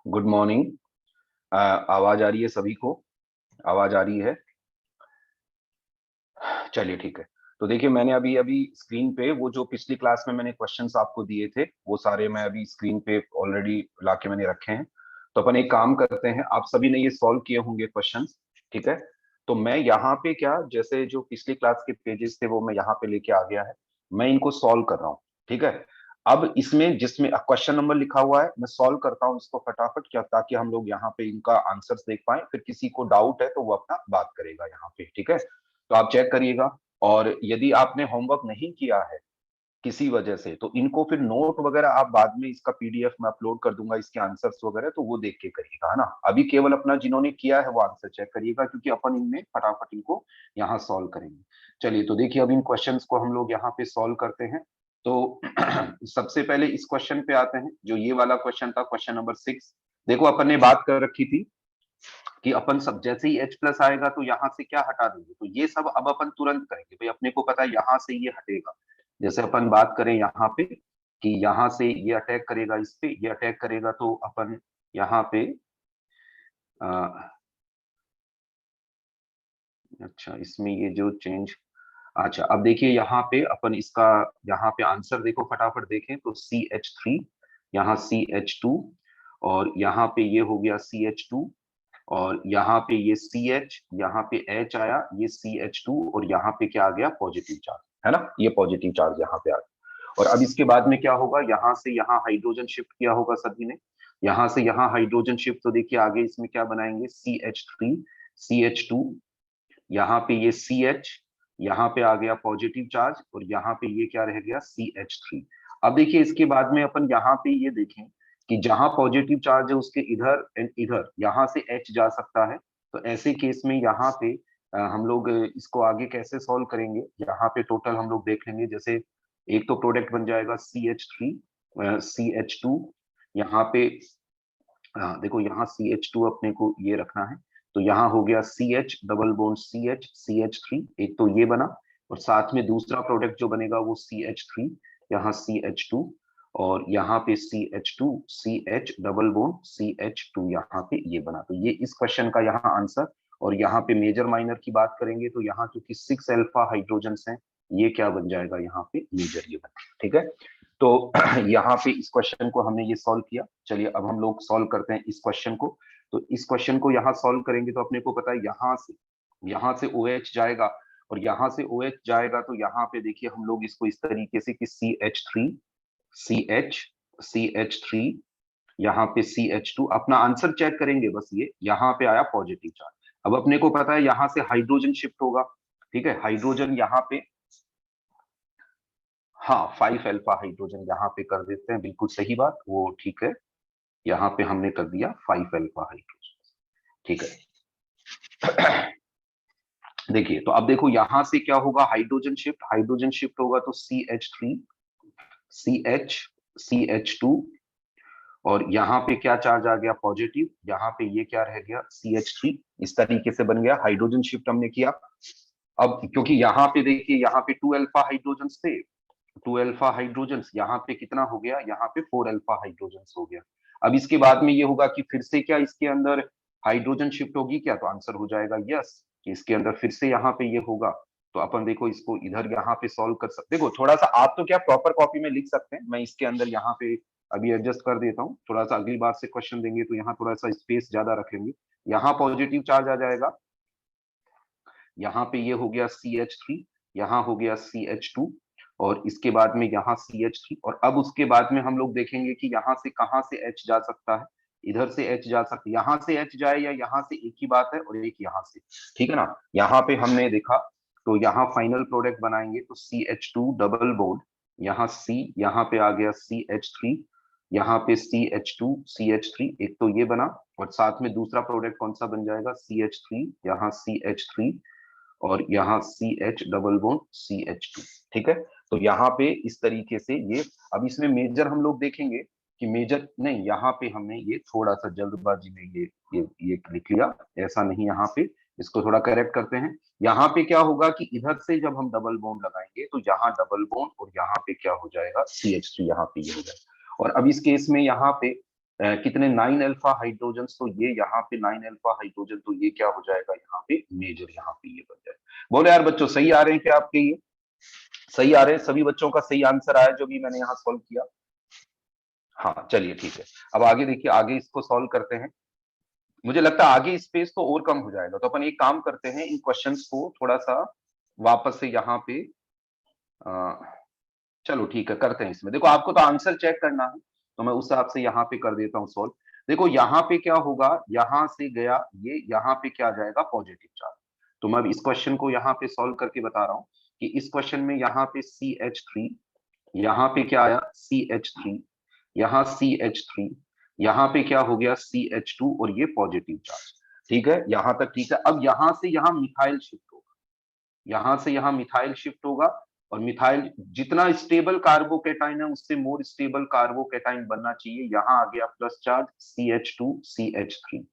Good morning. आवाज आ रही है सभी को? आवाज आ रही है? चलिए ठीक है। तो देखिए मैंने अभी अभी स्क्रीन पे वो जो पिछली क्लास में मैंने क्वेश्चंस आपको दिए थे वो सारे मैं अभी स्क्रीन पे ऑलरेडी लाके मैंने रखे हैं। तो अपन एक काम करते हैं, आप सभी ने ये सॉल्व किए होंगे क्वेश्चंस, ठीक है? तो मैं यहाँ पे क्या, जैसे जो पिछली क्लास के पेजेस थे वो मैं यहाँ पे लेके आ गया है, मैं इनको सॉल्व कर रहा हूँ, ठीक है? अब इसमें जिसमें क्वेश्चन नंबर लिखा हुआ है मैं सॉल्व करता हूँ इसको फटाफट, क्या ताकि हम लोग यहाँ पे इनका आंसर्स देख पाए, फिर किसी को डाउट है तो वो अपना बात करेगा यहाँ पे, ठीक है? तो आप चेक करिएगा। और यदि आपने होमवर्क नहीं किया है किसी वजह से, तो इनको फिर नोट वगैरह आप बाद में इसका पीडीएफ में अपलोड कर दूंगा, इसके आंसर्स वगैरह, तो वो देख के करिएगा, है ना? अभी केवल अपना जिन्होंने किया है वो आंसर चेक करिएगा, क्योंकि अपन इनमें फटाफट इनको यहाँ सॉल्व करेंगे। चलिए तो देखिए अब इन क्वेश्चंस को हम लोग यहाँ पे सॉल्व करते हैं। तो सबसे पहले इस क्वेश्चन पे आते हैं, जो ये वाला क्वेश्चन था, क्वेश्चन नंबर 6। देखो अपन ने बात कर रखी थी कि अपन सब जैसे ही एच प्लस आएगा तो यहाँ से क्या हटा देंगे, तो ये सब अब अपन तुरंत करेंगे भाई, अपने को पता है यहाँ से ये हटेगा। जैसे अपन बात करें यहाँ पे कि यहाँ से ये अटैक करेगा, इस पे ये अटैक करेगा, तो अपन यहाँ पे अच्छा इसमें ये जो चेंज, अच्छा अब देखिए यहाँ पे अपन इसका यहाँ पे आंसर देखो फटाफट देखें तो CH3, यहाँ CH2, और यहाँ पे ये हो गया CH2, और यहाँ पे ये CH, यहाँ पे H आया, ये CH2, और यहाँ पे क्या आ गया, पॉजिटिव चार्ज, है ना? ये पॉजिटिव चार्ज यहाँ पे आ गया। और अब इसके बाद में क्या होगा, यहाँ से यहाँ हाइड्रोजन शिफ्ट किया होगा सभी ने, यहाँ से यहाँ हाइड्रोजन शिफ्ट, तो देखिए आगे इसमें क्या बनाएंगे, CH3, CH2, यहाँ पे ये CH, यहाँ पे आ गया पॉजिटिव चार्ज, और यहाँ पे ये क्या रह गया, CH3। अब देखिए इसके बाद में अपन यहाँ पे ये देखें कि जहां पॉजिटिव चार्ज है उसके इधर एंड इधर यहाँ से H जा सकता है, तो ऐसे केस में यहाँ पे हम लोग इसको आगे कैसे सॉल्व करेंगे, यहाँ पे टोटल हम लोग देख लेंगे। जैसे एक तो प्रोडक्ट बन जाएगा CH3, CH2, यहाँ पे देखो यहाँ CH2 अपने को ये रखना है, तो यहाँ हो गया CH double bond CH, CH3, एक तो ये बना, और साथ में दूसरा प्रोडक्ट जो बनेगा वो CH3, यहाँ CH2, और यहाँ पे CH2, CH double bond CH2, यहाँ पे ये बना। तो ये इस क्वेश्चन का यहाँ आंसर। और यहाँ पे मेजर माइनर की बात करेंगे तो यहाँ क्योंकि 6 अल्फा हाइड्रोजन हैं, ये क्या बन जाएगा, यहाँ पे मेजर ये बना, ठीक है? तो यहाँ पे इस क्वेश्चन को हमने ये सॉल्व किया। चलिए अब हम लोग सॉल्व करते हैं इस क्वेश्चन को। तो इस क्वेश्चन को यहाँ सॉल्व करेंगे तो अपने को पता है यहाँ से OH जाएगा, और यहाँ से OH जाएगा, तो यहाँ पे देखिए हम लोग इसको इस तरीके से कि CH3, CH, CH3, यहाँ पे CH2, अपना आंसर चेक करेंगे बस, ये यहाँ पे आया पॉजिटिव चार्ज। अब अपने को पता है यहाँ से हाइड्रोजन शिफ्ट होगा, ठीक है? हाइड्रोजन यहाँ पे, हाँ 5 अल्फा हाइड्रोजन यहाँ पे कर देते हैं, बिल्कुल सही बात, वो ठीक है। यहाँ पे हमने कर दिया 5 अल्फा हाइड्रोजन, ठीक है? देखिए तो अब देखो यहाँ से क्या होगा, हाइड्रोजन शिफ्ट होगा तो CH3, CH, CH2, और यहाँ पे क्या चार्ज आ गया, पॉजिटिव, यहाँ पे ये क्या रह गया, CH3। इस तरीके से बन गया, हाइड्रोजन शिफ्ट हमने किया। अब क्योंकि यहाँ पे देखिए यहाँ पे 2 अल्फा हाइड्रोजन थे, 2 अल्फा हाइड्रोजन, यहाँ पे कितना हो गया, यहाँ पे 4 अल्फा हाइड्रोजन हो गया। अब इसके बाद में ये होगा कि फिर से क्या इसके अंदर हाइड्रोजन शिफ्ट होगी क्या, तो आंसर हो जाएगा यस, कि इसके अंदर फिर से यहाँ पे ये होगा। तो अपन देखो इसको इधर यहाँ पे सॉल्व कर सकते, देखो थोड़ा सा आप तो क्या प्रॉपर कॉपी में लिख सकते हैं, मैं इसके अंदर यहाँ पे अभी एडजस्ट कर देता हूँ थोड़ा सा, अगली बार से क्वेश्चन देंगे तो यहाँ थोड़ा सा स्पेस ज्यादा रखेंगे। यहाँ पॉजिटिव चार्ज आ जाएगा, यहाँ पे ये हो गया CH3, यहाँ हो गया CH2, और इसके बाद में यहाँ CH3, और अब उसके बाद में हम लोग देखेंगे कि यहाँ से कहाँ से H जा सकता है, इधर से H जा सकता है, यहाँ से H जाए या यहाँ से, एक ही बात है, और एक यहाँ से, ठीक है ना? यहाँ पे हमने देखा तो यहाँ फाइनल प्रोडक्ट बनाएंगे तो CH2 डबल बॉन्ड, यहाँ C, यहाँ पे आ गया CH3, यहाँ पे CH2, CH3, एक तो ये बना, और साथ में दूसरा प्रोडक्ट कौन सा बन जाएगा, CH3, यहाँ CH3, और यहाँ CH डबल बॉन्ड CH2, ठीक है? तो यहाँ पे इस तरीके से ये, अब इसमें मेजर हम लोग देखेंगे कि मेजर नहीं, यहाँ पे हमने ये थोड़ा सा जल्दबाजी में ये लिख लिया, ऐसा नहीं, यहाँ पे इसको थोड़ा करेक्ट करते हैं। यहाँ पे क्या होगा कि इधर से जब हम डबल बॉन्ड लगाएंगे तो यहाँ डबल बॉन्ड, और यहाँ पे क्या हो जाएगा, CH3, यहाँ पे ये हो जाएगा। और अब इस केस में यहाँ पे कितने 9 अल्फा हाइड्रोजन, तो ये यहाँ पे 9 अल्फा हाइड्रोजन, तो ये क्या हो जाएगा यहाँ पे मेजर, यहाँ पे ये बन जाएगा। बोलो यार बच्चों सही आ रहे हैं क्या आपके? ये सही आ रहे हैं? सभी बच्चों का सही आंसर आया जो भी मैंने यहाँ सॉल्व किया? हाँ चलिए ठीक है। अब आगे देखिए, आगे इसको सॉल्व करते हैं। मुझे लगता है आगे स्पेस तो और कम हो जाएगा, तो अपन एक काम करते हैं, इन क्वेश्चंस को थोड़ा सा वापस से यहाँ पे चलो ठीक है करते हैं। इसमें देखो आपको तो आंसर चेक करना है, तो मैं उस हिसाब से यहाँ पे कर देता हूँ सॉल्व। देखो यहाँ पे क्या होगा, यहाँ से गया ये, यहाँ पे क्या आ जाएगा पॉजिटिव चार्ज। तो मैं अब इस क्वेश्चन को यहाँ पे सॉल्व करके बता रहा हूँ कि इस क्वेश्चन में यहाँ पे CH3, यहाँ पे क्या आया CH3, यहाँ CH3, यहाँ पे क्या हो गया CH2 और ये पॉजिटिव चार्ज। ठीक है, यहाँ तक ठीक है। अब यहाँ से यहाँ मिथाइल शिफ्ट होगा, यहां से यहां मिथाइल शिफ्ट होगा, और मिथाइल जितना स्टेबल कार्बोकेटाइन है उससे मोर स्टेबल कार्बोकेटाइन बनना चाहिए। यहां आ गया प्लस चार्ज CH2 CH3।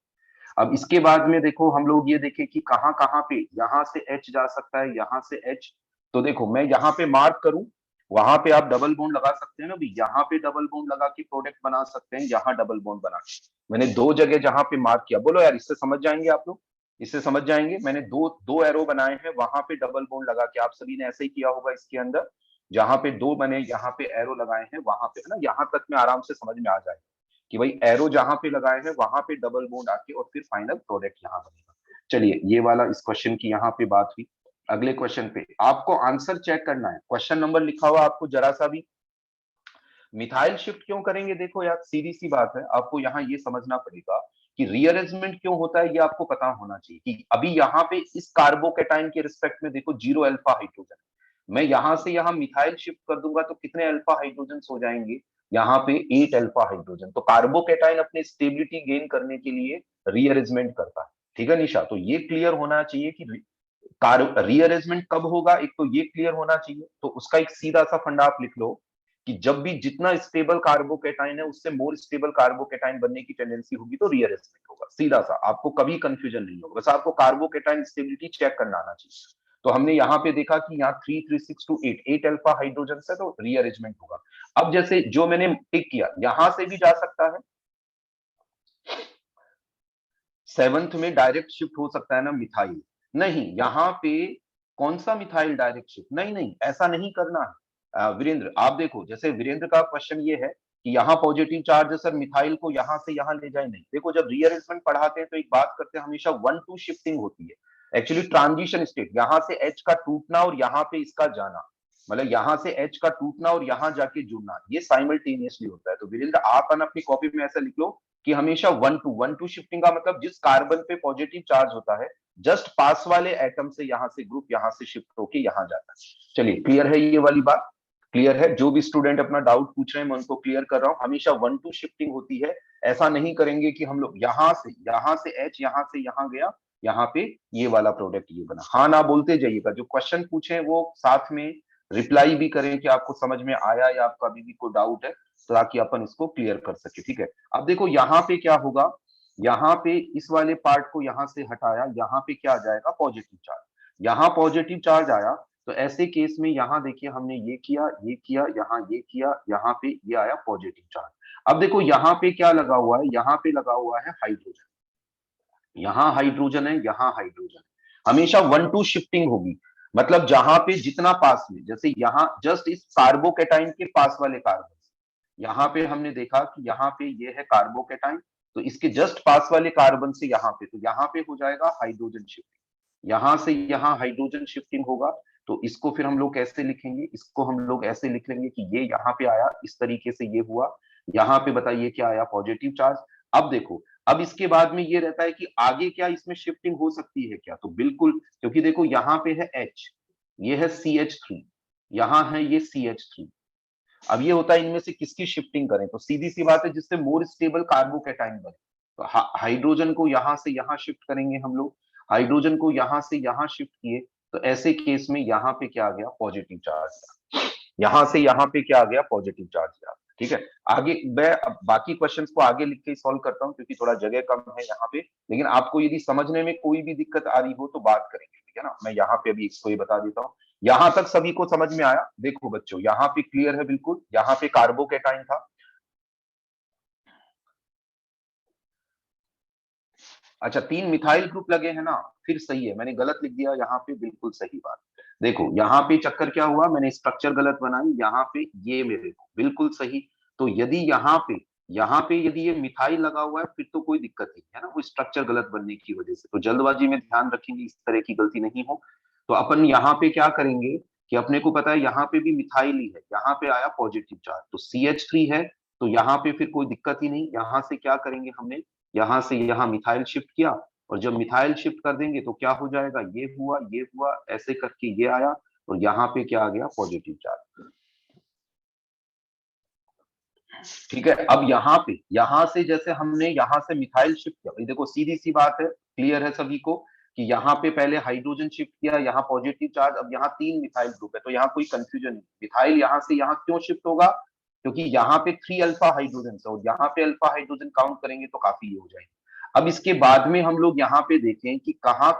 अब इसके बाद में देखो हम लोग ये देखें कि कहां कहां पे यहां से H जा सकता है, यहां से H। तो देखो मैं यहाँ पे मार्क करूं, वहां पे आप डबल बॉन्ड लगा सकते हैं ना भी, यहाँ पे डबल बॉन्ड लगा के प्रोडक्ट बना सकते हैं, यहाँ डबल बॉन्ड बना के। मैंने दो जगह जहां पे मार्क किया, बोलो यार इससे समझ जाएंगे आप लोग? इससे समझ जाएंगे? मैंने दो दो एरो बनाए हैं, वहां पे डबल बॉन्ड लगा के, आप सभी ने ऐसे ही किया होगा इसके अंदर। जहां पे दो मैंने यहाँ पे एरो लगाए हैं वहां पे, है ना, यहाँ तक में आराम से समझ में आ जाए कि भाई एरो जहां पे लगाए हैं वहां पे डबल बॉन्ड आके और फिर फाइनल प्रोडक्ट यहाँ बनेगा। चलिए ये वाला इस क्वेश्चन की यहाँ पे बात हुई। अगले क्वेश्चन पे आपको आंसर चेक करना है, क्वेश्चन नंबर लिखा हुआ आपको जरा सा भी। मिथाइल शिफ्ट क्यों करेंगे? देखो यार सीधी सी बात है, आपको यहाँ ये समझना पड़ेगा कि रीअरेंजमेंट क्यों होता है, ये आपको पता होना चाहिए कि अभी यहाँ पे इस कार्बोकेटाइन के रिस्पेक्ट में देखो 0 अल्फा हाइड्रोजन, मैं यहां से यहां मिथाइल शिफ्ट कर दूंगा तो कितने अल्फा हाइड्रोजन हो जाएंगे? यहाँ पे 8 अल्फा हाइड्रोजन। तो कार्बोकेटाइन अपने स्टेबिलिटी गेन करने के लिए रीअरेंजमेंट करता है। ठीक है निशा, तो ये क्लियर होना चाहिए कि रीअरेंजमेंट कब होगा, एक तो ये क्लियर होना चाहिए। तो उसका एक सीधा सा फंडा आप लिख लो कि जब भी जितना स्टेबल कार्बोकेटाइन है उससे मोर स्टेबल कार्बोकेटाइन बनने की टेंडेंसी होगी तो रीअरेंजमेंट होगा। सीधा सा, आपको कभी कंफ्यूजन नहीं होगा, बस आपको कार्बोकेटाइन स्टेबिलिटी चेक करना आना चाहिए। तो हमने यहाँ पे देखा कि यहाँ 3 3 6 2 8 8 अल्फा हाइड्रोजन है, तो रीअरेंजमेंट होगा। अब जैसे जो मैंने टिक किया, यहां से भी जा सकता है, 7th में डायरेक्ट शिफ्ट हो सकता है ना मिथाइल। नहीं, यहाँ पे कौन सा मिथाइल डायरेक्ट शिफ्ट? नहीं नहीं, ऐसा नहीं करना है। वीरेंद्र आप देखो, जैसे वीरेंद्र का क्वेश्चन ये है कि यहाँ पॉजिटिव चार्ज है सर, मिथाइल को यहाँ से यहाँ ले जाए। नहीं, देखो जब रीअरेंजमेंट पढ़ाते हैं तो एक बात करते हैं, हमेशा 1-2 शिफ्टिंग होती है। एक्चुअली ट्रांजिशन स्टेट, यहाँ से H का टूटना और यहाँ पे इसका जाना, मतलब यहाँ से H का टूटना और यहाँ जाके जुड़ना, ये साइमल्टेनियसली होता है। तो वीरेंद्र आप अपनी कॉपी में ऐसा लिख लो कि हमेशा 1-2 शिफ्टिंग का मतलब जिस कार्बन पे पॉजिटिव चार्ज होता है जस्ट पास वाले एटम से यहाँ से ग्रुप यहाँ से शिफ्ट होके यहाँ जाता है। चलिए क्लियर है ये वाली बात? क्लियर है? जो भी स्टूडेंट अपना डाउट पूछ रहे हैं मैं उनको क्लियर कर रहा हूँ, हमेशा 1-2 शिफ्टिंग होती है। ऐसा नहीं करेंगे कि हम लोग यहाँ से H यहाँ से यहाँ गया, यहाँ पे ये वाला प्रोडक्ट ये बना। हाँ ना बोलते जाइएगा, जो क्वेश्चन पूछे वो साथ में रिप्लाई भी करें कि आपको समझ में आया या आपका अभी भी कोई डाउट है, ताकि अपन इसको क्लियर कर सके। ठीक है, अब देखो यहाँ पे क्या होगा, यहाँ पे इस वाले पार्ट को यहाँ से हटाया, यहाँ पे क्या आ जाएगा पॉजिटिव चार्ज। यहाँ पॉजिटिव चार्ज आया तो ऐसे केस में यहाँ देखिए हमने ये किया, ये किया, यहाँ ये किया, यहाँ पे ये आया पॉजिटिव चार्ज। अब देखो यहाँ पे क्या लगा हुआ है, यहाँ पे लगा हुआ है हाइड्रोजन, यहाँ हाइड्रोजन है, यहाँ हाइड्रोजन है। हमेशा 1-2 शिफ्टिंग होगी, मतलब जहां पे जितना पास में, जैसे यहाँ जस्ट इस कार्बोकेटाइन के पास वाले कार्बन, यहाँ पे हमने देखा कि यहाँ पे ये है कार्बोकेटाइन, तो इसके जस्ट पास वाले कार्बन से यहाँ पे, तो यहाँ पे हो जाएगा हाइड्रोजन शिफ्टिंग, यहाँ से यहाँ हाइड्रोजन शिफ्टिंग होगा। तो इसको फिर हम लोग कैसे लिखेंगे? इसको हम लोग ऐसे लिख लेंगे कि ये यहाँ पे आया, इस तरीके से ये हुआ, यहाँ पे बताइए क्या आया पॉजिटिव चार्ज। अब देखो, अब इसके बाद में ये रहता है कि आगे क्या इसमें शिफ्टिंग हो सकती है क्या? तो बिल्कुल, क्योंकि देखो यहाँ पे है H, ये है CH3, यहाँ है ये CH3। अब ये होता है इनमें से किसकी शिफ्टिंग करें, तो सीधी सी बात है जिससे मोर स्टेबल कार्बोकेटाइन बने। तो हाइड्रोजन को यहां से यहां शिफ्ट करेंगे हम लोग, हाइड्रोजन को यहां से यहां शिफ्ट किए, तो ऐसे केस में यहाँ पे क्या आ गया पॉजिटिव चार्ज, यहां से यहाँ पे क्या आ गया पॉजिटिव चार्ज। ठीक है, आगे मैं अब बाकी क्वेश्चंस को आगे लिख के सॉल्व करता हूँ क्योंकि थोड़ा जगह कम है यहाँ पे, लेकिन आपको यदि समझने में कोई भी दिक्कत आ रही हो तो बात करेंगे, ठीक है ना। मैं यहाँ पे अभी इसको ही बता देता हूँ, यहां तक सभी को समझ में आया? देखो बच्चों यहाँ पे क्लियर है बिल्कुल, यहाँ पे कार्बोकेटाइन था, अच्छा 3 मिथाइल ग्रुप लगे हैं ना, फिर सही है, मैंने गलत लिख दिया यहाँ पे, बिल्कुल सही बात। देखो यहाँ पे चक्कर क्या हुआ, मैंने स्ट्रक्चर गलत बनाई, यहाँ पे ये मेरे को बिल्कुल सही। तो यदि यहाँ पे यदि ये मिथाइल लगा हुआ है फिर तो कोई दिक्कत नहीं है ना, वो स्ट्रक्चर गलत बनने की वजह से। तो जल्दबाजी में ध्यान रखेंगे इस तरह की गलती नहीं हो। तो अपन यहाँ पे क्या करेंगे कि अपने को पता है यहाँ पे भी मिथाइल ही है, यहाँ पे आया पॉजिटिव चार्ज तो CH3 है, तो यहाँ पे फिर कोई दिक्कत ही नहीं। यहाँ से क्या करेंगे, हमने यहाँ से यहाँ मिथाइल शिफ्ट किया, और जब मिथाइल शिफ्ट कर देंगे तो क्या हो जाएगा, ये हुआ ऐसे करके ये आया, और यहाँ पे क्या आ गया, पॉजिटिव चार्ज। ठीक है, अब यहाँ से जैसे हमने यहाँ से मिथाइल शिफ्ट किया, ये देखो सीधी सी बात है, क्लियर है सभी को कि यहाँ पे पहले हाइड्रोजन शिफ्ट किया, यहाँ पॉजिटिव चार्ज, अब यहाँ 3 मिथाइल ग्रुप है, तो यहाँ कोई कंफ्यूजन नहीं। मिथाइल यहाँ से यहाँ क्यों शिफ्ट होगा, क्योंकि यहाँ पे 3 अल्फा हाइड्रोजन है, और यहाँ पे अल्फा हाइड्रोजन काउंट करेंगे तो काफी हो जाएंगे। अब इसके बाद में हम लोग यहाँ पे देखें कि कहाँ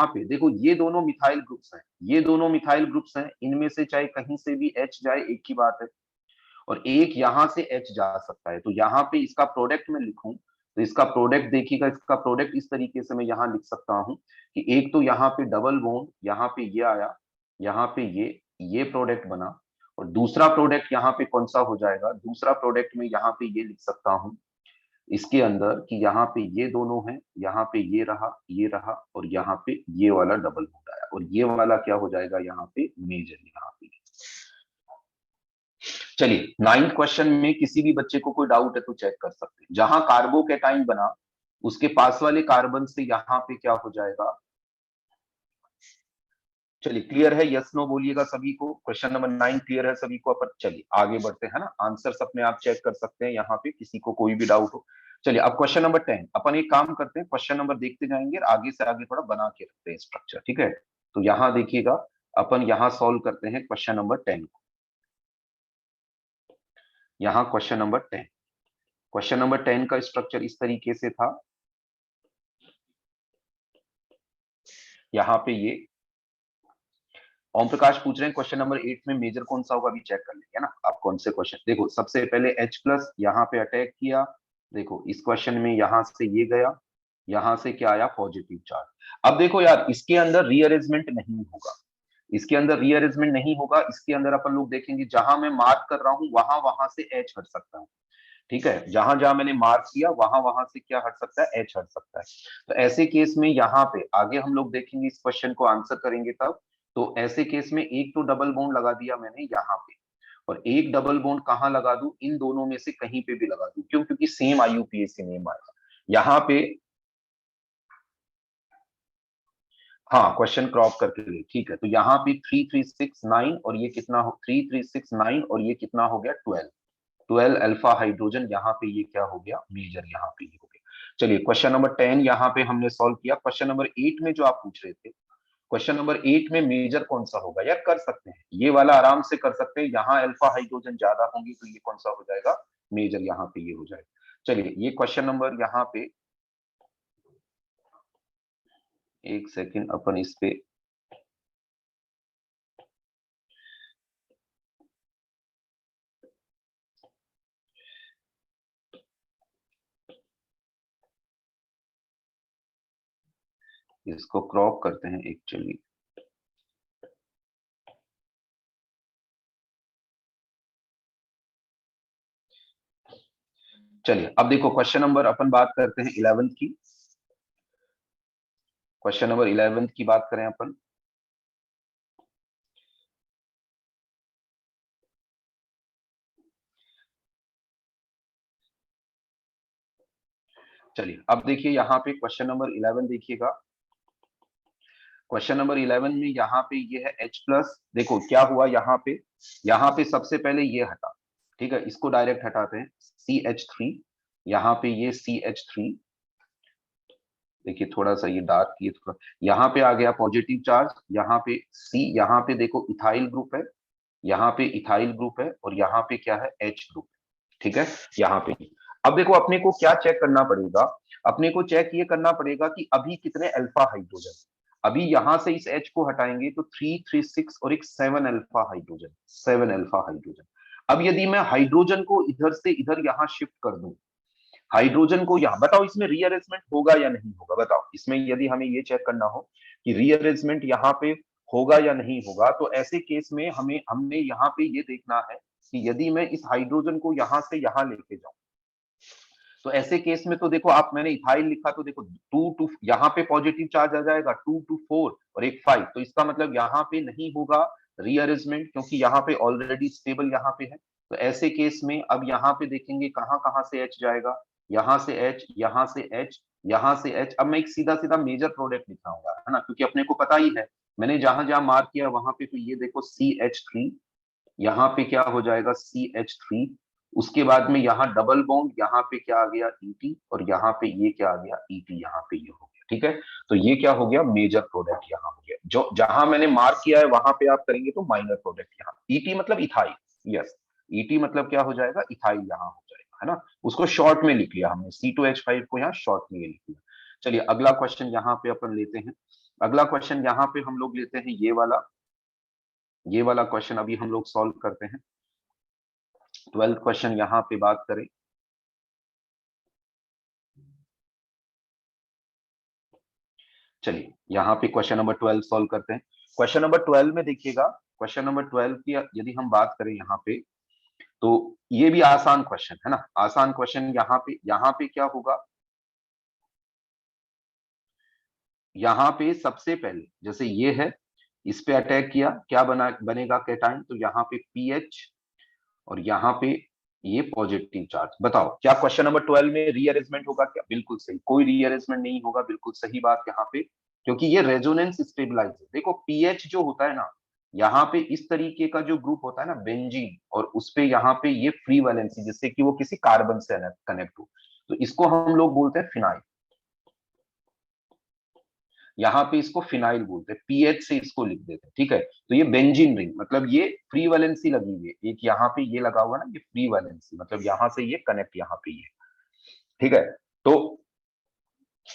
पे देखो ये दोनों मिथाइल ग्रुप्स हैं, ये दोनों मिथाइल ग्रुप्स हैं, इनमें से चाहे कहीं से भी H जाए एक ही बात है, और एक यहां से H जा सकता है। तो यहाँ पे इसका प्रोडक्ट में लिखूं तो इसका प्रोडक्ट देखिएगा, इसका प्रोडक्ट इस तरीके से मैं यहाँ लिख सकता हूं कि एक तो यहाँ पे डबल बॉन्ड, यहाँ पे ये आया, यहाँ पे ये प्रोडक्ट बना, और दूसरा प्रोडक्ट यहाँ पे कौन सा हो जाएगा, दूसरा प्रोडक्ट में यहाँ पे ये लिख सकता हूं इसके अंदर कि यहाँ पे ये दोनों हैं, यहाँ पे ये रहा, और यहाँ पे ये वाला डबल बॉन्ड आया, और ये वाला क्या हो जाएगा यहाँ पे, मेजर यहाँ पे। चलिए 9th क्वेश्चन में किसी भी बच्चे को कोई डाउट है तो चेक कर सकते हैं। जहां कार्बोकेटाइन बना उसके पास वाले कार्बन से यहाँ पे क्या हो जाएगा, चलिए क्लियर है, यस नो बोलिएगा सभी को। क्वेश्चन नंबर 9 क्लियर है सभी को। अपन चलिए आगे बढ़ते हैं ना, आंसर्स अपने आप चेक कर सकते हैं यहाँ पे, किसी को कोई भी डाउट हो। चलिए अब क्वेश्चन नंबर 10, अपन एक काम करते हैं, क्वेश्चन नंबर देखते जाएंगे और आगे से आगे थोड़ा बना के रखते हैं स्ट्रक्चर, ठीक है। तो यहाँ देखिएगा, अपन यहाँ सॉल्व करते हैं क्वेश्चन नंबर 10 को। यहाँ क्वेश्चन नंबर 10, क्वेश्चन नंबर 10 का स्ट्रक्चर इस तरीके से था। यहाँ पे ये ओम प्रकाश पूछ रहे हैं क्वेश्चन नंबर 8 में मेजर कौन सा होगा, अभी चेक कर लेंगे ना आप कौन से क्वेश्चन। देखो सबसे पहले H+ यहाँ पे अटैक किया, देखो इस क्वेश्चन में यहाँ से ये गया, यहाँ से क्या आया, पॉजिटिव चार्ज। अब देखो यार इसके अंदर रीअरेंजमेंट नहीं होगा, इसके अंदर रीअरेंजमेंट नहीं होगा, इसके अंदर अपन लोग देखेंगे जहां मैं मार्क कर रहा हूं वहां से H हट सकता है, ठीक है, जहां जहां मैंने मार्क किया वहां से क्या हट सकता है, H हट सकता है। तो ऐसे केस में यहाँ पे आगे हम लोग देखेंगे, इस क्वेश्चन को आंसर करेंगे तब। तो ऐसे केस में एक तो डबल बॉन्ड लगा दिया मैंने यहाँ पे, और एक डबल बॉन्ड कहाँ लगा दूं, इन दोनों में से कहीं पे भी लगा दूं, क्यों, क्योंकि सेम IUPAC नेम आएगा यहाँ पे। हाँ क्वेश्चन क्रॉप करके ले, ठीक है। तो यहाँ पे 3369 और ये कितना हो, 3369 और ये कितना हो गया, 12 अल्फा हाइड्रोजन, यहाँ पे ये क्या हो गया, मेजर यहाँ पे ये हो गया। चलिए क्वेश्चन नंबर 10 यहाँ पे हमने सॉल्व किया। क्वेश्चन नंबर 8 में जो आप पूछ रहे थे, क्वेश्चन नंबर 8 में मेजर कौन सा होगा, यार कर सकते हैं ये वाला, आराम से कर सकते हैं। यहाँ अल्फा हाइड्रोजन ज्यादा होंगी तो ये कौन सा हो जाएगा, मेजर, यहाँ पे ये हो जाएगा। चलिए ये क्वेश्चन नंबर यहाँ पे, एक सेकेंड अपन इस पे इसको क्रॉप करते हैं एक्चुअली। चलिए अब देखो क्वेश्चन नंबर, अपन बात करते हैं 11th की, क्वेश्चन नंबर 11th की बात करें अपन। चलिए अब देखिए यहाँ पे क्वेश्चन नंबर 11 देखिएगा, क्वेश्चन नंबर 11 में यहाँ पे ये है H+, देखो क्या हुआ यहाँ पे सबसे पहले ये हटा, ठीक है, इसको डायरेक्ट हटाते हैं, CH3, यहाँ पे ये CH3, देखिए थोड़ा सा ये डार्क, ये थोड़ा, यहाँ पे आ गया पॉजिटिव चार्ज, यहाँ पे C, यहाँ पे देखो इथाइल ग्रुप है, यहाँ पे इथाइल ग्रुप है, और यहाँ पे क्या है, H ग्रुप, ठीक है, यहाँ पे। अब देखो अपने को क्या चेक करना पड़ेगा, अपने को चेक ये करना पड़ेगा कि अभी कितने अल्फा हाइड्रोजन, अभी यहां से इस H को हटाएंगे तो 336 और एक 7 अल्फा हाइड्रोजन, 7 अल्फा हाइड्रोजन। अब यदि मैं हाइड्रोजन को इधर से इधर यहां शिफ्ट कर दूं, हाइड्रोजन को यहाँ बताओ, इसमें रीअरेंजमेंट होगा या नहीं होगा, बताओ इसमें यदि हमें ये चेक करना हो कि रीअरेंजमेंट यहाँ पे होगा या नहीं होगा, तो ऐसे केस में हमने यहाँ पे ये देखना है कि यदि मैं इस हाइड्रोजन को यहाँ से यहाँ लेके जाऊं, तो ऐसे केस में तो देखो आप, मैंने इथाइल लिखा तो देखो 2 to यहाँ पे पॉजिटिव चार्ज आ जाएगा 2 to 4 और एक 5, तो इसका मतलब यहाँ पे नहीं होगा रीअरेंजमेंट, क्योंकि यहाँ पे ऑलरेडी स्टेबल यहाँ पे है। तो ऐसे केस में अब यहाँ पे देखेंगे कहाँ कहाँ से H जाएगा, यहाँ से H, यहाँ से H, यहाँ से H। अब मैं एक सीधा सीधा मेजर प्रोडक्ट लिख रहा हूँ है ना, क्योंकि अपने को पता ही है, मैंने जहां जहां मार्क किया वहां पे, तो ये देखो CH3, यहाँ पे क्या हो जाएगा CH3, उसके बाद में यहाँ डबल बॉन्ड, यहाँ पे क्या आ गया ET, और यहाँ पे ये क्या आ गया ET, यहाँ पे ये हो गया। ठीक है, तो ये क्या हो गया, मेजर प्रोडक्ट यहाँ हो गया। जो जहां मैंने मार्क किया है वहां पे आप करेंगे तो माइनर प्रोडक्ट यहाँ, ET मतलब इथाइल, यस ET मतलब क्या हो जाएगा, इथाइल यहाँ हो जाएगा, है ना। उसको शॉर्ट में लिख लिया हमने, C2H5 को यहाँ शॉर्ट में लिख लिया। चलिए अगला क्वेश्चन यहाँ पे अपन लेते हैं। अगला क्वेश्चन यहाँ पे हम लोग लेते हैं ये वाला क्वेश्चन अभी हम लोग सॉल्व करते हैं। 12th क्वेश्चन यहाँ पे बात करें, चलिए यहाँ पे क्वेश्चन नंबर 12 सॉल्व करते हैं। क्वेश्चन नंबर 12 में देखिएगा, क्वेश्चन नंबर 12 की यदि हम बात करें यहाँ पे, तो ये भी आसान क्वेश्चन है ना, आसान क्वेश्चन। यहाँ पे क्या होगा, यहाँ पे सबसे पहले जैसे ये है, इस पे अटैक किया, क्या बनेगा कैटाइन, तो यहाँ पे PH और यहाँ पे ये पॉजिटिव चार्ज। बताओ क्या क्वेश्चन नंबर 12 में रीअरेंजमेंट होगा क्या, बिल्कुल सही, कोई रीअरेंजमेंट नहीं होगा, बिल्कुल सही बात यहाँ पे, क्योंकि ये रेजोनेंस स्टेबलाइजर। देखो PH जो होता है ना, यहाँ पे इस तरीके का जो ग्रुप होता है ना बेंजीन, और उस पे यहाँ पे ये फ्री वैलेंसी, जिससे कि वो किसी कार्बन से कनेक्ट हो, तो इसको हम लोग बोलते हैं फिनाइल। यहाँ पे इसको फिनाइल बोलते हैं, पीएच से इसको लिख देते हैं। ठीक है, तो ये बेंजीन रिंग, मतलब ये फ्री वैलेंसी लगी हुई है, एक यहाँ पे ये लगा हुआ ना, ये फ्री वैलेंसी, मतलब यहाँ से ये कनेक्ट यहाँ पे ये। ठीक है, तो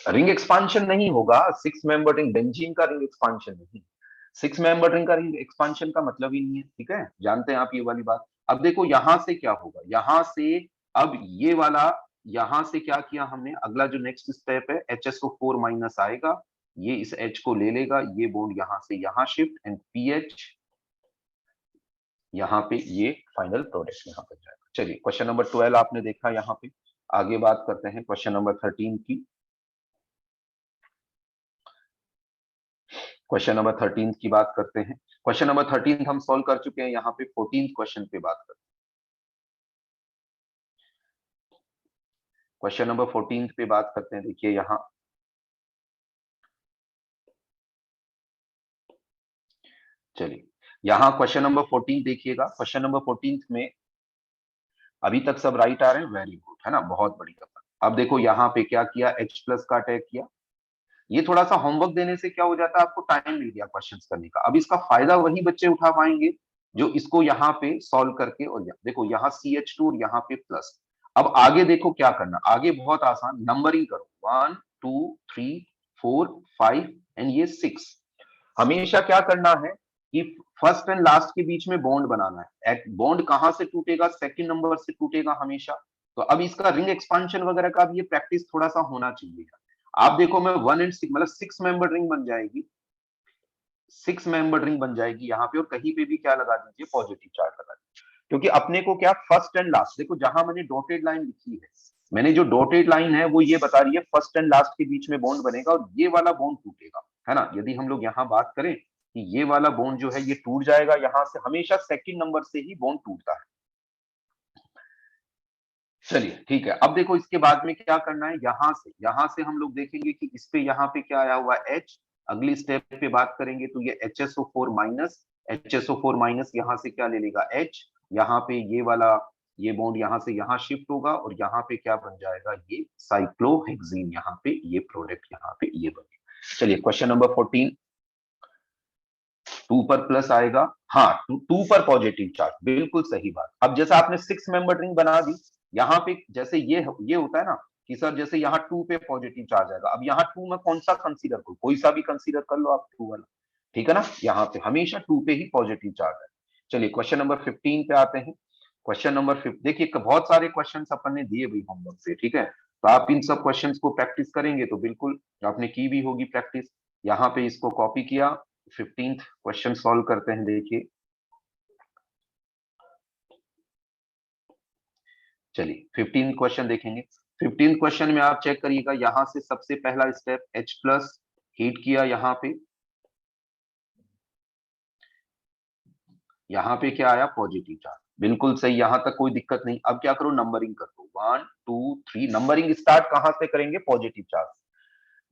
रिंग एक्सपांशन नहीं होगा, 6 मेंबर रिंग, बेंजीन का रिंग एक्सपांशन नहीं, 6 मेंबर रिंग का रिंग एक्सपांशन का मतलब ही नहीं है। ठीक है, जानते हैं आप ये वाली बात। अब देखो यहां से क्या होगा, यहां से अब ये वाला, यहां से क्या किया हमने, अगला जो नेक्स्ट स्टेप है, HSO4 माइनस आएगा, ये इस H को ले लेगा, ये बॉन्ड यहां से यहां शिफ्ट, एंड PH यहाँ पे ये फाइनल प्रोडक्ट यहाँ पर जाएगा। चलिए क्वेश्चन नंबर 12 आपने देखा, यहाँ पे आगे बात करते हैं क्वेश्चन नंबर 13 की। क्वेश्चन नंबर 13 की बात करते हैं। क्वेश्चन नंबर 13 हम सॉल्व कर चुके हैं, यहाँ पे 14th क्वेश्चन पे बात करते हैं। क्वेश्चन नंबर 14 पे बात करते हैं, देखिए यहाँ चलिए यहाँ क्वेश्चन नंबर 14 देखिएगा। क्वेश्चन नंबर 14 में अभी तक सब राइट आ रहे हैं, वेरी गुड, है ना, बहुत बढ़िया। अब देखो यहाँ पे क्या किया, H प्लस का अटैक किया। ये थोड़ा सा होमवर्क देने से क्या हो जाता है, आपको टाइम मिल गया क्वेश्चंस करने का। अब इसका फायदा वही बच्चे उठा पाएंगे जो इसको यहाँ पे सॉल्व करके, और देखो यहाँ CH2 और यहाँ पे प्लस। अब आगे देखो क्या करना, आगे बहुत आसान, नंबरिंग करो, 1 2 3 4 5 एंड ये 6। हमेशा क्या करना है कि फर्स्ट एंड लास्ट के बीच में बॉन्ड बनाना है। बॉन्ड कहां से टूटेगा, सेकंड नंबर से टूटेगा हमेशा। तो अब इसका रिंग एक्सपांशन वगैरह का भी ये प्रैक्टिस थोड़ा सा होना चाहिए। आप देखो मैं 1 एंड 6 मतलब 6 मेंबर रिंग बन जाएगी, 6 मेंबर रिंग बन जाएगी यहाँ पे, और कहीं पे भी क्या लगा दीजिए, पॉजिटिव चार्ज लगा दीजिए। क्योंकि अपने को क्या, फर्स्ट एंड लास्ट, देखो जहां मैंने डॉटेड लाइन लिखी है, मैंने जो डॉटेड लाइन है वो ये बता रही है फर्स्ट एंड लास्ट के बीच में बॉन्ड बनेगा और ये वाला बॉन्ड टूटेगा, है ना। यदि हम लोग यहाँ बात करें कि ये वाला बॉन्ड जो है ये टूट जाएगा यहाँ से, हमेशा सेकंड नंबर से ही बॉन्ड टूटता है। चलिए ठीक है, अब देखो इसके बाद में क्या करना है, यहां से हम लोग देखेंगे कि इस पे यहाँ पे क्या आया हुआ H। अगली स्टेप पे बात करेंगे तो ये HSO4 माइनस, HSO4 माइनस यहाँ से क्या ले लेगा H, यहाँ पे ये वाला, ये बॉन्ड यहाँ से यहाँ शिफ्ट होगा और यहाँ पे क्या बन जाएगा, ये साइक्लोहेक्सीन, यहाँ पे ये प्रोडक्ट यहाँ पे ये बनेगा। चलिए क्वेश्चन नंबर 14, 2 पर प्लस आएगा, हाँ 2 पर पॉजिटिव चार्ज, बिल्कुल सही बात। अब जैसा आपने 6 मेंबर रिंग बना दी, यहाँ पे जैसे ये होता है ना कि सर जैसे यहाँ 2 पे पॉजिटिव चार्ज आएगा, अब यहाँ 2 में कौन सा कंसीडर करो, कोई सा भी कंसीडर कर लो आप 2 वाला, ठीक है ना। यहाँ पे हमेशा 2 पे ही पॉजिटिव चार्ज है। चलिए क्वेश्चन नंबर 15 पे आते हैं। क्वेश्चन नंबर 5 देखिए, बहुत सारे क्वेश्चन अपन ने दिए भाई होमवर्क से, ठीक है, तो आप इन सब क्वेश्चंस को प्रैक्टिस करेंगे तो बिल्कुल आपने की भी होगी प्रैक्टिस। यहाँ पे इसको कॉपी किया, 15th क्वेश्चन सॉल्व करते हैं। देखिए चलिए 15 क्वेश्चन देखेंगे। 15 क्वेश्चन में आप चेक करिएगा, यहां से सबसे पहला स्टेप H प्लस हीट किया, यहाँ पे क्या आया, पॉजिटिव चार्ज, बिल्कुल सही, यहां तक कोई दिक्कत नहीं। अब क्या करो, नंबरिंग कर दो, 1 2 3। नंबरिंग स्टार्ट कहां से करेंगे, पॉजिटिव चार्ज।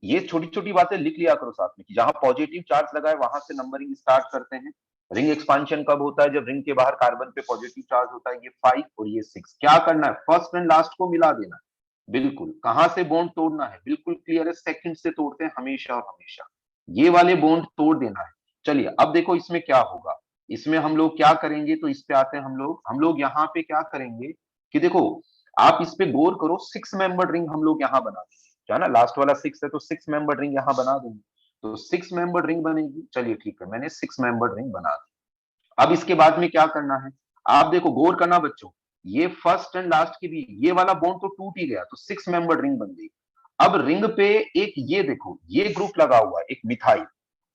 ये छोटी छोटी बातें लिख लिया करो साथ में कि जहां पॉजिटिव चार्ज लगा है वहां से नंबरिंग स्टार्ट करते हैं। रिंग एक्सपांशन कब होता है, जब रिंग के बाहर कार्बन पे पॉजिटिव चार्ज होता है, ये 5 और ये 6। क्या करना है, फर्स्ट एंड लास्ट को मिला देना है। बिल्कुल, कहां से बॉन्ड तोड़ना है, बिल्कुल क्लियर है, सेकंड से तोड़ते हैं हमेशा और हमेशा, ये वाले बॉन्ड तोड़ देना है। चलिए अब देखो इसमें क्या होगा, इसमें हम लोग क्या करेंगे, तो इस पे आते हैं हम लोग यहाँ पे क्या करेंगे कि देखो, आप इस पे गौर करो, 6 मेंबर रिंग हम लोग यहाँ बना देंगे, क्या ना, लास्ट वाला 6 है तो 6 मेंबर रिंग यहाँ बना देंगे, तो 6 मेंबर रिंग बनेगी। चलिए ठीक है, मैंने 6 मेंबर रिंग बना दी। अब इसके बाद में क्या करना है, आप देखो, गौर करना बच्चों, ये फर्स्ट एंड लास्ट के भी ये वाला बॉन्ड तो टूट ही गया, तो 6 मेंबर रिंग बन गई। अब रिंग पे एक ये देखो, ये ग्रुप लगा हुआ है, एक मिथाइल,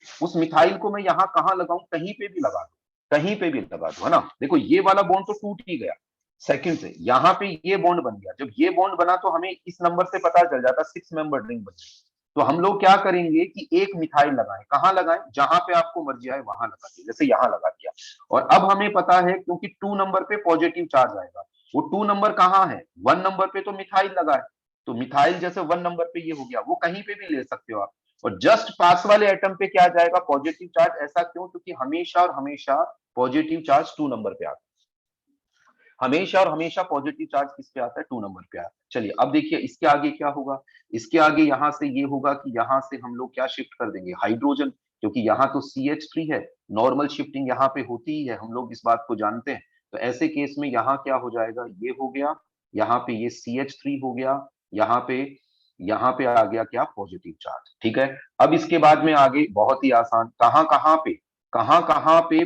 उस मिथाइल को मैं यहाँ कहाँ लगाऊं, कहीं पे भी लगा दो, कहीं पे भी लगा दो, है ना। देखो ये वाला बॉन्ड तो टूट ही गया सेकंड से, यहाँ पे ये बॉन्ड बन गया। जब ये बॉन्ड बना तो हमें इस नंबर से पता चल जाता 6 मेंबर रिंग बन गई। तो हम लोग क्या करेंगे कि एक मिथाइल लगाएं, कहाँ लगाएं, जहां पे आपको मर्जी आए वहां लगा दिया, जैसे यहाँ लगा दिया। और अब हमें पता है क्योंकि 2 नंबर पे पॉजिटिव चार्ज आएगा, वो 2 नंबर कहाँ है, 1 नंबर पे तो मिथाइल लगा है, तो मिथाइल जैसे 1 नंबर पे ये हो गया, वो कहीं पे भी ले सकते हो आप। और जस्ट पास वाले एटम पे क्या जाएगा, पॉजिटिव चार्ज। ऐसा क्यों, क्योंकि हमेशा और हमेशा पॉजिटिव चार्ज 2 नंबर पे आता है, हमेशा और हमेशा पॉजिटिव चार्ज किस पे आता है, 2 नंबर पे आता है। चलिए अब देखिए इसके आगे क्या होगा, इसके आगे यहां से ये होगा कि यहां से हम लोग क्या शिफ्ट कर देंगे, हाइड्रोजन, क्योंकि यहाँ तो CH3 है, नॉर्मल शिफ्टिंग यहाँ पे होती ही है, हम लोग इस बात को जानते हैं। तो ऐसे केस में यहाँ क्या हो जाएगा, ये हो गया, यहाँ पे ये CH3 हो गया, यहाँ पे आ गया क्या, पॉजिटिव चार्ज, ठीक है। अब इसके बाद में आगे बहुत ही आसान, कहाँ पे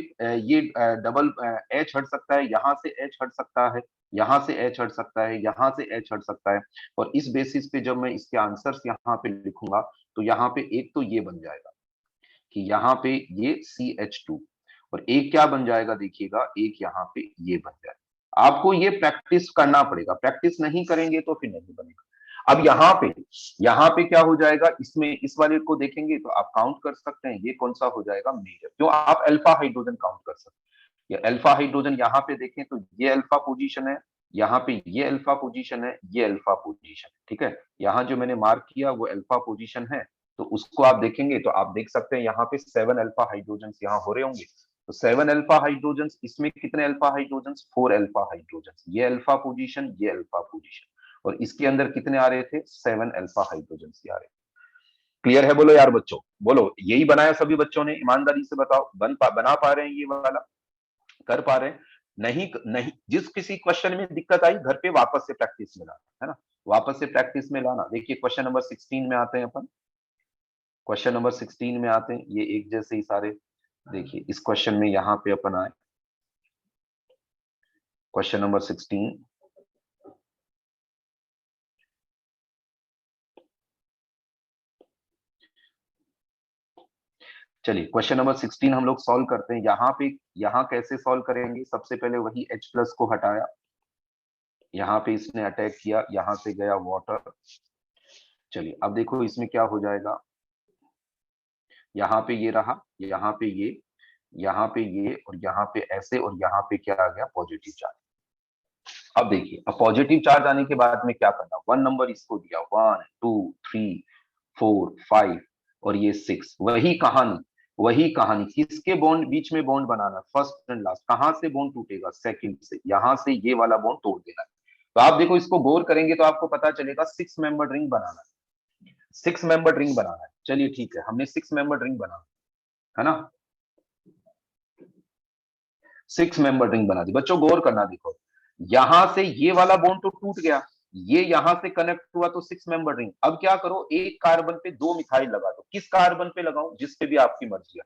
ये डबल एच हट सकता है, यहाँ से एच हट सकता है, यहाँ से एच हट सकता है, यहाँ से एच हट सकता है। और इस बेसिस पे जब मैं इसके आंसर्स यहाँ पे लिखूंगा, तो यहाँ पे एक तो ये बन जाएगा कि यहाँ पे ये CH2, और एक क्या बन जाएगा देखिएगा, एक यहाँ पे ये बन जाएगा। आपको ये प्रैक्टिस करना पड़ेगा, प्रैक्टिस नहीं करेंगे तो फिर नहीं बनेगा। अब यहाँ पे क्या हो जाएगा, इसमें इस वाले को देखेंगे तो आप काउंट कर सकते हैं, ये कौन सा हो जाएगा, मेजर, क्यों, आप अल्फा हाइड्रोजन काउंट कर सकते हैं। ये अल्फा हाइड्रोजन यहाँ पे देखें तो ये अल्फा पोजीशन है, यहाँ पे ये अल्फा पोजीशन है, ये अल्फा पोजीशन, ठीक है। यहाँ जो मैंने मार्क किया वो अल्फा पोजीशन है, तो उसको आप देखेंगे तो आप देख सकते हैं यहाँ पे 7 अल्फा हाइड्रोजन यहाँ हो रहे होंगे। तो 7 अल्फा हाइड्रोजन, इसमें कितने अल्फा हाइड्रोजन, 4 अल्फा हाइड्रोजन, ये अल्फा पोजीशन, ये अल्फा पोजीशन, और इसके अंदर कितने आ रहे थे, 7 अल्फा हाइड्रोजन आ रहे थे। क्लियर है, बोलो यार बच्चों, बोलो, यही बनाया सभी बच्चों ने, ईमानदारी से बताओ, बना पा रहे हैं ये वाला, कर पा रहे हैं, नहीं नहीं, जिस किसी क्वेश्चन में दिक्कत आई घर पे वापस से प्रैक्टिस में लाना, है ना, वापस से प्रैक्टिस में लाना। देखिए क्वेश्चन नंबर 16 में आते हैं अपन, क्वेश्चन नंबर 16 में आते हैं, ये एक जैसे ही सारे। देखिए इस क्वेश्चन में यहाँ पे अपन आए, क्वेश्चन नंबर 16, चलिए क्वेश्चन नंबर 16 हम लोग सॉल्व करते हैं। यहाँ कैसे सॉल्व करेंगे, सबसे पहले वही H प्लस को हटाया, यहाँ पे इसने अटैक किया, यहाँ से गया वाटर। चलिए अब देखो इसमें क्या हो जाएगा, यहाँ पे ये रहा, यहाँ पे ये, यहाँ पे ये, और यहाँ पे ऐसे, और यहाँ पे क्या आ गया, पॉजिटिव चार्ज। अब देखिए, अब पॉजिटिव चार्ज आने के बाद में क्या करना, 1 नंबर इसको दिया, 1 2 3 4 5 और ये 6, वही कहानी किसके बॉन्ड बीच में bond banana, first and last, कहां से बॉन्ड टूटेगा, सेकंड से, यहां से ये वाला बॉन्ड तोड़ देना है। तो आप देखो इसको गौर करेंगे तो आपको पता चलेगा 6 मेंबर रिंग बनाना है, 6 मेंबर रिंग बनाना है। चलिए ठीक है, हमने 6 मेंबर रिंग बना, है ना, 6 मेंबर रिंग बना दी। बच्चों गौर करना, देखो यहां से ये वाला बॉन्ड तो टूट गया, ये यहां से कनेक्ट हुआ, तो 6 मेंबर रिंग। अब क्या करो, एक कार्बन पे 2 मिथाइल लगा दो, किस कार्बन पे लगाऊं, जिस पे भी आपकी मर्जी है।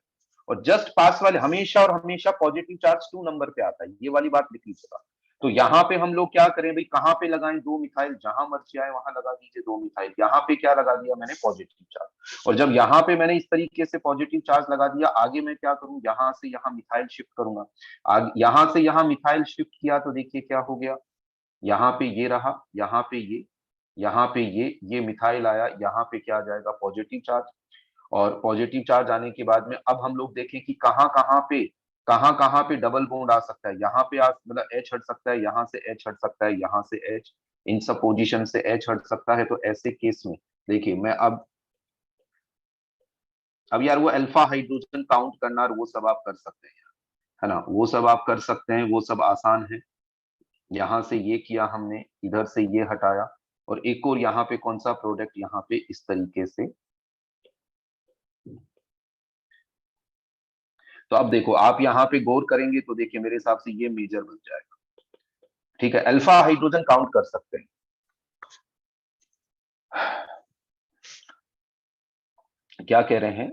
और जस्ट पास वाले, हमेशा और हमेशा पॉजिटिव चार्ज 2 नंबर पे आता है, ये वाली बात लिख लीजिएगा। तो यहाँ पे हम लोग क्या करें भाई, कहाँ पे लगाएं दो मिथाइल, जहां मर्जी आए वहां लगा दीजिए दो मिथाइल। यहाँ पे क्या लगा दिया मैंने, पॉजिटिव चार्ज। और जब यहाँ पे मैंने इस तरीके से पॉजिटिव चार्ज लगा दिया, आगे मैं क्या करूं, यहाँ से यहाँ मिथाइल शिफ्ट करूंगा। आगे यहाँ से यहाँ मिथाइल शिफ्ट किया तो देखिए क्या हो गया, यहाँ पे ये रहा, यहाँ पे ये, यहाँ पे ये मिथाइल आया, यहाँ पे क्या आ जाएगा, पॉजिटिव चार्ज। और पॉजिटिव चार्ज आने के बाद में अब हम लोग देखें कि कहाँ कहाँ पे डबल बॉन्ड आ सकता है। यहाँ पे मतलब एच हट सकता है, यहाँ से एच हट सकता है, यहाँ से एच, इन सब पोजीशन से एच हट सकता है। तो ऐसे केस में देखिए मैं अब यार वो अल्फा हाइड्रोजन काउंट करना और वो सब आप कर सकते हैं, है ना, वो सब आप कर सकते हैं, वो सब आसान है। यहां से ये किया हमने, इधर से ये हटाया, और एक और यहाँ पे कौन सा प्रोडक्ट, यहाँ पे इस तरीके से। तो अब देखो आप यहाँ पे गौर करेंगे तो देखिए मेरे हिसाब से ये मेजर बन जाएगा। ठीक है, अल्फा हाइड्रोजन काउंट कर सकते हैं। क्या कह रहे हैं,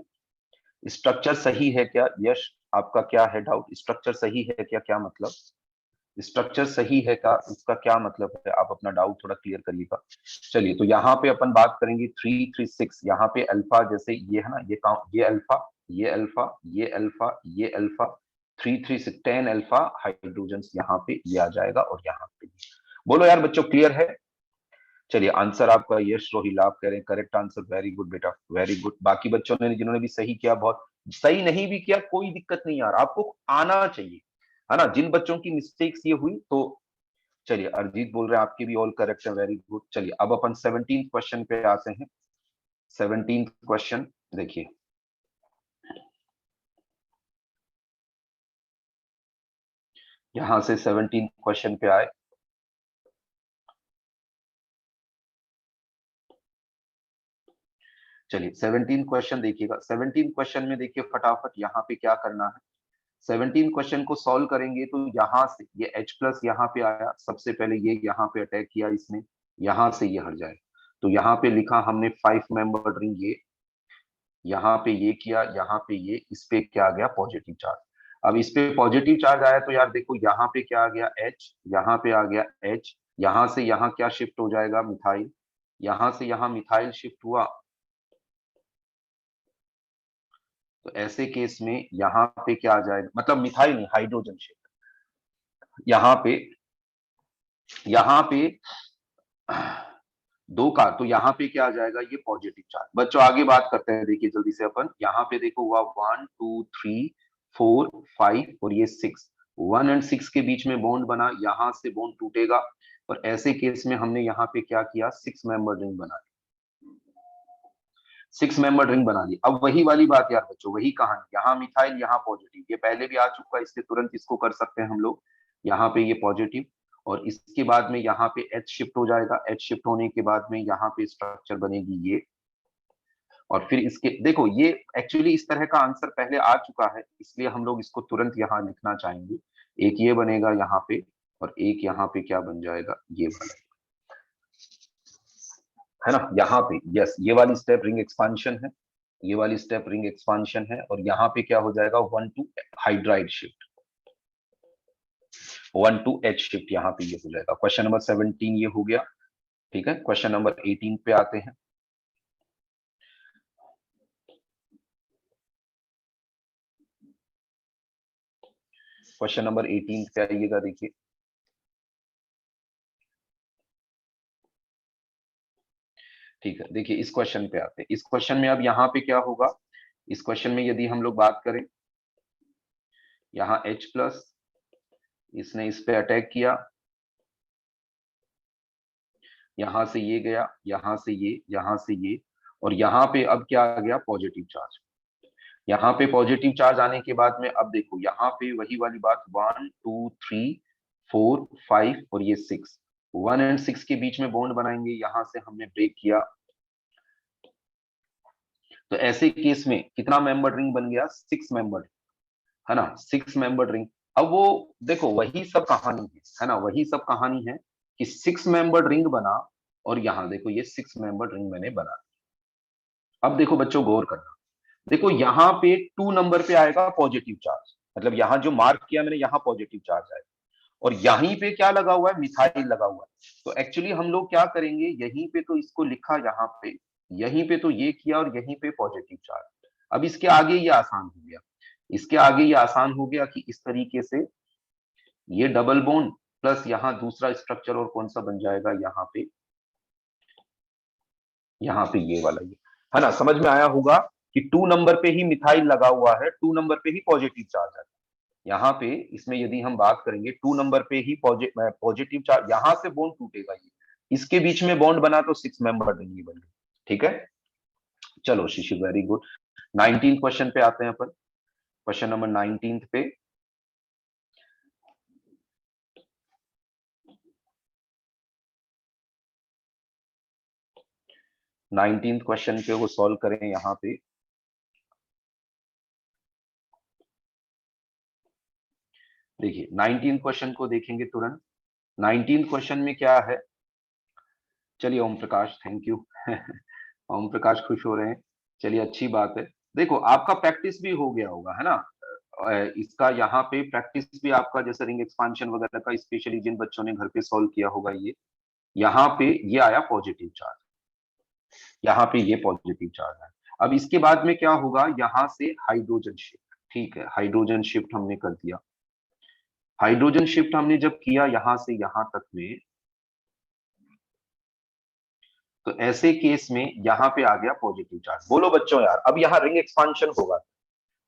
स्ट्रक्चर सही है क्या, यश आपका क्या है डाउट, स्ट्रक्चर सही है क्या, क्या मतलब स्ट्रक्चर सही है का, इसका क्या मतलब है, आप अपना डाउट थोड़ा क्लियर करिएगा। चलिए तो यहाँ पे अपन बात करेंगे 336, यहाँ पे अल्फा जैसे ये है ना, ये काउंट, ये अल्फा, ये अल्फा, ये अल्फा, ये अल्फा, 336 10 अल्फा हाइड्रोजन यहाँ पे ये आ जाएगा, और यहाँ पे बोलो यार बच्चों क्लियर है। चलिए आंसर आपका यश रोहिल, आप कह रहे हैं करेक्ट आंसर, वेरी गुड बेटा, वेरी गुड। बाकी बच्चों ने जिन्होंने भी सही किया, बहुत सही, नहीं भी किया कोई दिक्कत नहीं यार, आपको आना चाहिए, है ना। जिन बच्चों की मिस्टेक्स ये हुई तो चलिए, अरिजीत बोल रहे हैं आपकी भी ऑल करेक्ट है, वेरी गुड। चलिए अब अपन 17th क्वेश्चन पे आते हैं। 17th क्वेश्चन देखिए, यहां से 17th क्वेश्चन पे आए। चलिए 17th क्वेश्चन देखिएगा। 17th क्वेश्चन में देखिए फटाफट यहाँ पे क्या करना है। 17 क्वेश्चन को सॉल्व करेंगे तो यहाँ से ये H प्लस यहाँ पे आया, सबसे पहले ये यहाँ पे अटैक किया इसने, यहाँ से ये हट जाए। तो यहाँ पे लिखा हमने 5 मेंबर रिंग, ये यहाँ पे ये किया, यहाँ पे ये, इस पे क्या आ गया, पॉजिटिव चार्ज। अब इस पे पॉजिटिव चार्ज आया तो यार देखो यहाँ पे क्या आ गया, H, यहाँ पे आ गया H, यहाँ से यहाँ क्या शिफ्ट हो जाएगा, मिथाइल, यहाँ से यहाँ मिथाइल शिफ्ट हुआ। तो ऐसे केस में यहाँ पे क्या आ जाएगा, मतलब मिथाइल नहीं, हाइड्रोजन शिफ्ट यहाँ पे दो का, तो यहाँ पे क्या आ जाएगा, ये पॉजिटिव चार्ज। बच्चों आगे बात करते हैं, देखिए जल्दी से अपन, यहाँ पे देखो हुआ 1 2 3 4 5 और ये 6, 1 और 6 के बीच में बॉन्ड बना, यहाँ से बॉन्ड टूटेगा। और ऐसे केस में हमने यहाँ पे क्या किया, 6 मेंबर रिंग बना दी, 6 मेंबर रिंग बना दी। अब वही वाली बात यार बच्चों, वही कहानी, यहाँ मिथाइल यहाँ पॉजिटिव, ये पहले भी आ चुका है, इसलिए तुरंत इसको कर सकते हैं हम लोग। यहाँ पे ये पॉजिटिव, और इसके बाद में यहाँ पे H शिफ्ट हो जाएगा, H शिफ्ट होने के बाद में यहाँ पे स्ट्रक्चर बनेगी ये। और फिर इसके देखो, ये एक्चुअली इस तरह का आंसर पहले आ चुका है, इसलिए हम लोग इसको तुरंत यहाँ लिखना चाहेंगे। एक ये बनेगा यहाँ पे, और एक यहाँ पे क्या बन जाएगा, ये बनेगा, है ना। यहाँ पे यस, ये वाली स्टेप रिंग एक्सपांशन है, ये वाली स्टेप रिंग एक्सपांशन है, और यहाँ पे क्या हो जाएगा, 1 to hydride shift, 1 to H shift, यहाँ पे ये हो जाएगा। क्वेश्चन नंबर 17 ये हो गया, ठीक है। क्वेश्चन नंबर 18 पे आते हैं। क्वेश्चन नंबर 18 पे आइएगा, देखिए ठीक है। देखिए इस क्वेश्चन पे आते हैं। इस क्वेश्चन में अब यहाँ पे क्या होगा, इस क्वेश्चन में यदि हम लोग बात करें, यहाँ H प्लस, इसने इस पे अटैक किया, यहां से ये गया, यहां से ये, यहां से ये, और यहाँ पे अब क्या आ गया, पॉजिटिव चार्ज। यहाँ पे पॉजिटिव चार्ज आने के बाद में अब देखो यहाँ पे वही वाली बात, 1 2 3 4 5 और ये 6, 1 और 6 के बीच में बॉन्ड बनाएंगे, यहां से हमने ब्रेक किया। तो ऐसे केस में कितना मेंबर रिंग बन गया, 6 मेंबर, है ना, 6 मेंबर रिंग। अब वो देखो वही सब कहानी है ना, वही सब कहानी है कि 6 मेंबर रिंग बना, और यहाँ देखो ये 6 मेंबर रिंग मैंने बना। अब देखो बच्चों गौर करना, देखो यहाँ पे 2 नंबर पे आएगा पॉजिटिव चार्ज, मतलब यहाँ जो मार्क किया मैंने, यहाँ पॉजिटिव चार्ज आएगा। और यहीं पे क्या लगा हुआ है, मिथाइल लगा हुआ है। तो एक्चुअली हम लोग क्या करेंगे, यहीं पे तो इसको लिखा यहाँ पे, यहीं पे तो ये किया और यहीं पे पॉजिटिव चार्ज। अब इसके आगे ये आसान हो गया, इसके आगे ये आसान हो गया कि इस तरीके से ये डबल बॉन्ड प्लस यहाँ दूसरा स्ट्रक्चर और कौन सा बन जाएगा, यहाँ पे ये वाला, ये है ना, समझ में आया होगा कि 2 नंबर पे ही मिथाइल लगा हुआ है, 2 नंबर पे ही पॉजिटिव चार्ज है। यहाँ पे इसमें यदि हम बात करेंगे 2 नंबर पे ही पॉजिटिव चार्ज, यहां से बॉन्ड टूटेगा, ये इसके बीच में बॉन्ड बना तो 6 मेंबर रिंग ही बन गई। ठीक है, चलो शिशिर, वेरी गुड। 19 क्वेश्चन पे आते हैं अपन, क्वेश्चन नंबर 19 पे। नाइनटीन क्वेश्चन पे वो सॉल्व करें यहाँ पे। देखिए 19 क्वेश्चन को देखेंगे तुरंत। 19 क्वेश्चन में क्या है, चलिए ओम प्रकाश, थैंक यू ओम प्रकाश खुश हो रहे हैं, चलिए अच्छी बात है। देखो आपका प्रैक्टिस भी हो गया होगा, है ना, इसका यहाँ पे प्रैक्टिस भी आपका, जैसे रिंग एक्सपांशन वगैरह का, स्पेशली जिन बच्चों ने घर पे सॉल्व किया होगा, ये यहाँ पे ये आया पॉजिटिव चार्ज, यहाँ पे ये पॉजिटिव चार्ज है। अब इसके बाद में क्या होगा, यहाँ से हाइड्रोजन शिफ्ट, ठीक है, हाइड्रोजन शिफ्ट हमने कर दिया। हाइड्रोजन शिफ्ट हमने जब किया यहाँ से यहाँ तक में, तो ऐसे केस में यहाँ पे आ गया पॉजिटिव चार्ज। बोलो बच्चों यार, अब यहाँ रिंग एक्सपांशन होगा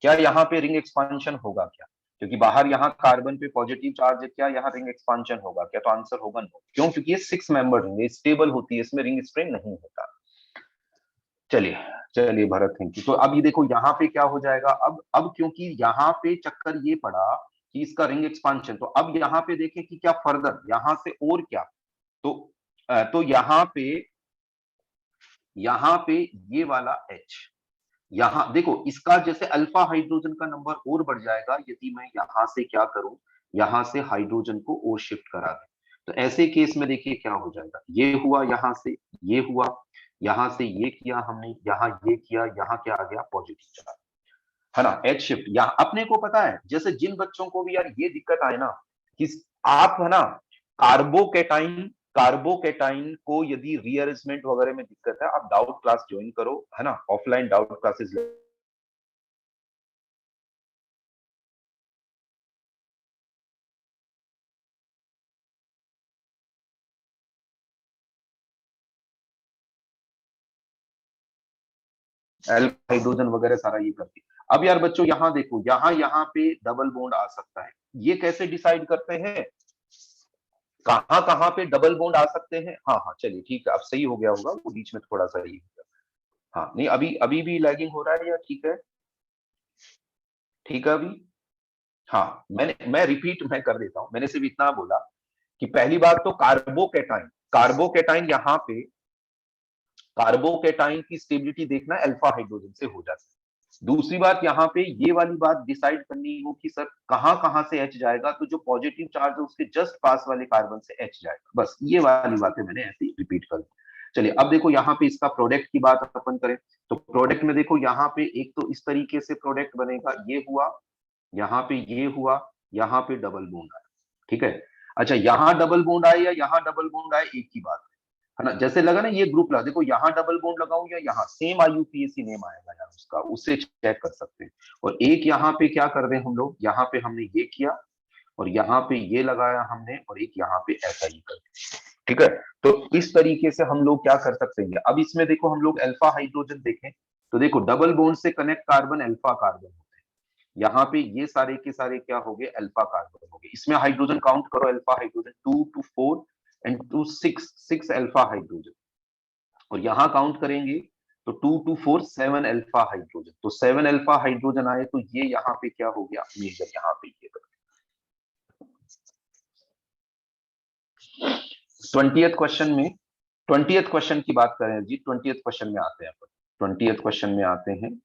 क्या, यहाँ पे रिंग एक्सपांशन होगा क्या, क्योंकि बाहर यहाँ कार्बन पे पॉजिटिव चार्ज है, क्या यहाँ रिंग एक्सपांशन होगा क्या, तो आंसर होगा नो। क्यों, क्योंकि ये 6 मेंबर रिंग है, स्टेबल होती है, इसमें रिंग स्ट्रेन नहीं होता। चलिए चलिए भरत, थैंक यू। तो अब ये देखो यहाँ पे क्या हो जाएगा, अब क्योंकि यहाँ पे चक्कर ये पड़ा कि इसका रिंग एक्सपांशन, तो अब यहाँ पे देखें कि क्या फर्दर यहाँ से और क्या, तो यहाँ पे ये वाला H, यहाँ देखो इसका जैसे अल्फा हाइड्रोजन का नंबर और बढ़ जाएगा यदि मैं यहाँ से क्या करूं, यहाँ से हाइड्रोजन को और शिफ्ट करा दें। तो ऐसे केस में देखिए क्या हो जाएगा, ये हुआ यहाँ से, ये हुआ यहाँ से, ये किया हमने, यहाँ ये किया, यहाँ क्या आ गया पॉजिटिव चार्ज, है ना, एच शिफ्ट। यहाँ अपने को पता है, जैसे जिन बच्चों को भी यार ये दिक्कत आए ना कि आप, है ना, कार्बोकेटाइन कार्बोकेटाइन को यदि रीअरेंजमेंट वगैरह में दिक्कत है, आप डाउट क्लास ज्वाइन करो, है ना, ऑफलाइन डाउट क्लासेस। हाइड्रोजन वगैरह सारा ये करती है। अब यार बच्चों यहाँ देखो, यहाँ पे डबल बॉन्ड आ सकता है, ये कैसे डिसाइड करते हैं, कहाँ कहाँ पे डबल बॉन्ड आ सकते हैं। हाँ हाँ चलिए ठीक है, अब सही हो गया होगा, वो बीच में थोड़ा सा ही हो गया। हाँ नहीं, अभी अभी भी लैगिंग हो रहा है या ठीक है, ठीक है अभी। हाँ मैं रिपीट मैं कर देता हूँ, मैंने सिर्फ इतना बोला कि पहली बात तो कार्बोकेटाइन, कार्बोकेटाइन यहाँ पे कार्बोकेटाइन की स्टेबिलिटी देखना अल्फा हाइड्रोजन से हो जाती है। दूसरी बात यहाँ पे ये वाली बात डिसाइड करनी हो कि सर कहां कहां से H जाएगा, तो जो पॉजिटिव चार्ज है उसके जस्ट पास वाले कार्बन से H जाएगा, बस ये वाली बातें मैंने ऐसे ही रिपीट कर दी। चलिए अब देखो यहाँ पे इसका प्रोडक्ट की बात अपन करें, तो प्रोडक्ट में देखो यहाँ पे एक तो इस तरीके से प्रोडक्ट बनेगा, ये हुआ, यहाँ पे ये हुआ, यहाँ पे डबल बॉन्ड आया, ठीक है। अच्छा यहाँ डबल बॉन्ड आए या यहाँ डबल बॉन्ड आए, एक ही बात है ना, जैसे लगा ना ये ग्रुप लगा, देखो यहाँ डबल बॉन्ड लगाऊं या यहाँ, सेम IUPAC नेम आएगा यार उसका, उससे चेक कर सकते हैं। और एक यहाँ पे क्या कर रहे हैं हम लोग, यहाँ पे हमने ये किया और यहाँ पे ये लगाया हमने, और एक यहाँ पे ऐसा ही कर दिया, ठीक है। तो इस तरीके से हम लोग क्या कर सकते हैं, अब इसमें देखो हम लोग अल्फा हाइड्रोजन देखें, तो देखो डबल बॉन्ड से कनेक्ट कार्बन अल्फा कार्बन होते हैं, यहाँ पे ये सारे के सारे क्या हो गए, अल्फा कार्बन हो गए। इसमें हाइड्रोजन काउंट करो, alpha hydrogen 2 to 4 and 2 6 alpha hydrogen, और यहां काउंट करेंगे तो 2 to 4 7 अल्फा हाइड्रोजन, तो 7 अल्फा हाइड्रोजन आए, तो ये यहाँ पे क्या हो गया मेजर, यहाँ पे ये 20th क्वेश्चन में, 20th क्वेश्चन की बात करें जी, 20th क्वेश्चन में आते हैं अपन, 20th क्वेश्चन में आते हैं।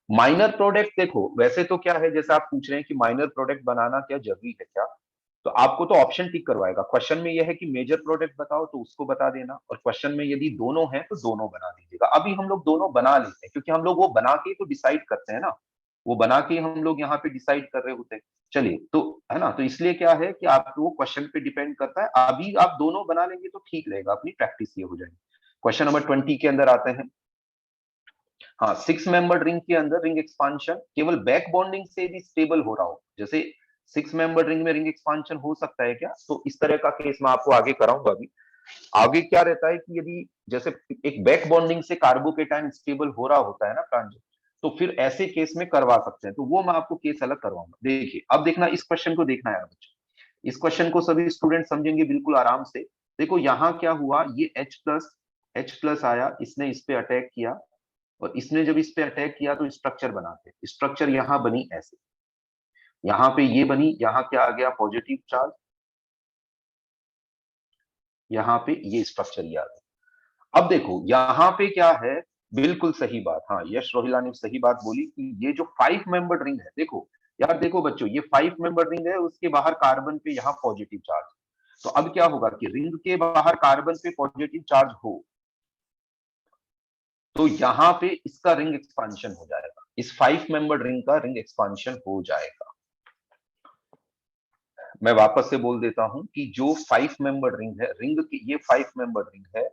माइनर प्रोडक्ट देखो, वैसे तो क्या है, जैसे आप पूछ रहे हैं कि माइनर प्रोडक्ट बनाना क्या जरूरी है क्या, तो आपको तो ऑप्शन टिक करवाएगा। क्वेश्चन में यह है कि मेजर प्रोडक्ट बताओ, तो उसको बता देना, और क्वेश्चन में यदि दोनों हैं तो दोनों बना दीजिएगा। अभी हम लोग दोनों बना लेते हैं, क्योंकि हम लोग वो बना के तो डिसाइड करते हैं ना वो बना के हम लोग यहाँ पे डिसाइड कर रहे होते हैं। चलिए, तो है ना, तो इसलिए क्या है कि आपको वो क्वेश्चन पे डिपेंड करता है। अभी आप दोनों बना लेंगे तो ठीक रहेगा, अपनी प्रैक्टिस ये हो जाएगी। क्वेश्चन नंबर 20 के अंदर आते हैं। हाँ, 6 मेंबर रिंग के अंदर रिंग एक्सपांशन केवल बैक बॉन्डिंग से भी स्टेबल हो रहा हो, जैसे 6 मेंबर रिंग में रिंग एक्सपांशन हो सकता है क्या, तो इस तरह का केस मैं आपको आगे कराऊंगा। अभी आगे क्या रहता है कि यदि जैसे एक बैक बॉन्डिंग से कार्बोकेटाइन स्टेबल हो रहा होता है ना ट्रांजिट, तो फिर ऐसे केस में करवा सकते हैं, तो वो मैं आपको केस अलग करवाऊंगा। देखिए, अब देखना, इस क्वेश्चन को देखना है बच्चों, इस क्वेश्चन को सभी स्टूडेंट समझेंगे बिल्कुल आराम से। देखो यहाँ क्या हुआ, ये H प्लस आया, इसने इस पे अटैक किया, और इसने जब इस पे अटैक किया तो स्ट्रक्चर बनाते, स्ट्रक्चर यहाँ बनी ऐसे, यहाँ पे ये बनी, यहाँ क्या आ गया, पॉजिटिव चार्ज, यहाँ पे ये स्ट्रक्चर ये आ गया। अब देखो यहाँ पे क्या है, बिल्कुल सही बात, हाँ यश रोहिला ने सही बात बोली कि ये जो 5 मेंबर रिंग है, देखो यार, देखो बच्चों, ये 5 मेंबर रिंग है, उसके बाहर कार्बन पे यहाँ पॉजिटिव चार्ज। तो अब क्या होगा कि रिंग के बाहर कार्बन पे पॉजिटिव चार्ज हो, तो यहाँ पे इसका रिंग एक्सपांशन हो जाएगा, इस 5 मेंबर रिंग का रिंग एक्सपांशन हो जाएगा। मैं वापस से बोल देता हूं कि जो 5 मेंबर रिंग है, रिंग की ये 5 मेंबर रिंग है,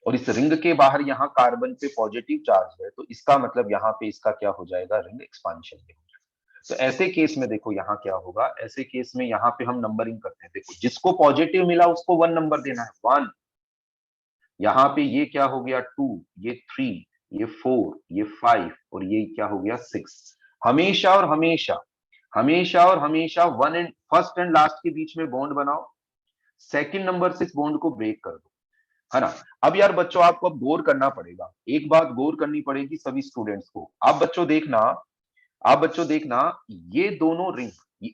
और इस रिंग के बाहर यहाँ कार्बन पे पॉजिटिव चार्ज है, तो इसका मतलब यहाँ पे इसका क्या हो जाएगा, रिंग एक्सपांशन हो जाएगा। तो ऐसे केस में देखो यहाँ क्या होगा, ऐसे केस में यहाँ पे हम नंबरिंग करते हैं। देखो, जिसको पॉजिटिव मिला उसको 1 नंबर देना है, 1। यहाँ पे ये क्या हो गया, 2, ये 3, ये 4, ये 5, और ये क्या हो गया, 6। हमेशा और हमेशा, हमेशा और हमेशा one and first and last के बीच में बॉन्ड बनाओ, सेकंड नंबर से इस बॉन्ड को ब्रेक कर दो, है ना। अब यार बच्चों, आपको अब गौर करना पड़ेगा, एक बात गौर करनी पड़ेगी सभी स्टूडेंट्स को। आप बच्चों देखना, आप बच्चों देखना, ये दोनों रिंग,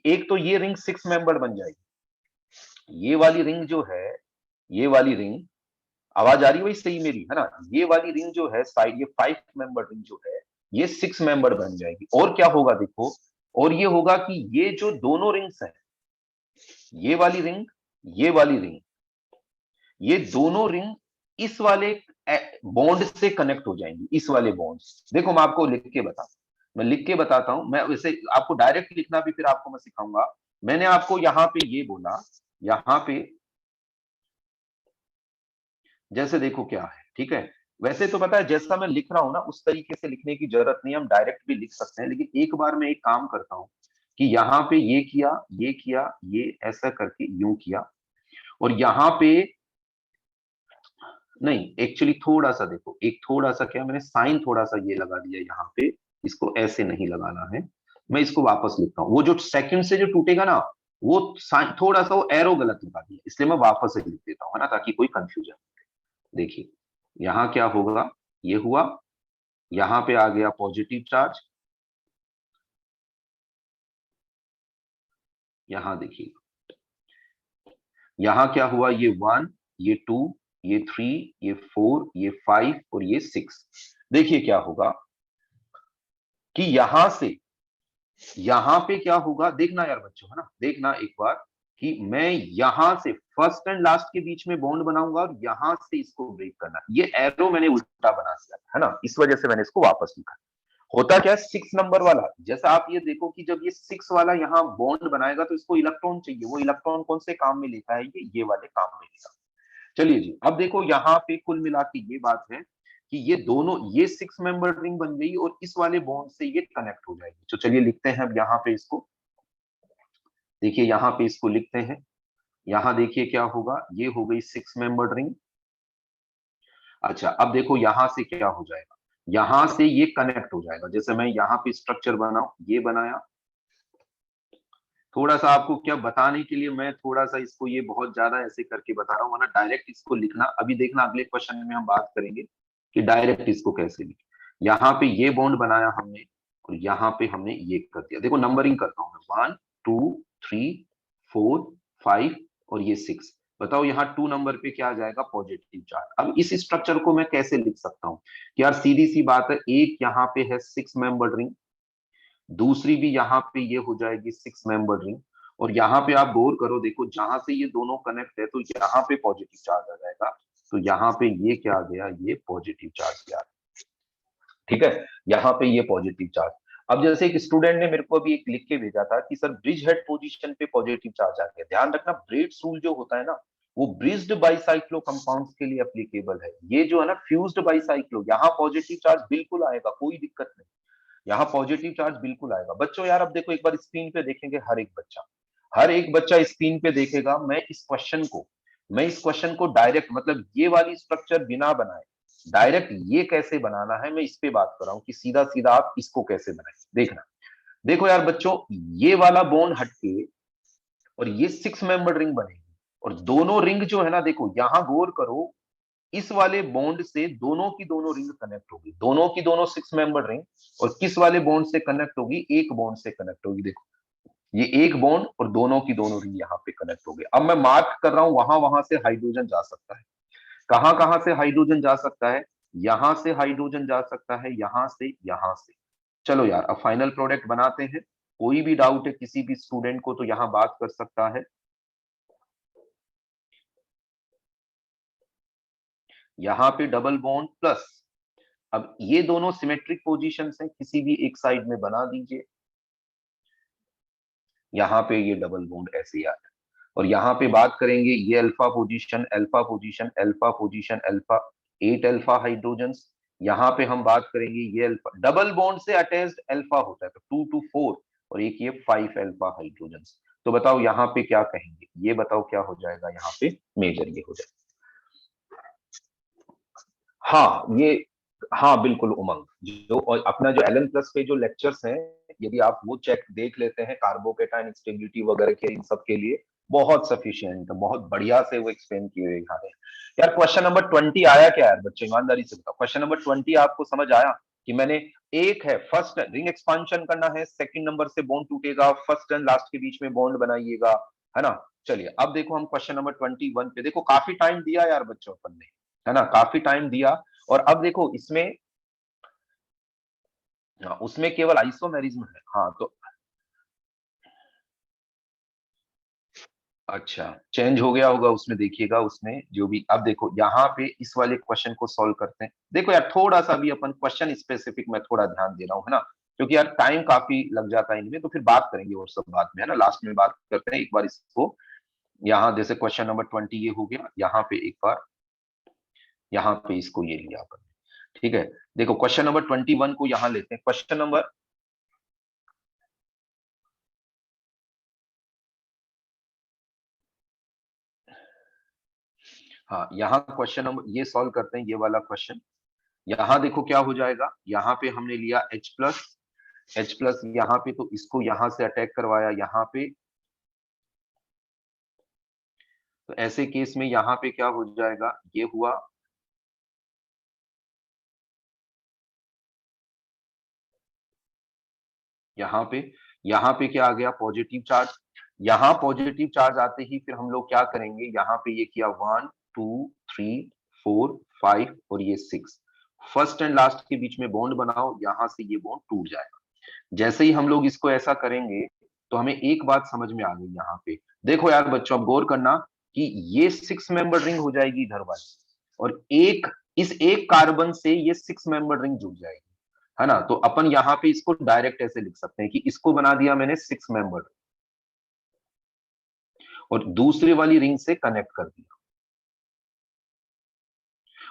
एक तो ये रिंग 6 मेंबर बन जाएगी, ये वाली रिंग जो है, ये वाली रिंग, आवाज आ रही है वही सही मेरी, है ना, ये वाली रिंग जो है साइड, ये 5 मेंबर रिंग जो है, ये 6 मेंबर बन जाएगी। और क्या होगा देखो, और ये होगा कि ये जो दोनों रिंग्स हैं, ये वाली रिंग, ये वाली रिंग, ये दोनों रिंग इस वाले बॉन्ड से कनेक्ट हो जाएंगी, इस वाले बॉन्ड। देखो मैं आपको लिख के बता, मैं लिख के बताता हूं, मैं वैसे आपको डायरेक्ट लिखना भी फिर आपको मैं सिखाऊंगा। मैंने आपको यहाँ पे ये बोला, यहाँ पे जैसे देखो क्या है, ठीक है। वैसे तो पता है, जैसा मैं लिख रहा हूं ना, उस तरीके से लिखने की जरूरत नहीं है, हम डायरेक्ट भी लिख सकते हैं, लेकिन एक बार मैं एक काम करता हूं कि यहाँ पे ये किया, ये किया, ये ऐसा करके यूं किया, और यहाँ पे नहीं, एक्चुअली थोड़ा सा देखो, एक थोड़ा सा क्या, मैंने साइन थोड़ा सा ये लगा दिया यहाँ पे, इसको ऐसे नहीं लगाना है। मैं इसको वापस लिखता हूँ, वो जो सेकंड से जो टूटेगा ना, वो थोड़ा सा वो एरो गलत लगा दिया, इसलिए मैं वापस से लिख देता हूँ, है ना, ताकि कोई कंफ्यूजन। देखिए यहाँ क्या होगा, ये हुआ, यहाँ पे आ गया पॉजिटिव चार्ज, यहाँ देखिए, यहाँ क्या हुआ, ये 1, ये 2, ये 3, ये 4, ये 5, और ये 6। देखिए क्या होगा कि यहां से, यहां पे क्या होगा, देखना यार बच्चों, है ना, देखना एक बार कि मैं यहां से फर्स्ट एंड लास्ट के बीच में बॉन्ड बनाऊंगा, और यहां से इसको ब्रेक करना। ये एरो मैंने उल्टा बना दिया है ना, इस वजह से मैंने इसको वापस लिखा। होता क्या है, 6 नंबर वाला, जैसा आप ये देखो कि जब ये 6 वाला यहाँ बॉन्ड बनाएगा तो इसको इलेक्ट्रॉन चाहिए, वो इलेक्ट्रॉन कौन से काम में लेता है, ये वाले काम में लेता है। चलिए जी, अब देखो यहाँ पे कुल मिला के ये बात है कि ये दोनों, ये 6 मेंबर रिंग बन गई, और इस वाले बॉन्ड से ये कनेक्ट हो जाएगी। तो चलिए लिखते हैं अब यहाँ पे इसको, देखिए यहाँ पे इसको लिखते हैं। यहाँ देखिए क्या होगा, ये हो गई 6 मेंबर रिंग। अच्छा, अब देखो यहाँ से क्या हो जाएगा, यहाँ से ये कनेक्ट हो जाएगा, जैसे मैं यहाँ पे स्ट्रक्चर बनाऊ, ये बनाया, थोड़ा सा आपको क्या बताने के लिए मैं थोड़ा सा इसको ये बहुत ज्यादा ऐसे करके बता रहा हूँ, वरना डायरेक्ट इसको लिखना, अभी देखना अगले क्वेश्चन में हम बात करेंगे कि डायरेक्ट इसको कैसे लिखें। यहाँ पे ये बॉन्ड बनाया हमने, और यहाँ पे हमने ये कर दिया। देखो नंबरिंग करता हूँ मैं, 1, 2, 3, 4, 5, और ये 6। बताओ यहाँ 2 नंबर पे क्या आ जाएगा, पॉजिटिव चार्ज। अब इस स्ट्रक्चर को मैं कैसे लिख सकता हूँ कि यार सीधी सी बात है, एक यहाँ पे है 6 मेंबर रिंग, दूसरी भी यहाँ पे ये हो जाएगी 6 मेंबर रिंग, और यहाँ पे आप गौर करो, देखो जहां से ये दोनों कनेक्ट है, तो यहाँ पे पॉजिटिव चार्ज आ जाएगा, तो यहाँ पे ये क्या आ गया, ये पॉजिटिव चार्ज आ गया। ठीक है, यहाँ पे ये पॉजिटिव चार्ज। अब जैसे एक स्टूडेंट ने मेरे को अभी एक लिख के भेजा था कि सर ब्रिज हेड पोजीशन पे पॉजिटिव चार्ज आ गया। ध्यान रखना, ब्रेड्स रूल जो होता है ना, वो ब्रिज्ड बाइसाइक्लो कंपाउंड्स के लिए एप्लीकेबल है। ये जो है ना फ्यूज्ड बाइसाइक्लो, यहाँ पॉजिटिव चार्ज बिल्कुल आएगा, कोई दिक्कत नहीं, यहाँ पॉजिटिव चार्ज बिल्कुल आएगा। बच्चों यार अब देखो, एक बार स्क्रीन पे देखेंगे, हर एक बच्चा स्क्रीन पे देखेगा। मैं इस क्वेश्चन को डायरेक्ट, मतलब ये वाली स्ट्रक्चर बिना बनाए डायरेक्ट ये कैसे बनाना है, मैं इस पे बात कर रहा हूं कि सीधा सीधा आप इसको कैसे बनाए। देखना, देखो यार बच्चों, ये वाला बॉन्ड हटके और ये 6 मेंबर रिंग बनेगी, और दोनों रिंग जो है ना, देखो यहां गौर करो, इस वाले बॉन्ड से दोनों की दोनों रिंग कनेक्ट होगी, दोनों की दोनों 6 मेंबर रिंग, और किस वाले बॉन्ड से कनेक्ट होगी, एक बॉन्ड से कनेक्ट होगी। देखो ये एक बॉन्ड और दोनों की दोनों रिंग यहाँ पे कनेक्ट हो गए। अब मैं मार्क कर रहा हूं, वहां वहां से हाइड्रोजन जा सकता है। कहां कहां से हाइड्रोजन जा सकता है, यहां से हाइड्रोजन जा सकता है, यहां से, यहां से। चलो यार अब फाइनल प्रोडक्ट बनाते हैं। कोई भी डाउट है किसी भी स्टूडेंट को तो यहाँ बात कर सकता है। यहाँ पे डबल बॉन्ड प्लस, अब ये दोनों सिमेट्रिक पोजीशंस हैं, किसी भी एक साइड में बना दीजिए। यहाँ पे ये डबल बॉन्ड ऐसे ही आ है, और यहाँ पे बात करेंगे, ये alpha position, alpha position, alpha position, alpha, 8 alpha hydrogens. यहाँ पे हम बात करेंगे, ये अल्फा डबल बॉन्ड से अटैच्ड अल्फा होता है तो 2 to 4, और एक ये 5 अल्फा हाइड्रोजन्स। तो बताओ यहाँ पे क्या कहेंगे, ये बताओ क्या हो जाएगा यहाँ पे, मेजर ये हो जाएगा। हाँ ये, हाँ बिल्कुल उमंग, जो और अपना जो एलन प्लस पे जो लेक्चर्स हैं, यदि आप वो चेक देख लेते हैं कार्बोकेटाइन स्टेबिलिटी वगैरह के इन सब के लिए, बहुत सफिशिएंट, बहुत बढ़िया से वो एक्सप्लेन किए हुए यहाँ पे। यार क्वेश्चन नंबर 20 आया क्या यार बच्चे, ईमानदारी से बताओ, क्वेश्चन नंबर 20 आपको समझ आया कि मैंने, एक है फर्स्ट रिंग एक्सपांशन करना है, सेकंड नंबर से बॉन्ड टूटेगा, फर्स्ट एंड लास्ट के बीच में बॉन्ड बनाइएगा, है ना। चलिए अब देखो हम क्वेश्चन नंबर 21 पे, देखो काफी टाइम दिया यार बच्चों अपन ने, है ना, काफी टाइम दिया। और अब देखो इसमें, उसमें केवल आइसोमेरिज्म है, हाँ तो अच्छा चेंज हो गया होगा उसमें, देखिएगा उसमें जो भी। अब देखो यहाँ पे इस वाले क्वेश्चन को सॉल्व करते हैं। देखो यार थोड़ा सा भी अपन क्वेश्चन स्पेसिफिक में थोड़ा ध्यान दे रहा हूँ, है ना, क्योंकि यार टाइम काफी लग जाता है इनमें, तो फिर बात करेंगे और सब बात में, है ना, लास्ट में बात करते हैं। एक बार इसको यहाँ, जैसे क्वेश्चन नंबर 20 ये हो गया, यहाँ पे एक बार, यहाँ पे इसको ये लिया अपन, ठीक है। देखो क्वेश्चन नंबर 21 को यहाँ लेते हैं, क्वेश्चन नंबर, हाँ यहाँ क्वेश्चन नंबर ये सॉल्व करते हैं, ये वाला क्वेश्चन। यहाँ देखो क्या हो जाएगा, यहाँ पे हमने लिया H प्लस यहाँ पे, तो इसको यहाँ से अटैक करवाया यहाँ पे, तो ऐसे केस में यहाँ पे क्या हो जाएगा, ये हुआ, यहाँ पे क्या आ गया, पॉजिटिव चार्ज। यहाँ पॉजिटिव चार्ज आते ही फिर हम लोग क्या करेंगे, यहाँ पे ये किया 1 2 3 4 5 और ये 6, फर्स्ट एंड लास्ट के बीच में बॉन्ड बनाओ, यहाँ से ये बॉन्ड टूट जाएगा। जैसे ही हम लोग इसको ऐसा करेंगे, तो हमें एक बात समझ में आ गई यहाँ पे। देखो यार बच्चों अब गौर करना कि ये 6 मेंबर रिंग हो जाएगी इधर वाली, और एक, इस एक कार्बन से ये 6 मेंबर रिंग जुड़ जाएगी, है ना। तो अपन यहाँ पे इसको डायरेक्ट ऐसे लिख सकते हैं कि इसको बना दिया मैंने 6 मेंबर, और दूसरे वाली रिंग से कनेक्ट कर दिया।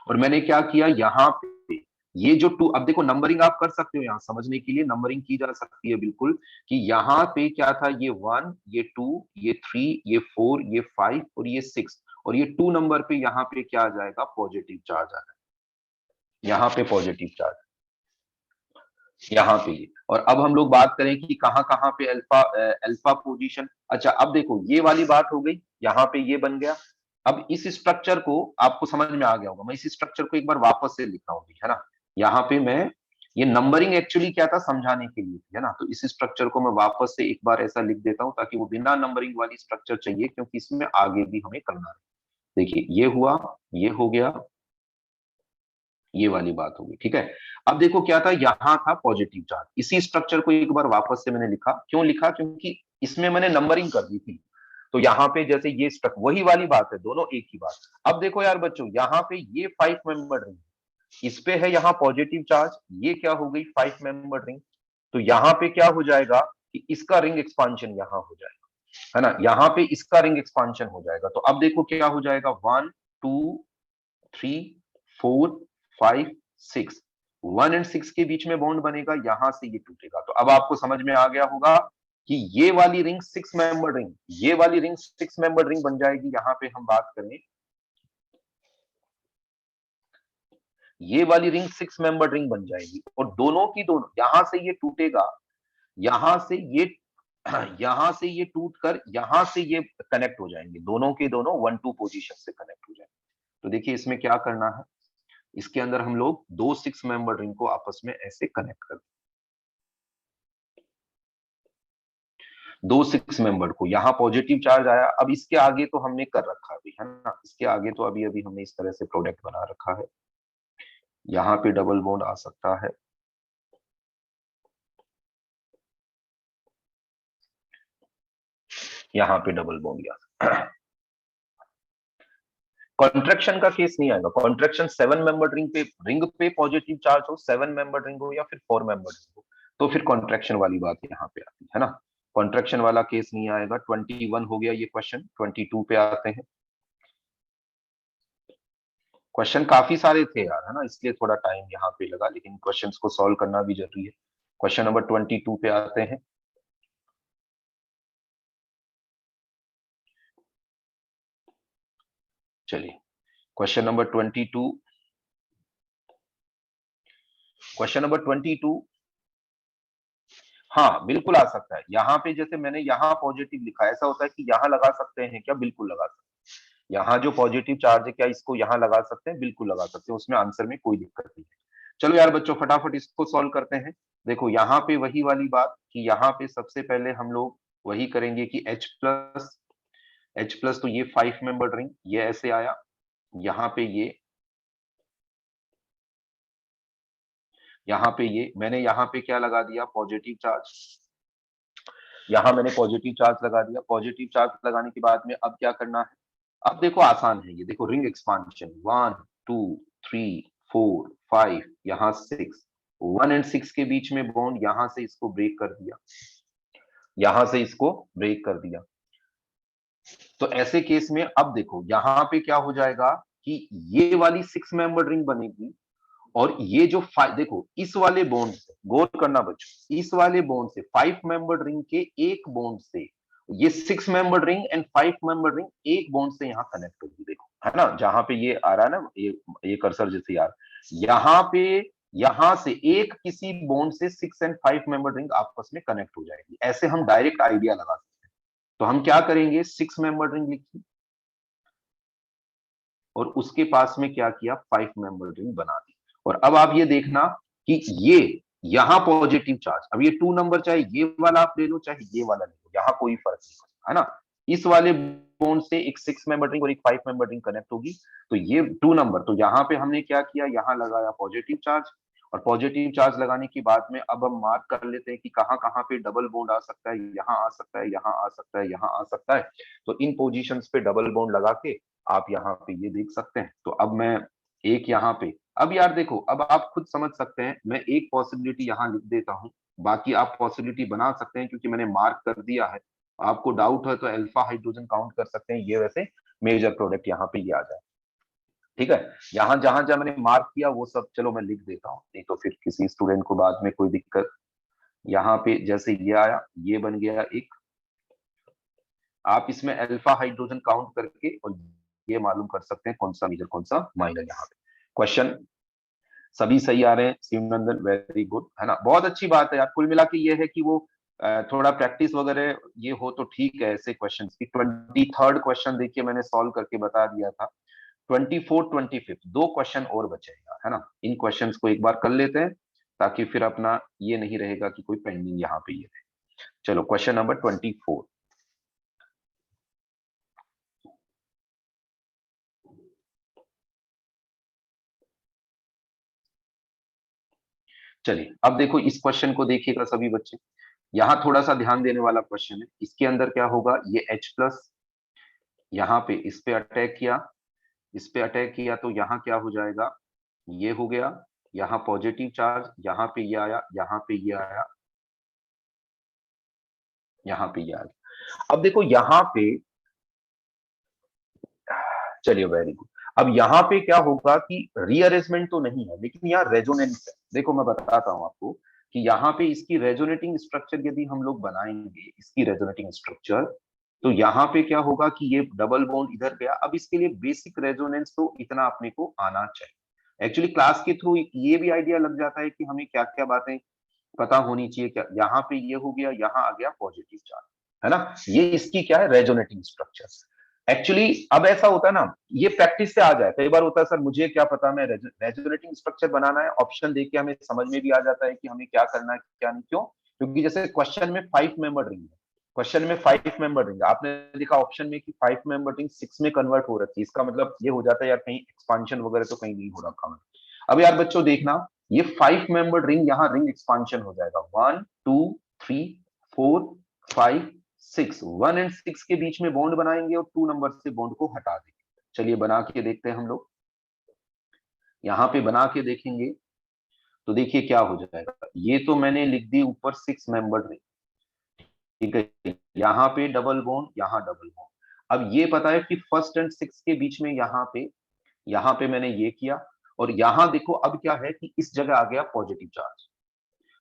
और मैंने क्या किया यहाँ पे, ये जो टू, अब देखो नंबरिंग आप कर सकते हो, यहाँ समझने के लिए नंबरिंग की जा सकती है बिल्कुल, कि यहाँ पे क्या था, ये 1 ये 2 ये 3 ये 4 ये 5 और ये 6, और ये 2 नंबर पे यहाँ पे क्या आ जाएगा, पॉजिटिव चार्ज आ जाएगा, यहाँ पे पॉजिटिव चार्ज, यहाँ पे ये। और अब हम लोग बात करें कि कहाँ कहाँ पे अल्फा, अल्फा पोजीशन। अच्छा अब देखो ये वाली बात हो गई, यहाँ पे ये बन गया। अब इस स्ट्रक्चर को आपको समझ में आ गया होगा, मैं इस स्ट्रक्चर को एक बार वापस से लिख रहा हूँ, है ना। यहाँ पे मैं, ये नंबरिंग एक्चुअली क्या था समझाने के लिए, है ना, तो इस स्ट्रक्चर को मैं वापस से एक बार ऐसा लिख देता हूँ, ताकि वो बिना नंबरिंग वाली स्ट्रक्चर चाहिए, क्योंकि इसमें आगे भी हमें करना है। देखिए ये हुआ, ये हो गया, ये वाली बात होगी, ठीक है। अब देखो क्या था, यहां था पॉजिटिव चार्ज, इसी स्ट्रक्चर को एक बार वापस से मैंने लिखा, क्यों लिखा, क्योंकि इसमें मैंने नंबरिंग कर दी थी। तो यहाँ पे जैसे ये स्ट्रक्चर, वही वाली बात है, दोनों एक ही बात। अब देखो यार बच्चों, यहाँ पे ये 5 मेंबर रिंग, इस पे है यहाँ पॉजिटिव चार्ज, ये क्या हो गई 5 मेंबर रिंग। तो यहाँ पे क्या हो जाएगा कि इसका रिंग एक्सपांशन यहाँ हो जाएगा, है ना, यहाँ पे इसका रिंग एक्सपांशन हो जाएगा। तो अब देखो क्या हो जाएगा 1 2 3 4 5 6, 1 और 6 के बीच में बॉन्ड बनेगा, यहां से ये टूटेगा। तो अब आपको समझ में आ गया होगा कि ये वाली रिंग 6 मेंबर रिंग, ये वाली रिंग 6 मेंबर रिंग बन जाएगी। यहां पे हम बात करें, ये वाली रिंग 6 मेंबर रिंग बन जाएगी, और दोनों की दोनों यहां से ये टूटेगा, यहां से ये यहां से ये टूट कर यहां से ये कनेक्ट हो जाएंगे, दोनों के दोनों 1-2 पोजीशन से कनेक्ट हो जाएंगे। तो देखिए इसमें क्या करना है, इसके अंदर हम लोग दो 6 मेंबर रिंग को आपस में ऐसे कनेक्ट कर, दो 6 मेंबर को, यहां पॉजिटिव चार्ज आया। अब इसके आगे तो हमने कर रखा अभी, है ना, इसके आगे तो अभी अभी हमने इस तरह से प्रोडक्ट बना रखा है, यहाँ पे डबल बॉन्ड आ सकता है, यहाँ पे डबल बॉन्ड आ सकता है। कॉन्ट्रैक्शन का केस नहीं आएगा, कॉन्ट्रैक्शन 7 मेंबर रिंग पे पॉजिटिव चार्ज हो, 7 मेंबर रिंग हो या फिर 4 मेंबर रिंग हो, तो फिर कॉन्ट्रैक्शन वाली बात यहाँ पे आती है ना, कॉन्ट्रैक्शन वाला केस नहीं आएगा। 21 हो गया ये क्वेश्चन, 22 पे आते हैं। क्वेश्चन काफी सारे थे यार, है ना, इसलिए थोड़ा टाइम यहाँ पे लगा, लेकिन क्वेश्चंस को सॉल्व करना भी जरूरी है। क्वेश्चन नंबर 22 पे आते हैं। चलिए क्वेश्चन नंबर 22, क्वेश्चन नंबर 22, हाँ बिल्कुल आ सकता है। यहाँ पे जैसे मैंने यहाँ पॉजिटिव लिखा, ऐसा होता है कि यहाँ लगा सकते हैं क्या, बिल्कुल लगा सकते हैं। यहाँ जो पॉजिटिव चार्ज है, क्या इसको यहाँ लगा सकते हैं, बिल्कुल लगा सकते हैं, उसमें आंसर में कोई दिक्कत नहीं है। चलो यार बच्चों फटाफट इसको सॉल्व करते हैं। देखो यहाँ पे वही वाली बात कि यहाँ पे सबसे पहले हम लोग वही करेंगे कि H प्लस, तो ये 5 मेंबर रिंग, ये ऐसे आया, यहाँ पे ये, यहाँ पे ये, मैंने यहाँ पे क्या लगा दिया, पॉजिटिव चार्ज, यहाँ मैंने पॉजिटिव चार्ज लगा दिया। पॉजिटिव चार्ज लगाने के बाद में अब क्या करना है, अब देखो आसान है ये, देखो रिंग एक्सपांशन 1 2 3 4 5, यहाँ 6, 1 और 6 के बीच में बॉन्ड, यहां से इसको ब्रेक कर दिया, यहां से इसको ब्रेक कर दिया। तो ऐसे केस में अब देखो यहाँ पे क्या हो जाएगा कि ये वाली 6 मेंबर रिंग बनेगी, और ये जो देखो इस वाले बॉन्ड से, गौर करना बच्चों, इस वाले बॉन्ड से 5 मेंबर रिंग के एक बॉन्ड से ये 6 member ring and 5 member ring एक बॉन्ड से यहाँ कनेक्ट होगी, देखो है ना, जहां पे ये आ रहा है ना, ये कर्सर जैसे यार, यहाँ पे, यहां से एक किसी बॉन्ड से 6 एंड 5 मेंबर रिंग आपस में कनेक्ट हो जाएगी। ऐसे हम डायरेक्ट आइडिया लगा सकते हैं। तो हम क्या करेंगे, 6 मेंबर रिंग लिखी, और उसके पास में क्या किया, 5 मेंबर रिंग बना दी। और अब आप ये देखना कि ये यहां पॉजिटिव चार्ज, अब ये 2 नंबर चाहे ये वाला आप ले लो चाहे ये वाला ले लो, यहां कोई फर्क नहीं पड़ता, है ना। इस वाले बॉन्ड से एक 6 मेंबर रिंग और एक 5 मेंबर रिंग कनेक्ट होगी, तो ये 2 नंबर, तो यहां पे हमने क्या किया, यहां लगाया पॉजिटिव चार्ज, और पॉजिटिव चार्ज लगाने की बाद में अब हम मार्क कर लेते हैं कि कहां कहां पे डबल बॉन्ड आ सकता है, यहाँ आ सकता है, यहाँ आ सकता है, यहाँ आ सकता है। तो इन पोजीशंस पे डबल बॉन्ड लगा के आप यहाँ पे ये देख सकते हैं। तो अब मैं एक यहाँ पे, अब यार देखो, अब आप खुद समझ सकते हैं, मैं एक पॉसिबिलिटी यहाँ लिख देता हूँ, बाकी आप पॉसिबिलिटी बना सकते हैं, क्योंकि मैंने मार्क कर दिया है। आपको डाउट है तो अल्फा हाइड्रोजन काउंट कर सकते हैं, ये वैसे मेजर प्रोडक्ट यहाँ पे ये आ जाए, ठीक है। यहाँ जहां जहां मैंने मार्क किया वो सब चलो मैं लिख देता हूँ, नहीं तो फिर किसी स्टूडेंट को बाद में कोई दिक्कत। यहाँ पे जैसे ये आया, ये बन गया एक, आप इसमें अल्फा हाइड्रोजन काउंट करके और ये मालूम कर सकते हैं कौन सा मेजर कौन सा माइनर। यहाँ पे क्वेश्चन सभी सही आ रहे हैं, शिवनंदन वेरी गुड, है ना, बहुत अच्छी बात है यार। कुल मिला के ये है कि वो थोड़ा प्रैक्टिस वगैरह ये हो तो ठीक है ऐसे क्वेश्चन की। 23rd क्वेश्चन देखिए मैंने सॉल्व करके बता दिया था। 24 25 दो क्वेश्चन और बचे यार, है ना, इन क्वेश्चंस को एक बार कर लेते हैं, ताकि फिर अपना ये नहीं रहेगा कि कोई पेंडिंग यहाँ पे ये है। चलो क्वेश्चन नंबर 24, चलिए अब देखो इस क्वेश्चन को देखिएगा सभी बच्चे, यहाँ थोड़ा सा ध्यान देने वाला क्वेश्चन है। इसके अंदर क्या होगा, ये H प्लस यहाँ पे इस पे अटैक किया, इस पे अटैक किया, तो यहाँ क्या हो जाएगा, ये हो गया, यहाँ पॉजिटिव चार्ज, यहाँ पे ये आया, यहाँ पे ये आया, यहाँ पे ये आ गया। अब देखो यहाँ पे, चलिए वेरी गुड। अब यहाँ पे क्या होगा कि रीअरेंजमेंट तो नहीं है, लेकिन यहाँ रेजोनेंस है। देखो मैं बताता हूँ आपको कि यहाँ पे इसकी रेजोनेटिंग स्ट्रक्चर यदि हम लोग बनाएंगे, इसकी रेजोनेटिंग स्ट्रक्चर, तो यहाँ पे क्या होगा कि ये डबल बॉन्ड इधर गया। अब इसके लिए बेसिक रेजोनेंस तो इतना अपने को आना चाहिए। एक्चुअली क्लास के थ्रू ये भी आइडिया लग जाता है कि हमें क्या क्या बातें पता होनी चाहिए। क्या यहाँ पे ये हो गया, यहाँ आ गया पॉजिटिव चार्ज, है ना। ये इसकी क्या है, रेजोनेटिंग स्ट्रक्चर। एक्चुअली अब ऐसा होता है ना, ये प्रैक्टिस से आ जाए। कई बार होता है सर मुझे क्या पता, मैं रेजोनेटिंग स्ट्रक्चर बनाना है, ऑप्शन देख के हमें समझ में भी आ जाता है कि हमें क्या करना है क्या नहीं। क्यों? क्योंकि जैसे क्वेश्चन में 5 मेंबर रिंग है, क्वेश्चन में 5 मेंबर रिंग, आपने देखा ऑप्शन में कि 5 मेंबर रिंग 6 में कन्वर्ट हो रखी है। इसका मतलब ये हो जाता है यार कहीं एक्सपांशन वगैरह तो कहीं नहीं हो रखा है। अब यार बच्चों देखना, ये 5 मेंबर्ड रिंग, यहाँ रिंग एक्सपांशन हो जाएगा। 1 2 3 4 5 6, 1 एंड 6 के बीच में बॉन्ड बनाएंगे और 2 नंबर से बॉन्ड को हटा देंगे। चलिए बना के देखते हैं हम लोग। यहाँ पे बना के देखेंगे तो देखिए क्या हो जाएगा। ये तो मैंने लिख दी ऊपर 6 मेंबर्ड रिंग, ठीक है। यहाँ पे डबल बॉन्ड, यहाँ डबल बॉन्ड। अब ये पता है कि फर्स्ट एंड 6 के बीच में यहाँ पे मैंने ये किया, और यहाँ देखो अब क्या है कि इस जगह आ गया पॉजिटिव चार्ज,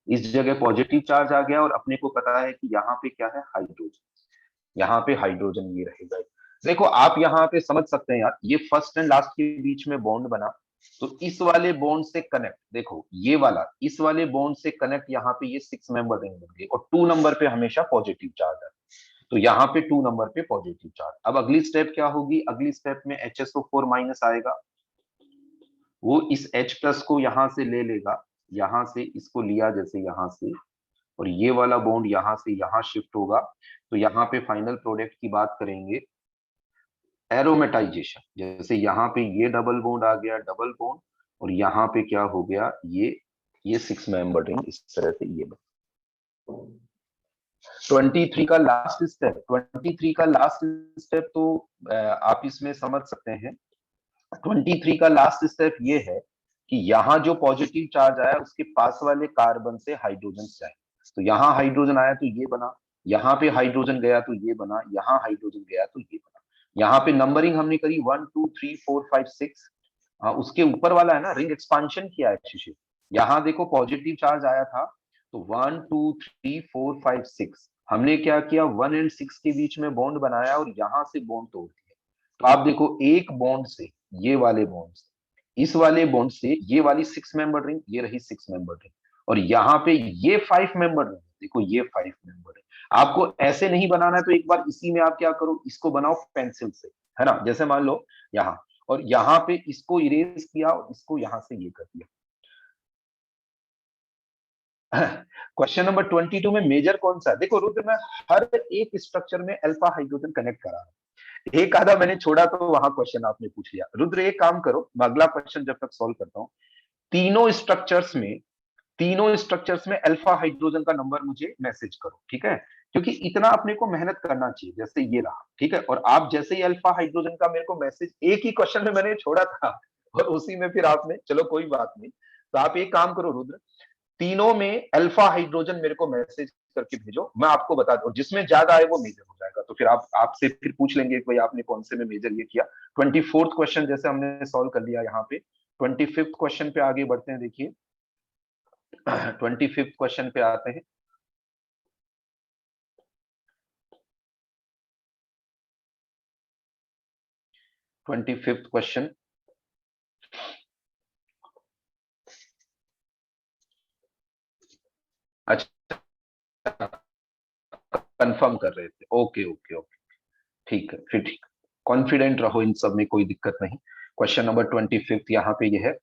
इस जगह पॉजिटिव चार्ज आ गया। और अपने को पता है कि यहाँ पे क्या है, हाइड्रोजन, यहाँ पे हाइड्रोजन ये रहेगा। देखो आप यहाँ पे समझ सकते हैं यार, ये फर्स्ट एंड लास्ट के बीच में बॉन्ड बना, तो इस वाले बॉन्ड से कनेक्ट, देखो ये वाला इस वाले बॉन्ड से कनेक्ट, यहाँ पे ये 6 मेंबर रिंग बन गई, और 2 नंबर पे हमेशा पॉजिटिव चार्ज है, तो यहाँ पे 2 नंबर पे पॉजिटिव चार्ज। अब अगली स्टेप क्या होगी, अगली स्टेप में HSO4 माइनस आएगा, वो इस H प्लस को यहां से ले लेगा, यहां से इसको लिया जैसे यहां से, और ये वाला बॉन्ड यहां से यहां शिफ्ट होगा। तो यहाँ पे फाइनल प्रोडक्ट की बात करेंगे, एरोमेटाइजेशन, जैसे यहाँ पे ये डबल बॉन्ड आ गया, डबल बॉन्ड, और यहाँ पे क्या हो गया, ये 6 मेंबर रिंग इस तरह से ये बन। 23 का लास्ट स्टेप, 23 का लास्ट स्टेप तो आप इसमें समझ सकते हैं। 23 का लास्ट स्टेप ये है कि यहाँ जो पॉजिटिव चार्ज आया उसके पास वाले कार्बन से हाइड्रोजन जाए। तो यहाँ हाइड्रोजन आया तो ये बना, यहाँ पे हाइड्रोजन गया तो ये बना, यहाँ हाइड्रोजन गया तो ये बना। यहाँ पे नंबरिंग हमने करी 1 2 3 4 5 6। हाँ, उसके ऊपर वाला है ना, रिंग एक्सपांशन किया है शिशिर। यहाँ देखो पॉजिटिव चार्ज आया था, तो 1 2 3 4 5 6 हमने क्या किया, 1 एंड 6 के बीच में बॉन्ड बनाया और यहाँ से बॉन्ड तोड़ दिया। तो आप देखो एक बॉन्ड से, ये वाले बॉन्ड से, इस वाले बॉन्ड से ये वाली 6 मेंबर रिंग, ये रही 6 मेंबर रिंग, और यहाँ पे ये 5 मेंबर रिंग, देखो ये 5 मेंबर रिंग। आपको ऐसे नहीं बनाना है, तो एक बार इसी में आप क्या करो, इसको बनाओ पेंसिल से, है ना। जैसे मान लो यहाँ, और यहाँ पे इसको इरेज किया और इसको यहाँ से ये कर दिया। क्वेश्चन नंबर 22 में मेजर कौन सा है? देखो रुद्र, मैं हर एक स्ट्रक्चर में अल्फा हाइड्रोजन कनेक्ट करा रहा हूं, एक आधा मैंने छोड़ा तो वहां क्वेश्चन आपने पूछ लिया। रुद्र एक काम करो, मैं अगला क्वेश्चन जब तक सॉल्व करता हूं, तीनों स्ट्रक्चर्स में तीनों स्ट्रक्चर्स में अल्फा हाइड्रोजन का नंबर मुझे मैसेज करो, ठीक है। क्योंकि इतना अपने को मेहनत करना चाहिए, जैसे ये रहा, ठीक है। और आप जैसे ही अल्फा हाइड्रोजन का मेरे को मैसेज, एक ही क्वेश्चन में मैंने छोड़ा था और उसी में फिर आपने, चलो कोई बात नहीं, तो आप एक काम करो रुद्र, तीनों में अल्फा हाइड्रोजन मेरे को मैसेज करके भेजो, मैं आपको बता दूं, जिसमें ज्यादा आए वो मेजर हो जाएगा। तो फिर आप आपसे फिर पूछ लेंगे कि भाई आपने कौन से में मेजर ये किया। 24th क्वेश्चन जैसे हमने सॉल्व कर लिया यहाँ पे, 25th क्वेश्चन पे आगे बढ़ते हैं। देखिए 25th क्वेश्चन पे आते हैं। ट्वेंटी फिफ्थ क्वेश्चन, अच्छा कंफर्म कर रहे थे, ओके ओके ओके, ठीक है फिर, ठीक, कॉन्फिडेंट रहो, इन सब में कोई दिक्कत नहीं। क्वेश्चन नंबर 25th यहाँ पे ये है।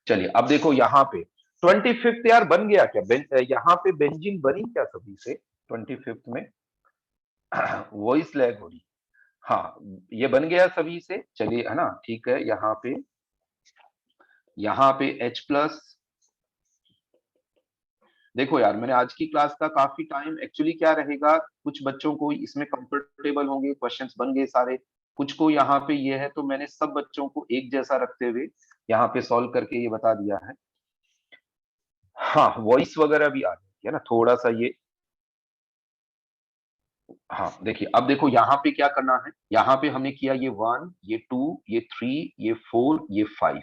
चलिए अब देखो यहाँ पे 25th यार बन गया क्या, यहाँ पे बेंजीन बनी क्या सभी से 25th में? वॉइस लैग हो रही, हाँ ये बन गया सभी से, चलिए है ना, ठीक है। यहाँ पे H प्लस, देखो यार मैंने आज की क्लास का काफी टाइम, एक्चुअली क्या रहेगा, कुछ बच्चों को इसमें कंफर्टेबल होंगे, क्वेश्चंस बन गए सारे, कुछ को यहाँ पे ये है, तो मैंने सब बच्चों को एक जैसा रखते हुए यहाँ पे सॉल्व करके ये बता दिया है। हाँ, वॉइस वगैरह भी आ जाती है ना थोड़ा सा ये। हाँ देखिए, अब देखो यहाँ पे क्या करना है, यहाँ पे हमने किया ये 1, ये 2, ये 3, ये 4, ये 5,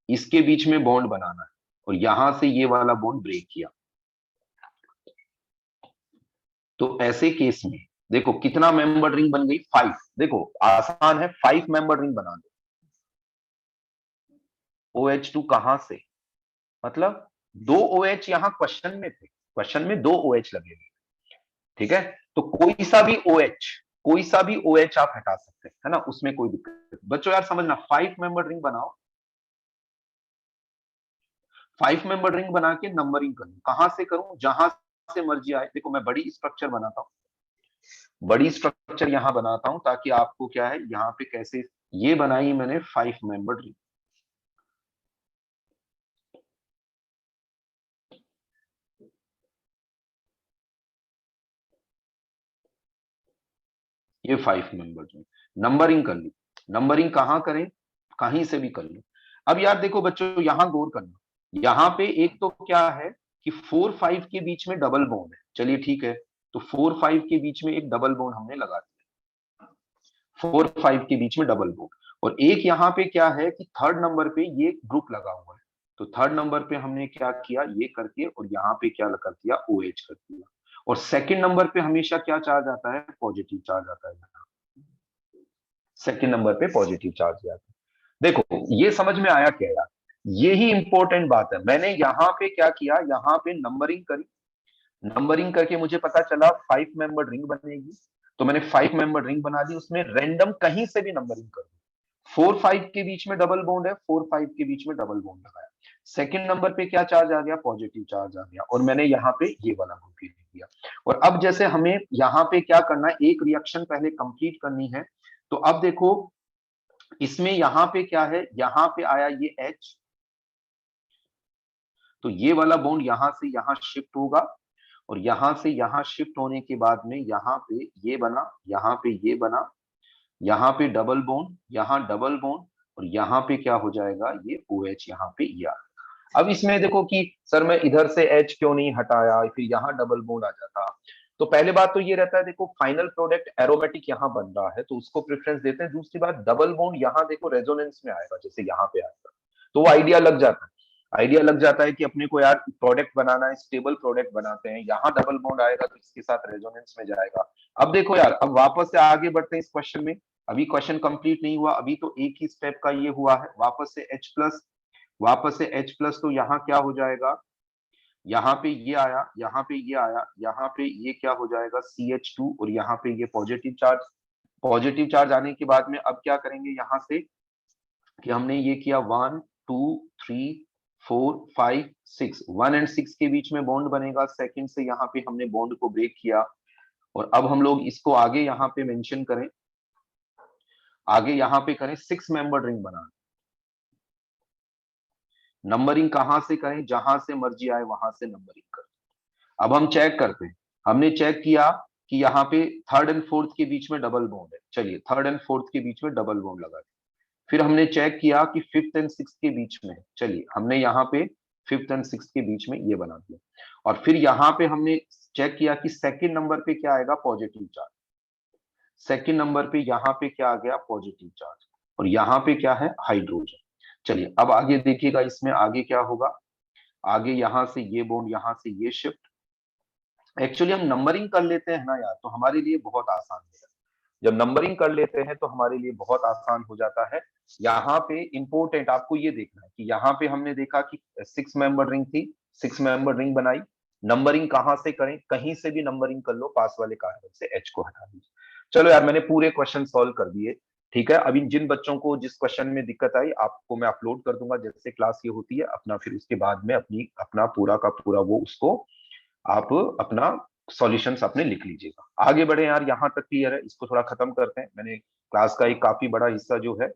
इसके बीच में बॉन्ड बनाना है, और यहां से ये वाला बॉन्ड ब्रेक किया। तो ऐसे केस में देखो कितना मेंबर रिंग बन गई, 5। देखो आसान है, 5 मेंबर रिंग बना दो। OH2 कहां से, मतलब 2 OH यहां क्वेश्चन में थे, क्वेश्चन में 2 OH लगे हुए, ठीक है। तो कोई सा भी OH आप हटा सकते हैं, है ना, उसमें कोई दिक्कत नहीं। बच्चों यार समझना, 5 मेंबर रिंग बनाओ, 5 मेंबर रिंग बना के नंबरिंग करूं, कहां से करूं, जहां से मर्जी आए। देखो मैं बड़ी स्ट्रक्चर बनाता हूं, बड़ी स्ट्रक्चर यहां बनाता हूं, ताकि आपको क्या है यहाँ पे कैसे, ये बनाई मैंने 5 मेंबर रिंग। ये 5 मेंबर रिंग नंबरिंग कर ली। नंबरिंग कहां करें, कहीं से भी कर लो। अब यार देखो बच्चों, यहां गौर करना, यहाँ पे एक तो क्या है कि 4 5 के बीच में डबल बॉन्ड है, चलिए ठीक है, तो 4 5 के बीच में एक डबल बॉन्ड हमने लगा दिया, 4 5 के बीच में डबल बॉन्ड। और एक यहाँ पे क्या है कि थर्ड नंबर पे ये ग्रुप लगा हुआ है, तो थर्ड नंबर पे हमने क्या किया, ये करके, और यहाँ पे क्या कर दिया, OH कर दिया। और सेकंड नंबर पे हमेशा क्या चार्ज आता है, पॉजिटिव चार्ज आता है, सेकंड नंबर पे पॉजिटिव चार्ज आता है। देखो ये समझ में आया क्या यार, यही इंपॉर्टेंट बात है। मैंने यहाँ पे क्या किया, यहाँ पे नंबरिंग करी, नंबरिंग करके मुझे पता चला 5 मेंबर रिंग बनेगी, तो मैंने 5 मेंबर रिंग बना दी, उसमें रैंडम कहीं से भी नंबरिंग कर दी। 4 5 के बीच में डबल बॉन्ड है, 4 5 के बीच में डबल बॉन्ड लगाया, सेकंड नंबर पे क्या चार्ज आ गया, पॉजिटिव चार्ज आ गया, और मैंने यहाँ पे ये वाला ग्रुप लिख दिया। और अब जैसे हमें यहाँ पे क्या करना है, एक रिएक्शन पहले कंप्लीट करनी है। तो अब देखो इसमें यहाँ पे क्या है, यहाँ पे आया ये H, तो ये वाला बॉन्ड यहां से यहां शिफ्ट होगा, और यहां से यहां शिफ्ट होने के बाद में यहाँ पे ये बना, यहाँ पे ये बना, यहाँ पे डबल बॉन्ड, यहाँ डबल बॉन्ड, और यहाँ पे क्या हो जाएगा, ये OH यहाँ पे ये आ। अब इसमें देखो कि सर मैं इधर से H क्यों नहीं हटाया, फिर यहाँ डबल बॉन्ड आ जाता। तो पहले बात तो ये रहता है, देखो फाइनल प्रोडक्ट एरोमेटिक यहाँ बन रहा है, तो उसको प्रेफरेंस देते हैं। दूसरी बात, डबल बॉन्ड यहाँ देखो रेजोनेंस में आएगा, जैसे यहाँ पे आएगा, तो वो आइडिया लग जाता है, आइडिया लग जाता है कि अपने को यार प्रोडक्ट बनाना है, स्टेबल प्रोडक्ट बनाते हैं, यहाँ डबल बॉन्ड आएगा तो इसके साथ रेजोनेंस में जाएगा। अब देखो यार, अब वापस से आगे बढ़ते हैं इस क्वेश्चन में, अभी क्वेश्चन कंप्लीट नहीं हुआ, अभी तो एक ही स्टेप का ये हुआ है। वापस से H प्लस, वापस से H प्लस, तो यहाँ क्या हो जाएगा, यहाँ पे ये आया, यहाँ पे ये आया, यहाँ पे ये क्या हो जाएगा, CH2, और यहाँ पे ये पॉजिटिव चार्ज। पॉजिटिव चार्ज आने के बाद में अब क्या करेंगे यहाँ से, कि हमने ये किया 1 2 3 4 5 6, 1 एंड 6 के बीच में बॉन्ड बनेगा, सेकंड से यहाँ पे हमने बॉन्ड को ब्रेक किया। और अब हम लोग इसको आगे यहाँ पे मेंशन करें, आगे यहाँ पे करें 6 मेंबर रिंग बना। नंबरिंग कहां से करें, जहां से मर्जी आए वहां से नंबरिंग करें। अब हम चेक करते हैं, हमने चेक किया कि यहाँ पे थर्ड एंड फोर्थ के बीच में डबल बॉन्ड है, चलिए थर्ड एंड फोर्थ के बीच में डबल बॉन्ड लगा दिया। फिर हमने चेक किया कि फिफ्थ एंड सिक्स के बीच में है, चलिए हमने यहाँ पे फिफ्थ एंड सिक्स के बीच में ये बना दिया। और फिर यहाँ पे हमने चेक किया कि सेकंड नंबर पे क्या आएगा, पॉजिटिव चार्ज, सेकंड नंबर पे यहाँ पे क्या आ गया, पॉजिटिव चार्ज, और यहाँ पे क्या है, हाइड्रोजन। चलिए अब आगे देखिएगा, इसमें आगे क्या होगा, आगे यहाँ से ये बॉन्ड, यहाँ से ये शिफ्ट। एक्चुअली हम नंबरिंग कर लेते हैं ना यार, तो हमारे लिए बहुत आसान है, जब नंबरिंग कर लेते हैं तो हमारे लिए बहुत आसान हो जाता है। यहाँ पे इंपॉर्टेंट आपको ये देखना है कि यहाँ पे हमने देखा कि 6 मेंबर रिंग थी, 6 मेंबर रिंग बनाई, नंबरिंग कहां से करें, कहीं से भी नंबरिंग कर लो, पास वाले कार्बन से H को हटा दीजिए। चलो यार मैंने पूरे क्वेश्चन सॉल्व कर दिए, ठीक है। अभी जिन बच्चों को जिस क्वेश्चन में दिक्कत आई, आपको मैं अपलोड कर दूंगा, जैसे क्लास ये होती है अपना, फिर उसके बाद में अपना पूरा का पूरा वो उसको आप अपना सॉल्यूशंस अपने लिख लीजिएगा। आगे बढ़े यार, यहाँ तक क्लियर है, इसको थोड़ा खत्म करते हैं। मैंने क्लास का एक काफी बड़ा हिस्सा जो है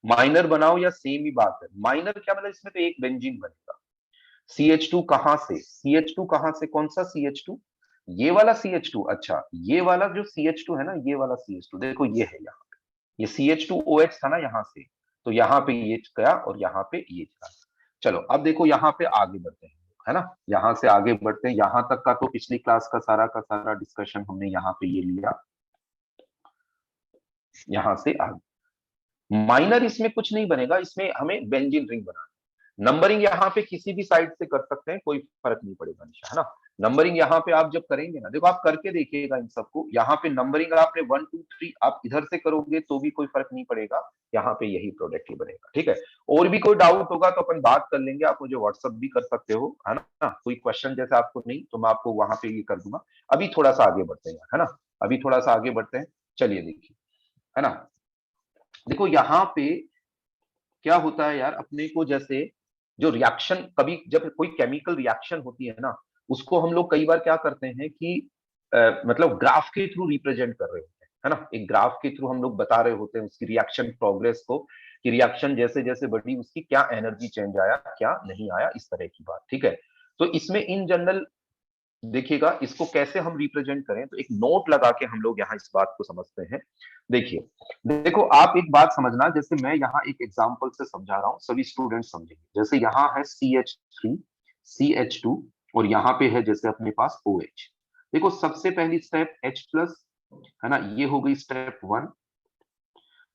माइनर बनाओ या सेम ही बात है, माइनर क्या मतलब, इसमें तो एक बेंजीन बनेगा। CH2 कहां से, CH2 कहां से, कौन सा CH2, ये वाला CH2, अच्छा ये वाला जो CH2 है ना, ये वाला CH2 देखो ये है यहाँ, ये CH2OH था ना यहाँ से, तो यहाँ पे ये गया और यहाँ पे ये गया। चलो अब देखो यहाँ पे आगे बढ़ते हैं, है ना, यहाँ से आगे बढ़ते हैं। यहाँ तक का तो पिछली क्लास का सारा डिस्कशन हमने यहाँ पे ये लिया। यहाँ से आगे माइनर इसमें कुछ नहीं बनेगा, इसमें हमें बेंजीन रिंग बनाना। नंबरिंग यहाँ पे किसी भी साइड से कर सकते हैं, कोई फर्क नहीं पड़ेगा निशा, है ना। नंबरिंग यहाँ पे आप जब करेंगे ना, देखो आप करके देखिएगा इन सबको, यहाँ पे नंबरिंग आपने 1 2 3 आप इधर से करोगे तो भी कोई फर्क नहीं पड़ेगा, यहाँ पे यही प्रोडक्ट ही बनेगा, ठीक है। और भी कोई डाउट होगा तो अपन बात कर लेंगे, आप मुझे व्हाट्सअप भी कर सकते हो, है ना। कोई क्वेश्चन जैसे आपको नहीं तो मैं आपको वहां पे ये कर दूंगा। अभी थोड़ा सा आगे बढ़ते हैं, है ना, अभी थोड़ा सा आगे बढ़ते हैं। चलिए देखिए, है ना, देखो यहाँ पे क्या होता है यार, अपने को जैसे जो रिएक्शन, कभी जब कोई केमिकल रिएक्शन होती है ना, उसको हम लोग कई बार क्या करते हैं कि मतलब ग्राफ के थ्रू रिप्रेजेंट कर रहे होते हैं, है ना। एक ग्राफ के थ्रू हम लोग बता रहे होते हैं उसकी रिएक्शन प्रोग्रेस को, कि रिएक्शन जैसे जैसे बढ़ी उसकी क्या एनर्जी चेंज आया, क्या नहीं आया, इस तरह की बात, ठीक है। तो इसमें इन जनरल देखिएगा इसको कैसे हम रिप्रेजेंट करें, तो एक नोट लगा के हम लोग यहाँ इस बात को समझते हैं। देखिए, देखो आप एक बात समझना, जैसे मैं यहाँ एक एग्जांपल से समझा रहा हूँ, सभी स्टूडेंट समझेंगे। जैसे यहाँ है CH3 CH2 और यहाँ पे है जैसे अपने पास OH। देखो सबसे पहली स्टेप H+, है ना, ये हो गई स्टेप 1।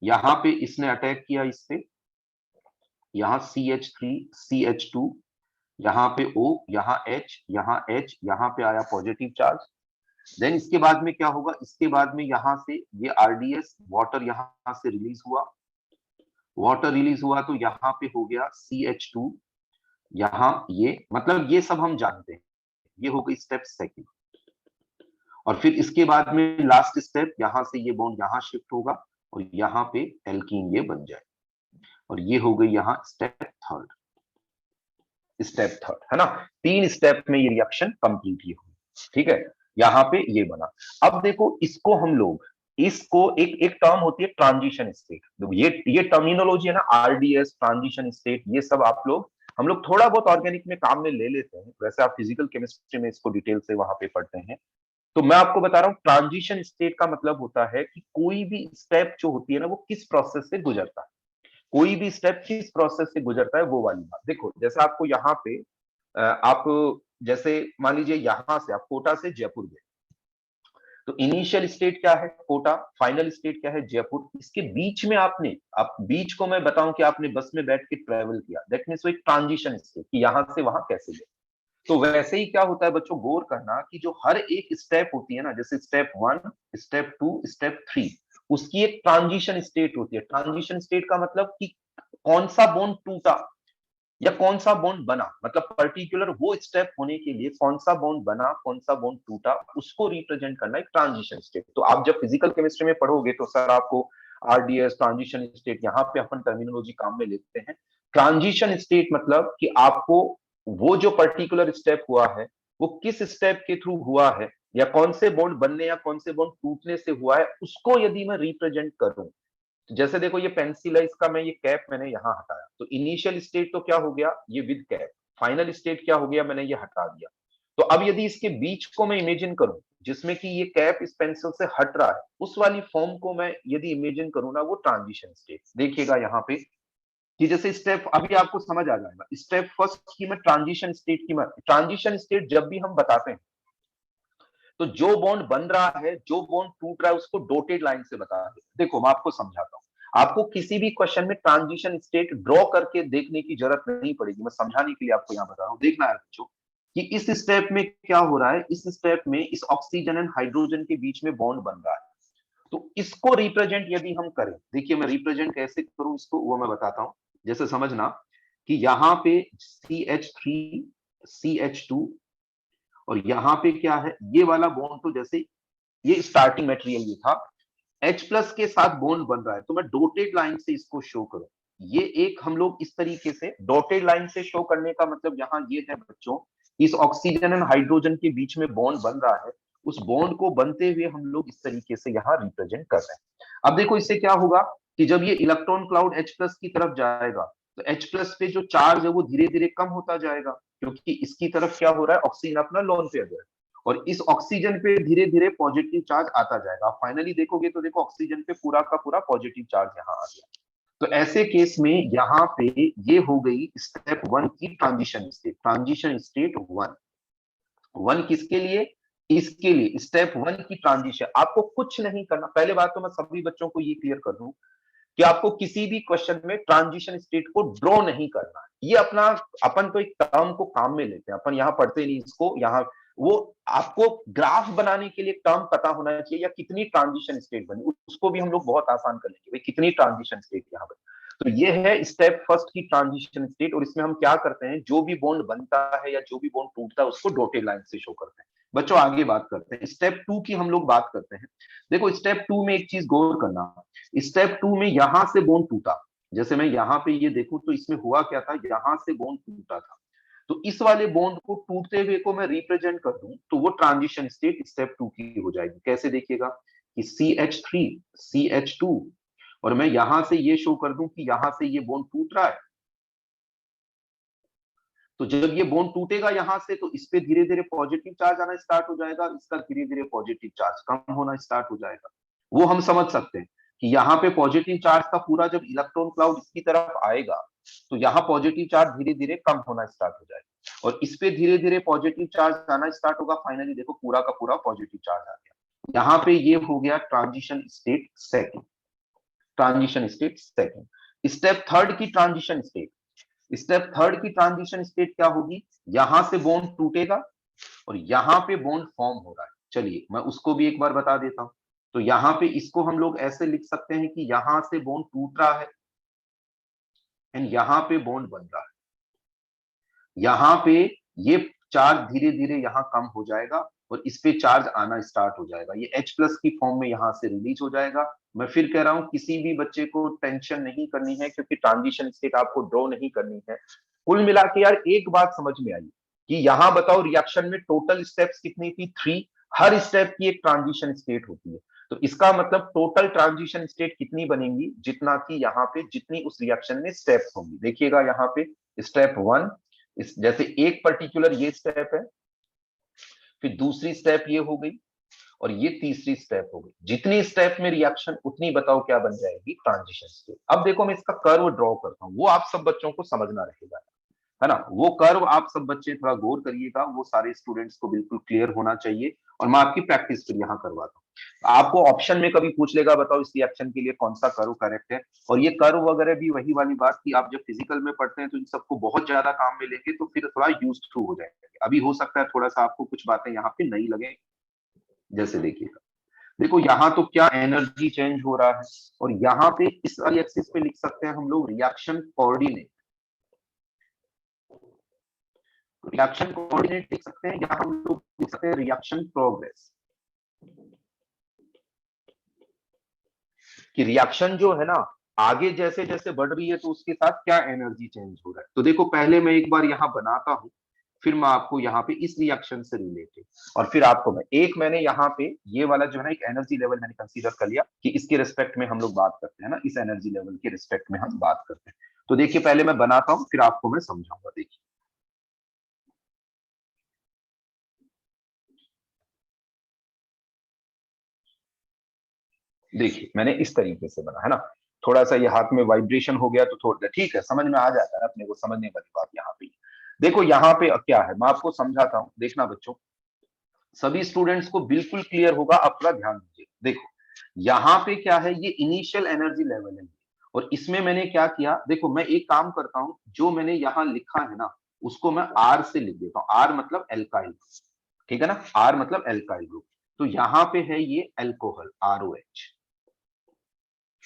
यहाँ पे इसने अटैक किया इस पे, यहाँ CH3 CH2, यहाँ पे O, यहाँ H, यहाँ पे आया पॉजिटिव चार्ज। देन इसके बाद में क्या होगा, इसके बाद में यहाँ से ये RDS वाटर यहाँ से रिलीज हुआ, वाटर रिलीज हुआ तो यहाँ पे हो गया CH2, यहाँ ये मतलब ये सब हम जानते हैं, ये हो गई स्टेप सेकंड। और फिर इसके बाद में लास्ट स्टेप, यहाँ से ये बॉन्ड यहाँ शिफ्ट होगा और यहाँ पे एल्कीन ये बन जाए, और ये हो गई यहाँ स्टेप थर्ड, है ना। 3 स्टेप में ये रिएक्शन कंप्लीट ही होगी, ठीक है। यहाँ पे ये बना। अब देखो इसको हम लोग, इसको एक टर्म होती है ट्रांजिशन स्टेट, ये टर्मिनोलॉजी है ना, RDS ट्रांजिशन स्टेट, ये सब आप लोग हम लोग थोड़ा बहुत ऑर्गेनिक में काम में ले लेते हैं, वैसे आप फिजिकल केमिस्ट्री में इसको डिटेल से वहां पे पढ़ते हैं। तो मैं आपको बता रहा हूँ ट्रांजिशन स्टेट का मतलब होता है कि कोई भी स्टेप जो होती है ना, वो किस प्रोसेस से गुजरता है, कोई भी स्टेप किस प्रोसेस से गुजरता है, वो वाली बात। देखो जैसे आपको यहाँ पे आप जैसे मान लीजिए यहाँ से आप कोटा से जयपुर गए, तो इनिशियल स्टेट क्या है कोटा, फाइनल स्टेट क्या है जयपुर। इसके बीच में आपने, आप बीच को मैं बताऊं कि आपने बस में बैठ के ट्रेवल किया, दैट मीन्स वो एक ट्रांजिशन स्टेट कि यहां से वहां कैसे गए। तो वैसे ही क्या होता है बच्चों, गौर करना कि जो हर एक स्टेप होती है ना, जैसे स्टेप 1 स्टेप 2 स्टेप 3, उसकी एक ट्रांजिशन स्टेट होती है। ट्रांजिशन स्टेट का मतलब कि कौन सा बॉन्ड टूटा या कौन सा बॉन्ड बना, मतलब पर्टिकुलर वो स्टेप होने के लिए कौन सा बॉन्ड बना कौन सा बॉन्ड टूटा, उसको रिप्रेजेंट करना एक ट्रांजिशन स्टेट। तो आप जब फिजिकल केमिस्ट्री में पढ़ोगे तो सर आपको RDS ट्रांजिशन स्टेट, यहाँ पे अपन टर्मिनोलॉजी काम में लेते हैं। ट्रांजिशन स्टेट मतलब कि आपको वो जो पर्टिकुलर स्टेप हुआ है वो किस स्टेप के थ्रू हुआ है, या कौन से बॉन्ड बनने या कौन से बॉन्ड टूटने से हुआ है, उसको यदि मैं रिप्रेजेंट करूं। जैसे देखो ये पेंसिल है, इसका मैं ये कैप मैंने यहाँ हटाया, तो इनिशियल स्टेट तो क्या हो गया ये विद कैप, फाइनल स्टेट क्या हो गया मैंने ये हटा दिया। तो अब यदि इसके बीच को मैं इमेजिन करूं जिसमें कि ये कैप इस पेंसिल से हट रहा है, उस वाली फॉर्म को मैं यदि इमेजिन करूं ना, वो ट्रांजिशन स्टेट। देखिएगा यहाँ पे कि जैसे स्टेप अभी आपको समझ आ जाएगा, स्टेप फर्स्ट की मैं ट्रांजिशन स्टेट की, मैं ट्रांजिशन स्टेट जब भी हम बताते हैं तो जो बॉन्ड बन रहा है जो बॉन्ड टूट रहा है उसको डॉटेड लाइन से बता दे। देखो मैं आपको समझाता हूं, आपको किसी भी क्वेश्चन में ट्रांजिशन स्टेट ड्रॉ करके देखने की जरूरत नहीं पड़ेगी, मैं समझाने के लिए आपको यहां बता रहा हूं। देखना है बच्चों कि इस स्टेप में क्या हो रहा है, इस स्टेप में इस ऑक्सीजन एंड हाइड्रोजन के बीच में बॉन्ड बन रहा है। तो इसको रिप्रेजेंट यदि हम करें, देखिए मैं रिप्रेजेंट कैसे करूं इसको वो मैं बताता हूं। जैसे समझना कि यहाँ पे CH3 CH2 और यहाँ पे क्या है, ये वाला बॉन्ड तो जैसे ये स्टार्टिंग मटेरियल ये था, H+ के साथ बॉन्ड बन रहा है, तो मैं डॉटेड लाइन से इसको शो करूं। ये एक हम लोग इस तरीके से डॉटेड लाइन से शो करने का मतलब यहाँ ये है बच्चों, इस ऑक्सीजन एंड हाइड्रोजन के बीच में बॉन्ड बन रहा है, उस बॉन्ड को बनते हुए हम लोग इस तरीके से यहाँ रिप्रेजेंट कर रहे हैं। अब देखो इससे क्या होगा कि जब ये इलेक्ट्रॉन क्लाउड H+ की तरफ जाएगा तो H+ पे जो चार्ज है वो धीरे धीरे कम होता जाएगा, क्योंकि इसकी तरफ क्या हो रहा है ऑक्सीजन अपना लोन पे आ जाएगा, और इस ऑक्सीजन पे धीरे धीरे पॉजिटिव चार्ज आता जाएगा। फाइनली देखोगे तो देखो ऑक्सीजन पे पूरा का पूरा पॉजिटिव चार्ज यहाँ आ गया। तो ऐसे केस में यहाँ पे ये हो गई स्टेप 1 की ट्रांजिशन स्टेट 1। 1 किसके लिए? इसके लिए स्टेप 1 की ट्रांजिशन। आपको कुछ नहीं करना। पहले बात तो मैं सभी बच्चों को ये क्लियर कर दूं कि आपको किसी भी क्वेश्चन में ट्रांजिशन स्टेट को ड्रॉ नहीं करना। ये अपना अपन तो एक टर्म को काम में लेते हैं, अपन यहाँ पढ़ते नहीं इसको। यहाँ वो आपको ग्राफ बनाने के लिए टर्म पता होना चाहिए, या कितनी ट्रांजिशन स्टेट बनी, उसको भी हम लोग बहुत आसान कर लेंगे भाई, कितनी ट्रांजिशन स्टेट यहाँ बनी। तो ये है स्टेप फर्स्ट की ट्रांजिशन स्टेट। और इसमें हम क्या करते हैं, जो भी बॉन्ड बनता है या जो भी बॉन्ड टूटता है उसको डॉटेड लाइन से शो करते हैं। बच्चों आगे बात करते हैं, स्टेप 2 की हम लोग बात करते हैं। देखो स्टेप 2 में एक चीज गौर करना, स्टेप 2 में यहां से बॉन्ड टूटा। जैसे मैं यहाँ पे ये देखूं तो इसमें हुआ क्या था, यहां से बॉन्ड टूटा था। तो इस वाले बॉन्ड को टूटते हुए को मैं रिप्रेजेंट कर दूं तो वो ट्रांजिशन स्टेट स्टेप 2 की हो जाएगी। कैसे देखिएगा कि CH3 CH2, और मैं यहां से ये शो कर दूं कि यहां से ये बॉन्ड टूट रहा है। तो जब ये बॉन्ड टूटेगा यहां से तो इस पे धीरे धीरे पॉजिटिव चार्ज आना स्टार्ट हो जाएगा, इसका धीरे धीरे पॉजिटिव चार्ज कम होना स्टार्ट हो जाएगा। वो हम समझ सकते हैं कि यहाँ पे पॉजिटिव चार्ज का पूरा जब इलेक्ट्रॉन क्लाउड इसकी तरफ आएगा तो यहाँ पॉजिटिव चार्ज धीरे धीरे कम होना स्टार्ट हो जाएगा, और इस पे धीरे धीरे पॉजिटिव चार्ज आना स्टार्ट होगा। फाइनली देखो पूरा का पूरा पॉजिटिव चार्ज आ गया। यहाँ पे ये हो गया transition state second. Transition state second. Step third की ट्रांजिशन स्टेट, स्टेप थर्ड की ट्रांजिशन स्टेट क्या होगी, यहां से बॉन्ड टूटेगा और यहां पे बॉन्ड फॉर्म हो रहा है। चलिए मैं उसको भी एक बार बता देता हूं। तो यहां पे इसको हम लोग ऐसे लिख सकते हैं कि यहां से बॉन्ड टूट रहा है एंड यहां पे बॉन्ड बन रहा है। यहां पे ये चार्ज धीरे धीरे यहां कम हो जाएगा और इस पे चार्ज आना स्टार्ट हो जाएगा। ये H+ की फॉर्म में यहां से रिलीज हो जाएगा। मैं फिर कह रहा हूं किसी भी बच्चे को टेंशन नहीं करनी है, क्योंकि ट्रांजिशन स्टेट आपको ड्रॉ नहीं करनी है। कुल मिला के यार एक बात समझ में आई कि यहां बताओ रिएक्शन में टोटल स्टेप्स कितनी थी, 3। हर स्टेप की एक ट्रांजिशन स्टेट होती है। तो इसका मतलब टोटल ट्रांजिशन स्टेट कितनी बनेंगी, जितना कि यहाँ पे जितनी उस रिएक्शन में स्टेप्स होंगी। देखिएगा यहाँ पे स्टेप 1, इस जैसे एक पर्टिकुलर ये स्टेप है, फिर दूसरी स्टेप ये हो गई और ये तीसरी स्टेप हो गई। जितनी स्टेप में रिएक्शन उतनी बताओ क्या बन जाएगी, ट्रांजिशन स्टेट। अब देखो मैं इसका कर्व ड्रॉ करता हूं, वो आप सब बच्चों को समझना रहेगा, है ना। वो कर्व आप सब बच्चे थोड़ा गौर करिएगा, वो सारे स्टूडेंट्स को बिल्कुल क्लियर होना चाहिए। और मैं आपकी प्रैक्टिस फिर यहाँ करवाता हूँ। आपको ऑप्शन में कभी पूछ लेगा बताओ इस रिएक्शन के लिए कौन सा कर्व करेक्ट है। और ये कर्व वगैरह भी वही वाली बात कि आप जब फिजिकल में पढ़ते हैं तो इन सबको बहुत ज्यादा काम में लेंगे तो फिर थोड़ा यूज थ्रू हो जाएगा। अभी हो सकता है थोड़ा सा आपको कुछ बातें यहाँ पे नहीं लगे। जैसे देखिएगा, देखो यहाँ तो क्या एनर्जी चेंज हो रहा है, और यहाँ पे इस वाली एक्सिस पे लिख सकते हैं हम लोग रिएक्शन कोऑर्डिनेट। रिएक्शन कोऑर्डिनेट लिख सकते हैं, या हम लोग लिख सकते हैं रिएक्शन प्रोग्रेस। कि रिएक्शन जो है ना आगे जैसे जैसे बढ़ रही है तो उसके साथ क्या एनर्जी चेंज हो रहा है। तो देखो पहले मैं एक बार यहाँ बनाता हूं, फिर मैं आपको यहाँ पे इस रिएक्शन से रिलेटेड, और फिर आपको मैंने यहाँ पे ये वाला जो है ना एक एनर्जी लेवल मैंने कंसीडर कर लिया कि इसके रिस्पेक्ट में हम लोग बात करते हैं ना, इस एनर्जी लेवल के रिस्पेक्ट में हम बात करते हैं। तो देखिए पहले मैं बनाता हूं फिर आपको मैं समझाऊंगा। देखिए देखिए मैंने इस तरीके से बना है ना, थोड़ा सा ये हाथ में वाइब्रेशन हो गया तो थोड़ा ठीक है, समझ में आ जाता है अपने को, समझने वाली बात यहाँ पे। देखो यहाँ पे क्या है मैं आपको समझाता हूँ, देखना बच्चों सभी स्टूडेंट्स को बिल्कुल क्लियर होगा, आप थोड़ा ध्यान दीजिए। देखो यहाँ पे क्या है, ये इनिशियल एनर्जी लेवल है, और इसमें मैंने क्या किया, देखो मैं एक काम करता हूँ, जो मैंने यहाँ लिखा है ना उसको मैं आर से लिख देता हूँ। आर मतलब एल्काइल, ठीक है ना, आर मतलब एल्काइल ग्रुप। तो यहाँ पे है ये एल्कोहल ROH,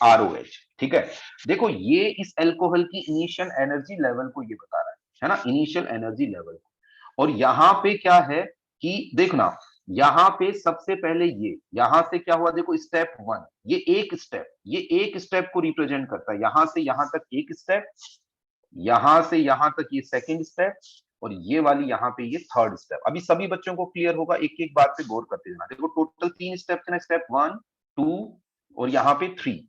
ROH, ठीक है। देखो ये इस एल्कोहल की इनिशियल एनर्जी लेवल को ये बता रहा है ना, इनिशियल एनर्जी लेवल। और यहाँ पे क्या है कि देखना, यहाँ पे सबसे पहले ये यहां से क्या हुआ, देखो स्टेप 1, ये एक स्टेप को रिप्रेजेंट करता है। यहां से यहां तक एक स्टेप, यहां से यहां तक ये सेकंड स्टेप, और ये वाली यहाँ पे ये थर्ड स्टेप। अभी सभी बच्चों को क्लियर होगा, एक एक बात पे गौर करते जाना। देखो टोटल 3 स्टेप थे ना, स्टेप 1 2 और यहाँ पे 3,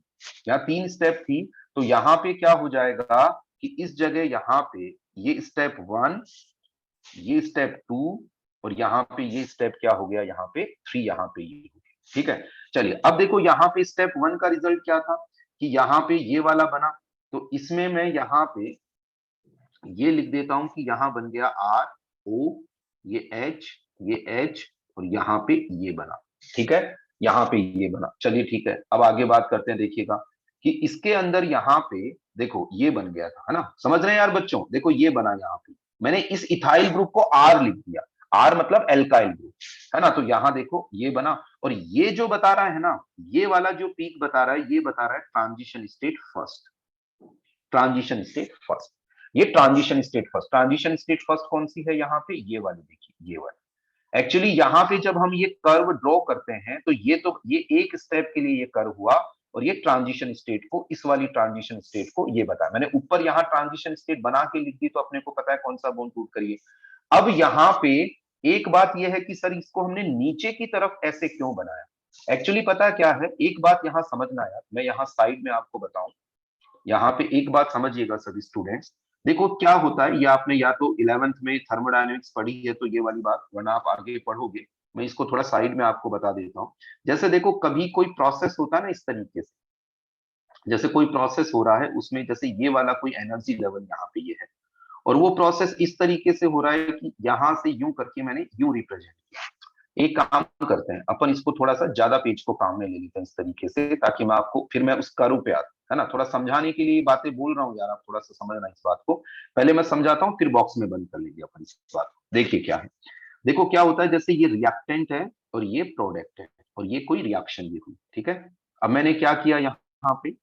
यहाँ 3 स्टेप थी। तो यहाँ पे क्या हो जाएगा कि इस जगह यहाँ पे ये स्टेप 1, ये स्टेप 2 और यहाँ पे ये स्टेप क्या हो गया, यहाँ पे 3, यहाँ पे ये हो गया। ठीक है, चलिए अब देखो यहाँ पे स्टेप 1 का रिजल्ट क्या था कि यहाँ पे ये वाला बना, तो इसमें मैं यहाँ पे ये लिख देता हूं कि यहाँ बन गया आर ओ, ये एच और यहाँ पे ये बना। ठीक है, यहाँ पे ये बना। चलिए ठीक है, अब आगे बात करते हैं। देखिएगा कि इसके अंदर यहाँ पे देखो ये बन गया था, है ना, समझ रहे हैं यार बच्चों, देखो ये बना यहाँ पे, मैंने इस इथाइल ग्रुप को आर लिख दिया, आर मतलब एल्काइल ग्रुप, है ना, तो यहाँ देखो ये बना। और ये जो बता रहा है ना, ये वाला जो पीक बता रहा है, ये बता रहा है transition state first, transition state first, ये transition state first. Transition state first कौन सी है, यहाँ पे ये वाली, देखिए ये वाली। एक्चुअली यहाँ पे जब हम ये कर्व ड्रॉ करते हैं तो ये एक स्टेप के लिए ये कर्व हुआ, और ये ट्रांजिशन स्टेट को, इस वाली ट्रांजिशन स्टेट को ये बताया मैंने। ऊपर यहाँ ट्रांजिशन स्टेट बना के लिख दी तो अपने को पता है कौन सा बॉन्ड टूट करिए। अब यहाँ पे एक बात यह है कि सर इसको हमने नीचे की तरफ ऐसे क्यों बनाया। एक्चुअली पता क्या है, एक बात यहाँ समझना है, मैं यहाँ साइड में आपको बताऊं, यहाँ पे एक बात समझिएगा सभी स्टूडेंट्स। देखो क्या होता है, ये आपने या तो 11th में थर्मोडायनेमिक्स पढ़ी है तो ये वाली बात, वरना आप आगे पढ़ोगे, मैं इसको थोड़ा साइड में आपको बता देता हूँ। जैसे देखो कभी कोई प्रोसेस होता है ना इस तरीके से, जैसे कोई प्रोसेस हो रहा है उसमें, जैसे ये वाला कोई एनर्जी लेवल यहाँ पे ये है, और वो प्रोसेस इस तरीके से हो रहा है कि यहाँ से यूं करके मैंने यूं रिप्रेजेंट किया। एक काम करते हैं अपन, इसको थोड़ा सा ज्यादा पेज को काम में ले लेते हैं इस तरीके से, ताकि मैं आपको फिर मैं उस कर्व पे आता, है ना, थोड़ा समझाने के लिए बातें बोल रहा हूँ यार, आप थोड़ा सा समझना इस बात को। पहले मैं समझाता हूँ फिर बॉक्स में बंद कर लेंगे अपन इस बात को। देखिए क्या है, देखो क्या होता है, जैसे ये रिएक्टेंट है और ये प्रोडक्ट है, और ये कोई रिएक्शन ये हुई, ठीक है। अब मैंने क्या किया यहाँ पे,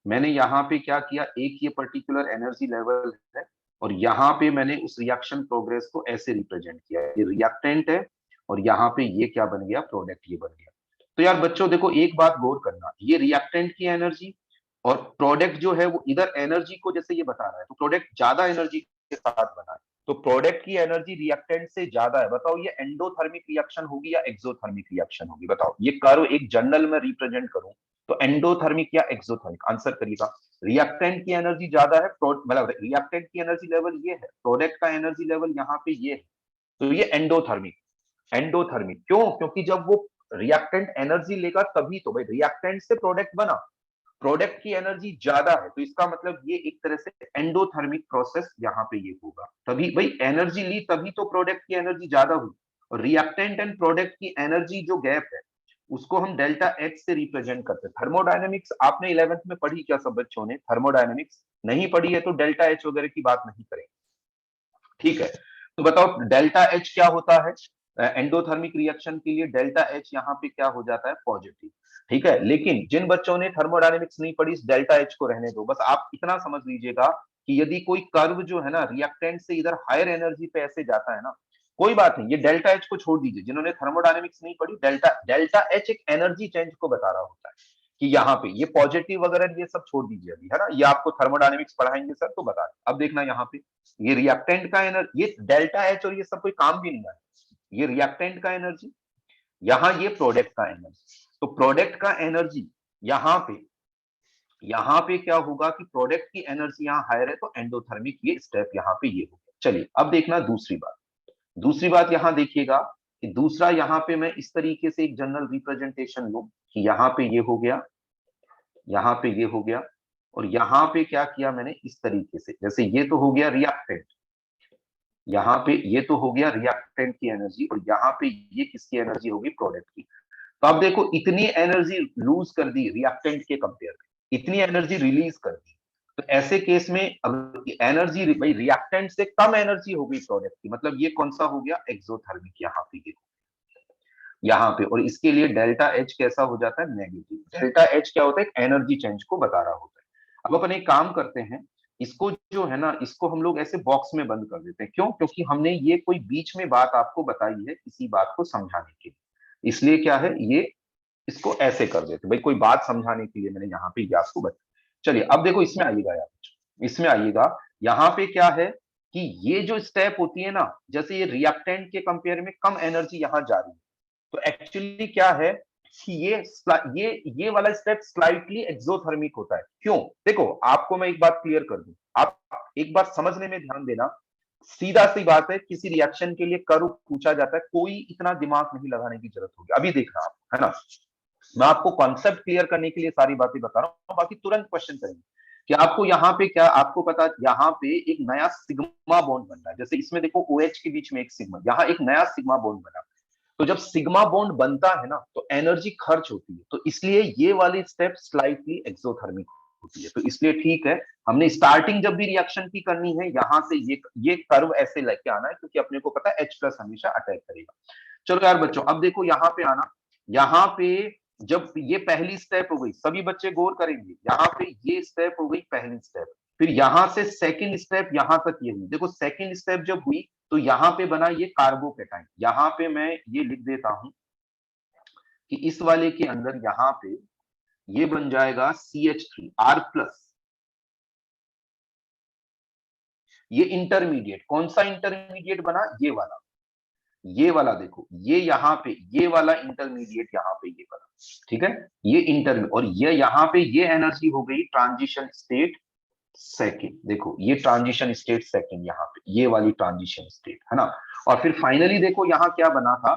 मैंने यहाँ पे क्या किया, एक ये पर्टिकुलर एनर्जी लेवल है, और यहाँ पे मैंने उस रिएक्शन प्रोग्रेस को ऐसे रिप्रेजेंट किया, ये रिएक्टेंट है और यहाँ पे ये क्या बन गया, प्रोडक्ट ये बन गया। तो यार बच्चों देखो एक बात गौर करना, ये रिएक्टेंट की एनर्जी और प्रोडक्ट जो है वो इधर एनर्जी को जैसे ये बता रहा है, तो प्रोडक्ट ज्यादा एनर्जी के साथ बना है, तो प्रोडक्ट की एनर्जी रिएक्टेंट से ज्यादा है। बताओ ये एंडोथर्मिक रिएक्शन होगी या एक्सोथर्मिक रिएक्शन होगी, बताओ, ये कर्व एक जनरल में रिप्रेजेंट करूं तो एंडोथर्मिक या एक्सोथर्मिक, आंसर करिएगा। रिएक्टेंट की एनर्जी ज्यादा है, मतलब रिएक्टेंट की एनर्जी लेवल ये है, प्रोडक्ट का एनर्जी लेवल यहाँ पे ये है, तो ये एंडोथर्मिक। एंडोथर्मिक क्यों, क्योंकि जब वो रिएक्टेंट एनर्जी लेगा तभी तो, भाई रिएक्टेंट से प्रोडक्ट बना, प्रोडक्ट की एनर्जी ज्यादा है, तो इसका मतलब ये एक तरह से एंडोथर्मिक प्रोसेस यहाँ पे ये होगा, तभी भाई एनर्जी ली तभी तो प्रोडक्ट की एनर्जी ज्यादा हुई। और रिएक्टेंट एंड प्रोडक्ट की एनर्जी जो गैप है उसको हम डेल्टा एच से रिप्रेजेंट करते हैं। थर्मोडायनेमिक्स आपने 11th में पढ़ी क्या सब बच्चों ने, थर्मोडायनेमिक्स नहीं पढ़ी है तो डेल्टा एच वगैरह की बात नहीं करेंगे, ठीक है। तो बताओ डेल्टा एच क्या होता है, एंडोथर्मिक रिएक्शन के लिए डेल्टा एच यहाँ पे क्या हो जाता है, पॉजिटिव, ठीक है। लेकिन जिन बच्चों ने थर्मोडायनेमिक्स नहीं पढ़ी, इस डेल्टा एच को रहने दो, बस आप इतना समझ लीजिएगा कि यदि कोई कर्व जो है ना रिएक्टेंट से इधर हायर एनर्जी पे ऐसे जाता है ना, कोई बात नहीं, ये डेल्टा एच को छोड़ दीजिए, जिन्होंने थर्मोडायनेमिक्स नहीं पढ़ी, डेल्टा डेल्टा एच एक एनर्जी चेंज को बता रहा होता है कि यहाँ पे ये पॉजिटिव वगैरह ये सब छोड़ दीजिए अभी, है ना, ये आपको थर्मोडायनेमिक्स पढ़ाएंगे सर तो बता दें। अब देखना यहाँ पे ये रिएक्टेंट का एनर्जी, ये डेल्टा एच और ये सब कोई काम भी नहीं है, ये रिएक्टेंट का एनर्जी, यहाँ ये प्रोडक्ट का एनर्जी, तो प्रोडक्ट का एनर्जी यहाँ पे क्या होगा कि प्रोडक्ट की एनर्जी यहाँ हायर है तो एंडोथर्मिक ये स्टेप यहाँ पे ये हो गया। चलिए अब देखना दूसरी बात, दूसरी बात यहाँ देखिएगा कि दूसरा यहाँ पे मैं इस तरीके से एक जनरल रिप्रेजेंटेशन लूं कि यहाँ पे ये हो गया, यहाँ पे ये हो गया, और यहाँ पे क्या किया मैंने इस तरीके से, जैसे ये तो हो गया रिएक्टेंट, यहाँ पे ये तो हो गया रिएक्टेंट की एनर्जी, और यहाँ पे ये किसकी एनर्जी होगी, प्रोडक्ट की। तो अब देखो इतनी एनर्जी लूज कर दी रिएक्टेंट के कंपेयर में, इतनी एनर्जी रिलीज कर दी, तो ऐसे केस में अगर एनर्जी भाई रिएक्टेंट से कम एनर्जी हो गई प्रोडक्ट की, मतलब ये कौन सा हो गया, एक्सोथर्मिक, यहाँ पे ये यहाँ पे, और इसके लिए डेल्टा एच कैसा हो जाता है, नेगेटिव। डेल्टा एच क्या होता है, एनर्जी चेंज को बता रहा होता है। अब अपन एक काम करते हैं, इसको जो है ना, इसको हम लोग ऐसे बॉक्स में बंद कर देते हैं, क्यों, क्योंकि हमने ये कोई बीच में बात आपको बताई है इसी बात को समझाने के लिए, इसलिए क्या है ये, इसको ऐसे कर देते भाई, कोई बात समझाने के लिए मैंने यहाँ पे ये आपको बताया। चलिए अब देखो इसमें आइएगा यार, इसमें आइएगा, यहाँ पे क्या है कि ये जो स्टेप होती है ना, जैसे ये रिएक्टेंट के कंपेयर में कम एनर्जी यहाँ जा रही है, तो एक्चुअली क्या है कि ये वाला स्टेप स्लाइटली एक्सोथर्मिक होता है। क्यों, देखो आपको मैं एक बात क्लियर कर दूं, आप एक बार समझने में ध्यान देना, सीधा सी बात है, किसी रिएक्शन के लिए कर्व पूछा जाता है, कोई इतना दिमाग नहीं लगाने की जरूरत होगी। अभी देखना आप, है ना, मैं आपको कॉन्सेप्ट क्लियर करने के लिए सारी बातें बता रहा हूं, बाकी तुरंत क्वेश्चन करेंगे कि आपको यहाँ पे क्या, आपको पता, यहाँ पे एक नया सिग्मा बॉन्ड बन रहा है। जैसे इसमें देखो OH के बीच में एक सिग्मा, यहाँ एक नया सिग्मा बॉन्ड बना। तो जब सिग्मा बॉन्ड बनता है ना, तो एनर्जी खर्च होती है, तो इसलिए ये वाली स्टेप स्लाइटली एक्सोथर्मिक होती है। तो इसलिए ठीक है, हमने स्टार्टिंग जब भी रिएक्शन की करनी है, यहां से ये कर्व ऐसे लेके आना है, क्योंकि अपने को पता है H+ हमेशा अटैक करेगा। चलो यार बच्चों, अब देखो यहाँ पे आना, यहाँ पे जब ये पहली स्टेप हो गई, सभी बच्चे गौर करेंगे, यहाँ पे ये स्टेप हो गई पहली स्टेप, फिर यहां से सेकंड स्टेप यहां तक ये हुई। देखो सेकंड स्टेप जब हुई, तो यहाँ पे बना ये कार्बोकेटाइन। यहाँ पे मैं ये लिख देता हूं कि इस वाले के अंदर यहाँ पे ये बन जाएगा CH3 R+। ये इंटरमीडिएट, कौन सा इंटरमीडिएट बना, ये वाला देखो, ये यहाँ पे ये वाला इंटरमीडिएट यहाँ पे ये बना, ठीक है, ये इंटर, और ये यहाँ पे ये एनर्जी हो गई ट्रांजिशन स्टेट सेकंड। देखो ये ट्रांजिशन स्टेट सेकंड, यहाँ पे ये वाली ट्रांजिशन स्टेट, है ना। और फिर फाइनली देखो यहाँ क्या बना था,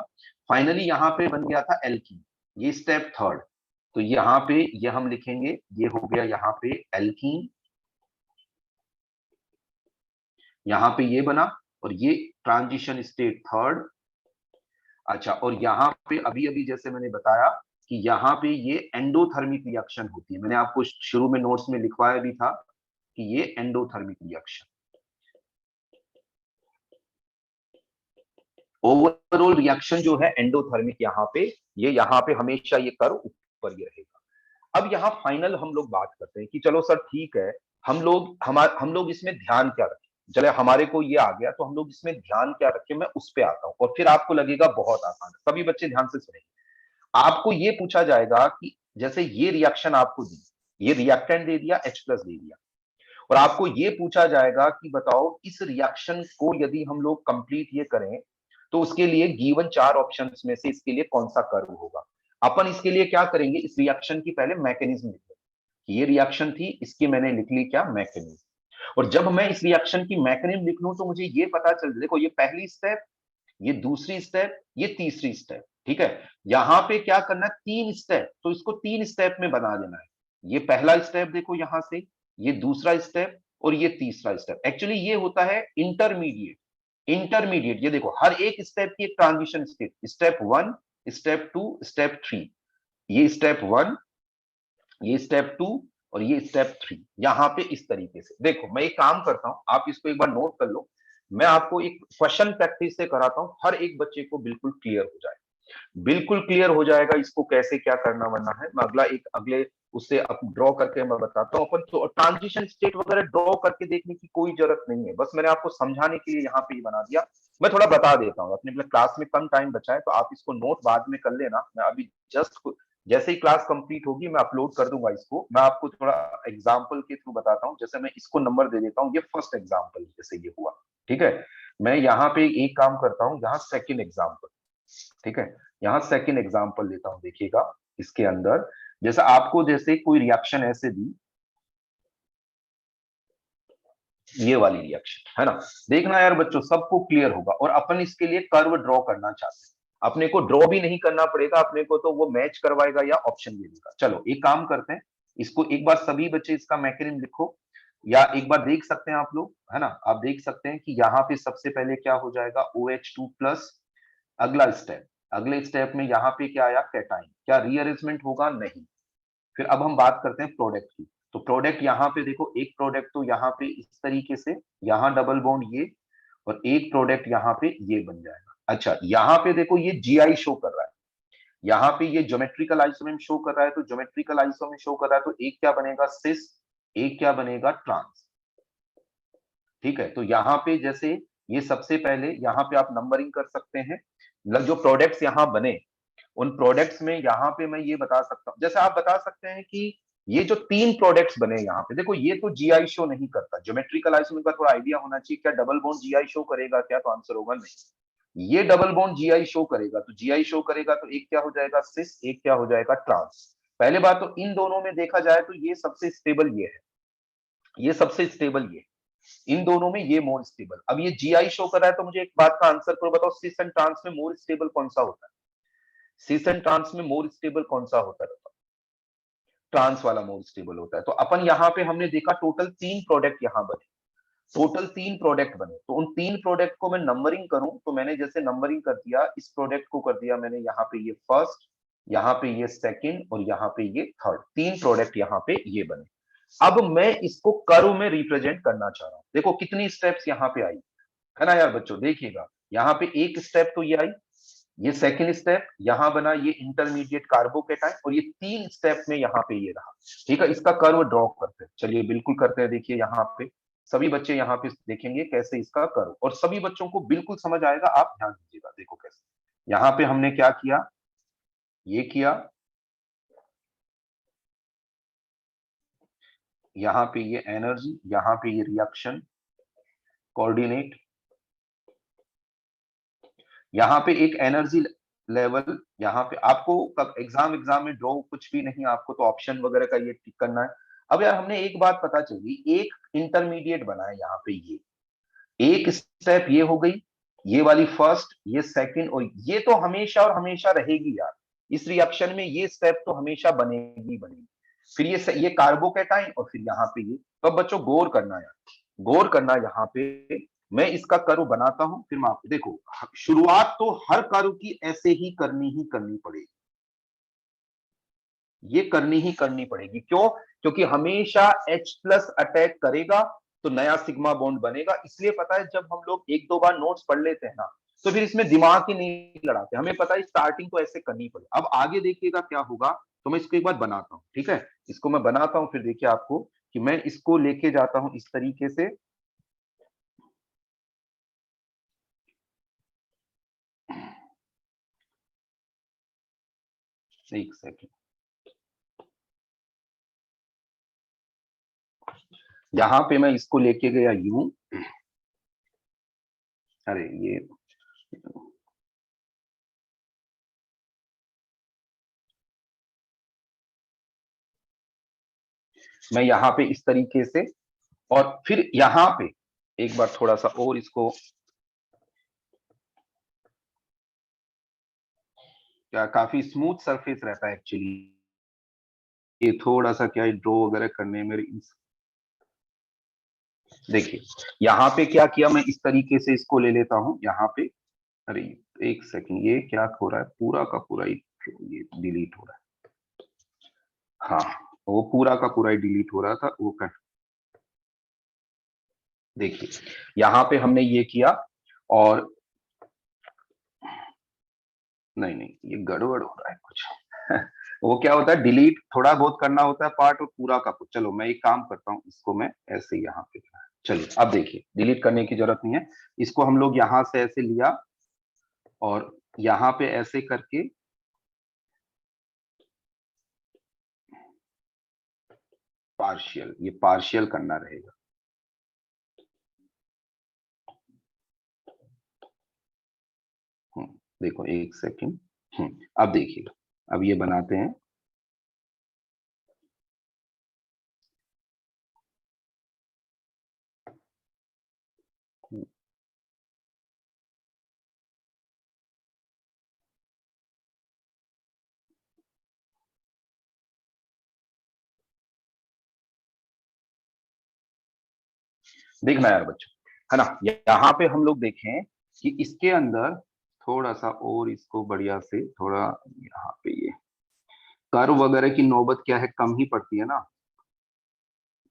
फाइनली यहाँ पे बन गया था एल्कीन, ये स्टेप थर्ड। तो यहाँ पे ये हम लिखेंगे, ये हो गया यहाँ पे एल्कीन, यहाँ पे ये बना, और ये ट्रांजिशन स्टेट थर्ड। अच्छा, और यहाँ पे अभी अभी जैसे मैंने बताया कि यहाँ पे ये एंडोथर्मिक रिएक्शन होती है, मैंने आपको शुरू में नोट्स में लिखवाया भी था कि ये एंडोथर्मिक रिएक्शन, ओवरऑल रिएक्शन जो है एंडोथर्मिक, यहाँ पे ये, यहाँ पे हमेशा ये कर्व ऊपर ही रहेगा। अब यहाँ फाइनल हम लोग बात करते हैं कि चलो सर ठीक है, हम लोग इसमें ध्यान क्या रखें। चले हमारे को ये आ गया, तो हम लोग इसमें ध्यान क्या रखें, मैं उस पे आता हूँ, और फिर आपको लगेगा बहुत आसान है। सभी बच्चे ध्यान से सुनें, आपको ये पूछा जाएगा कि जैसे ये रिएक्शन आपको दी, ये रिएक्टेंट दे दिया, H+ दे दिया, और आपको ये पूछा जाएगा कि बताओ इस रिएक्शन को यदि हम लोग कंप्लीट ये करें, तो उसके लिए गिवन 4 ऑप्शंस में से इसके लिए कौन सा कर्व होगा। अपन इसके लिए क्या करेंगे, इस रिएक्शन की पहले मैकेनिज्म लिखें कि ये रिएक्शन थी, इसकी मैंने लिख ली क्या, मैकेनिज्म। और जब मैं इस रिएक्शन की मैकेनिज्म लिख लूं, तो मुझे ये पता चल, देखो ये पहली स्टेप, ये दूसरी स्टेप, ये तीसरी स्टेप, ठीक है। यहां पे क्या करना है, 3 स्टेप, तो इसको 3 स्टेप में बना देना है। ये पहला स्टेप देखो यहां से, ये दूसरा स्टेप, और ये तीसरा स्टेप। एक्चुअली ये होता है इंटरमीडिएट। इंटरमीडिएट, ये देखो हर एक स्टेप की एक transition state, step 1, step 2, step 3, ये स्टेप 1, ये स्टेप 2, और ये स्टेप 3। यहाँ पे इस तरीके से देखो, मैं एक काम करता हूं, आप इसको एक बार नोट कर लो, मैं आपको एक क्वेश्चन प्रैक्टिस से कराता हूं, हर एक बच्चे को बिल्कुल क्लियर हो जाए, बिल्कुल क्लियर हो जाएगा इसको कैसे क्या करना वरना है। मैं अगला एक अगले उससे ड्रॉ करके मैं बताता हूँ। अपन तो ट्रांजिशन स्टेट वगैरह ड्रॉ करके देखने की कोई जरूरत नहीं है, बस मैंने आपको समझाने के लिए यहाँ पे ही बना दिया। मैं थोड़ा बता देता हूँ, अपने क्लास में कम टाइम बचा है, तो आप इसको नोट बाद में कर लेना। मैं अभी जस्ट जैसे ही क्लास कंप्लीट होगी मैं अपलोड कर दूंगा इसको। मैं आपको थोड़ा एग्जाम्पल के थ्रू बताता हूँ। जैसे मैं इसको नंबर दे देता हूँ, ये फर्स्ट एग्जाम्पल जैसे ये हुआ, ठीक है। मैं यहाँ पे एक काम करता हूँ, यहाँ सेकेंड एग्जाम्पल, ठीक है, यहाँ सेकंड एग्जांपल लेता हूं। देखिएगा इसके अंदर, जैसे आपको जैसे कोई रिएक्शन ऐसे दी, ये वाली रिएक्शन है ना, देखना यार बच्चों सबको क्लियर होगा। और अपन इसके लिए कर्व ड्रॉ करना चाहते हैं, अपने को ड्रॉ भी नहीं करना पड़ेगा, अपने को तो वो मैच करवाएगा या ऑप्शन दे देगा। चलो एक काम करते हैं, इसको एक बार सभी बच्चे इसका मैकेनिज्म लिखो, या एक बार देख सकते हैं आप लोग, है ना, आप देख सकते हैं कि यहाँ पे सबसे पहले क्या हो जाएगा, OH2+। अगला स्टेप, अगले स्टेप में यहाँ पे क्या आया, कैटाइन, क्या रीअरेंजमेंट होगा, नहीं। फिर अब हम बात करते हैं प्रोडक्ट की। तो प्रोडक्ट यहाँ पे देखो, एक प्रोडक्ट तो यहाँ पे इस तरीके से, यहाँ डबल बॉन्ड ये, और एक प्रोडक्ट यहाँ पे ये बन जाएगा। अच्छा, यहाँ पे देखो ये GI शो कर रहा है, यहाँ पे ये ज्योमेट्रिकल आइसोमेर शो कर रहा है, तो ज्योमेट्रिकल आइसोमेर शो कर रहा है, तो एक क्या बनेगा, सिस, एक क्या बनेगा, ट्रांस, ठीक है। तो यहाँ पे जैसे ये सबसे पहले यहाँ पे आप नंबरिंग कर सकते हैं, जो प्रोडक्ट्स यहाँ बने उन प्रोडक्ट्स में, यहाँ पे मैं ये बता सकता हूँ, जैसे आप बता सकते हैं कि ये जो 3 प्रोडक्ट्स बने यहाँ पे देखो, ये तो GI शो नहीं करता। ज्योमेट्रिकल आइसोमेर का थोड़ा आइडिया होना चाहिए, क्या डबल बॉन्ड GI शो करेगा क्या, तो आंसर होगा नहीं। ये डबल बॉन्ड GI शो करेगा, तो GI शो करेगा तो एक क्या हो जाएगा, सिस, एक क्या हो जाएगा, ट्रांस। पहले बात तो इन दोनों में देखा जाए तो ये सबसे स्टेबल ये है, ये सबसे स्टेबल ये, इन दोनों में ये मोर स्टेबल। अब ये जीआई शो कर रहा है, तो मुझे एक बात का आंसर करो, बताओ सिस एंड ट्रांस में मोर स्टेबल कौन सा होता है? सिस एंड ट्रांस में मोर स्टेबल कौन सा होता है? ट्रांस वाला मोर स्टेबल होता है। तो अपन यहाँ पे हमने देखा टोटल 3 प्रोडक्ट यहाँ बने, टोटल 3 प्रोडक्ट बने। तो उन 3 प्रोडक्ट को मैं नंबरिंग करूं, तो मैंने जैसे नंबरिंग कर दिया, इस प्रोडक्ट को कर दिया मैंने यहाँ पे ये फर्स्ट, यहाँ पे ये सेकंड और यहाँ पे ये थर्ड, 3 प्रोडक्ट यहाँ पे ये बने। अब मैं इसको कर्व में रिप्रेजेंट करना चाह रहा हूं। देखो कितनी स्टेप्स यहाँ पे आई है ना यार बच्चों, देखिएगा यहाँ पे एक स्टेप तो ये आई, ये सेकंड स्टेप यहां बना, ये इंटरमीडिएट कार्बोकेटाइन, और ये 3 स्टेप में यहाँ पे ये रहा। ठीक है, इसका कर्व ड्रॉ करते हैं, चलिए बिल्कुल करते हैं। देखिए यहाँ पे सभी बच्चे यहाँ पे देखेंगे कैसे इसका कर्व, और सभी बच्चों को बिल्कुल समझ आएगा, आप ध्यान दीजिएगा। देखो कैसे यहाँ पे हमने क्या किया, ये किया, यहाँ पे ये एनर्जी, यहाँ पे ये रिएक्शन कोऑर्डिनेट, यहाँ पे एक एनर्जी लेवल, यहाँ पे आपको कब एग्जाम में ड्रॉ कुछ भी नहीं, आपको तो ऑप्शन वगैरह का ये टिक करना है। अब यार हमने एक बात पता चली, एक इंटरमीडिएट बना है यहाँ पे, ये एक स्टेप ये हो गई, ये वाली फर्स्ट, ये सेकंड, और ये तो हमेशा और हमेशा रहेगी यार, इस रिएक्शन में ये स्टेप तो हमेशा बनेगी बनेगी। फिर ये कार्बोकेटाइन, और फिर यहाँ पे ये। तो अब बच्चों गौर करना यार, गौर करना यहाँ पे, मैं इसका कर्व बनाता हूं, फिर मैं आपको देखो, शुरुआत तो हर कर्व की ऐसे ही करनी पड़ेगी, ये करनी ही करनी पड़ेगी। क्यों? क्योंकि हमेशा H+ अटैक करेगा तो नया सिग्मा बॉन्ड बनेगा। इसलिए पता है, जब हम लोग एक दो बार नोट्स पढ़ लेते हैं ना, तो फिर इसमें दिमाग ही नहीं लड़ाते, हमें पता है स्टार्टिंग तो ऐसे करनी पड़े। अब आगे देखिएगा क्या होगा, तो मैं इसको एक बार बनाता हूं, ठीक है, इसको मैं बनाता हूं, फिर देखिए आपको कि मैं इसको लेके जाता हूं इस तरीके से। एक सेकेंड, यहां पे मैं इसको लेके गया यूं, अरे ये मैं यहाँ पे इस तरीके से, और फिर यहाँ पे एक बार थोड़ा सा और इसको, क्या काफी स्मूथ सरफेस रहता है एक्चुअली, ये थोड़ा सा क्या ड्रॉ वगैरह करने में देखिए यहाँ पे क्या किया, मैं इस तरीके से इसको ले लेता हूं यहाँ पे। अरे एक सेकंड, ये क्या हो रहा है, पूरा का पूरा ही ये डिलीट हो रहा है। हाँ, वो पूरा का पूरा ही डिलीट हो रहा था वो कर। देखिए यहाँ पे हमने ये किया, और नहीं नहीं ये गड़बड़ हो रहा है कुछ वो क्या होता है, डिलीट थोड़ा बहुत करना होता है पार्ट, और पूरा का पूरा। चलो मैं एक काम करता हूँ, इसको मैं ऐसे यहाँ पे, चलिए अब देखिए डिलीट करने की जरूरत नहीं है, इसको हम लोग यहाँ से ऐसे लिया, और यहाँ पे ऐसे करके पार्शियल, ये पार्शियल करना रहेगा। देखो एक सेकंड, अब देखिएगा, अब ये बनाते हैं। देखना यार बच्चों, है ना, यहाँ पे हम लोग देखें कि इसके अंदर थोड़ा सा और इसको बढ़िया से थोड़ा, यहाँ पे ये कर्व वगैरह की नौबत क्या है, कम ही पड़ती है ना,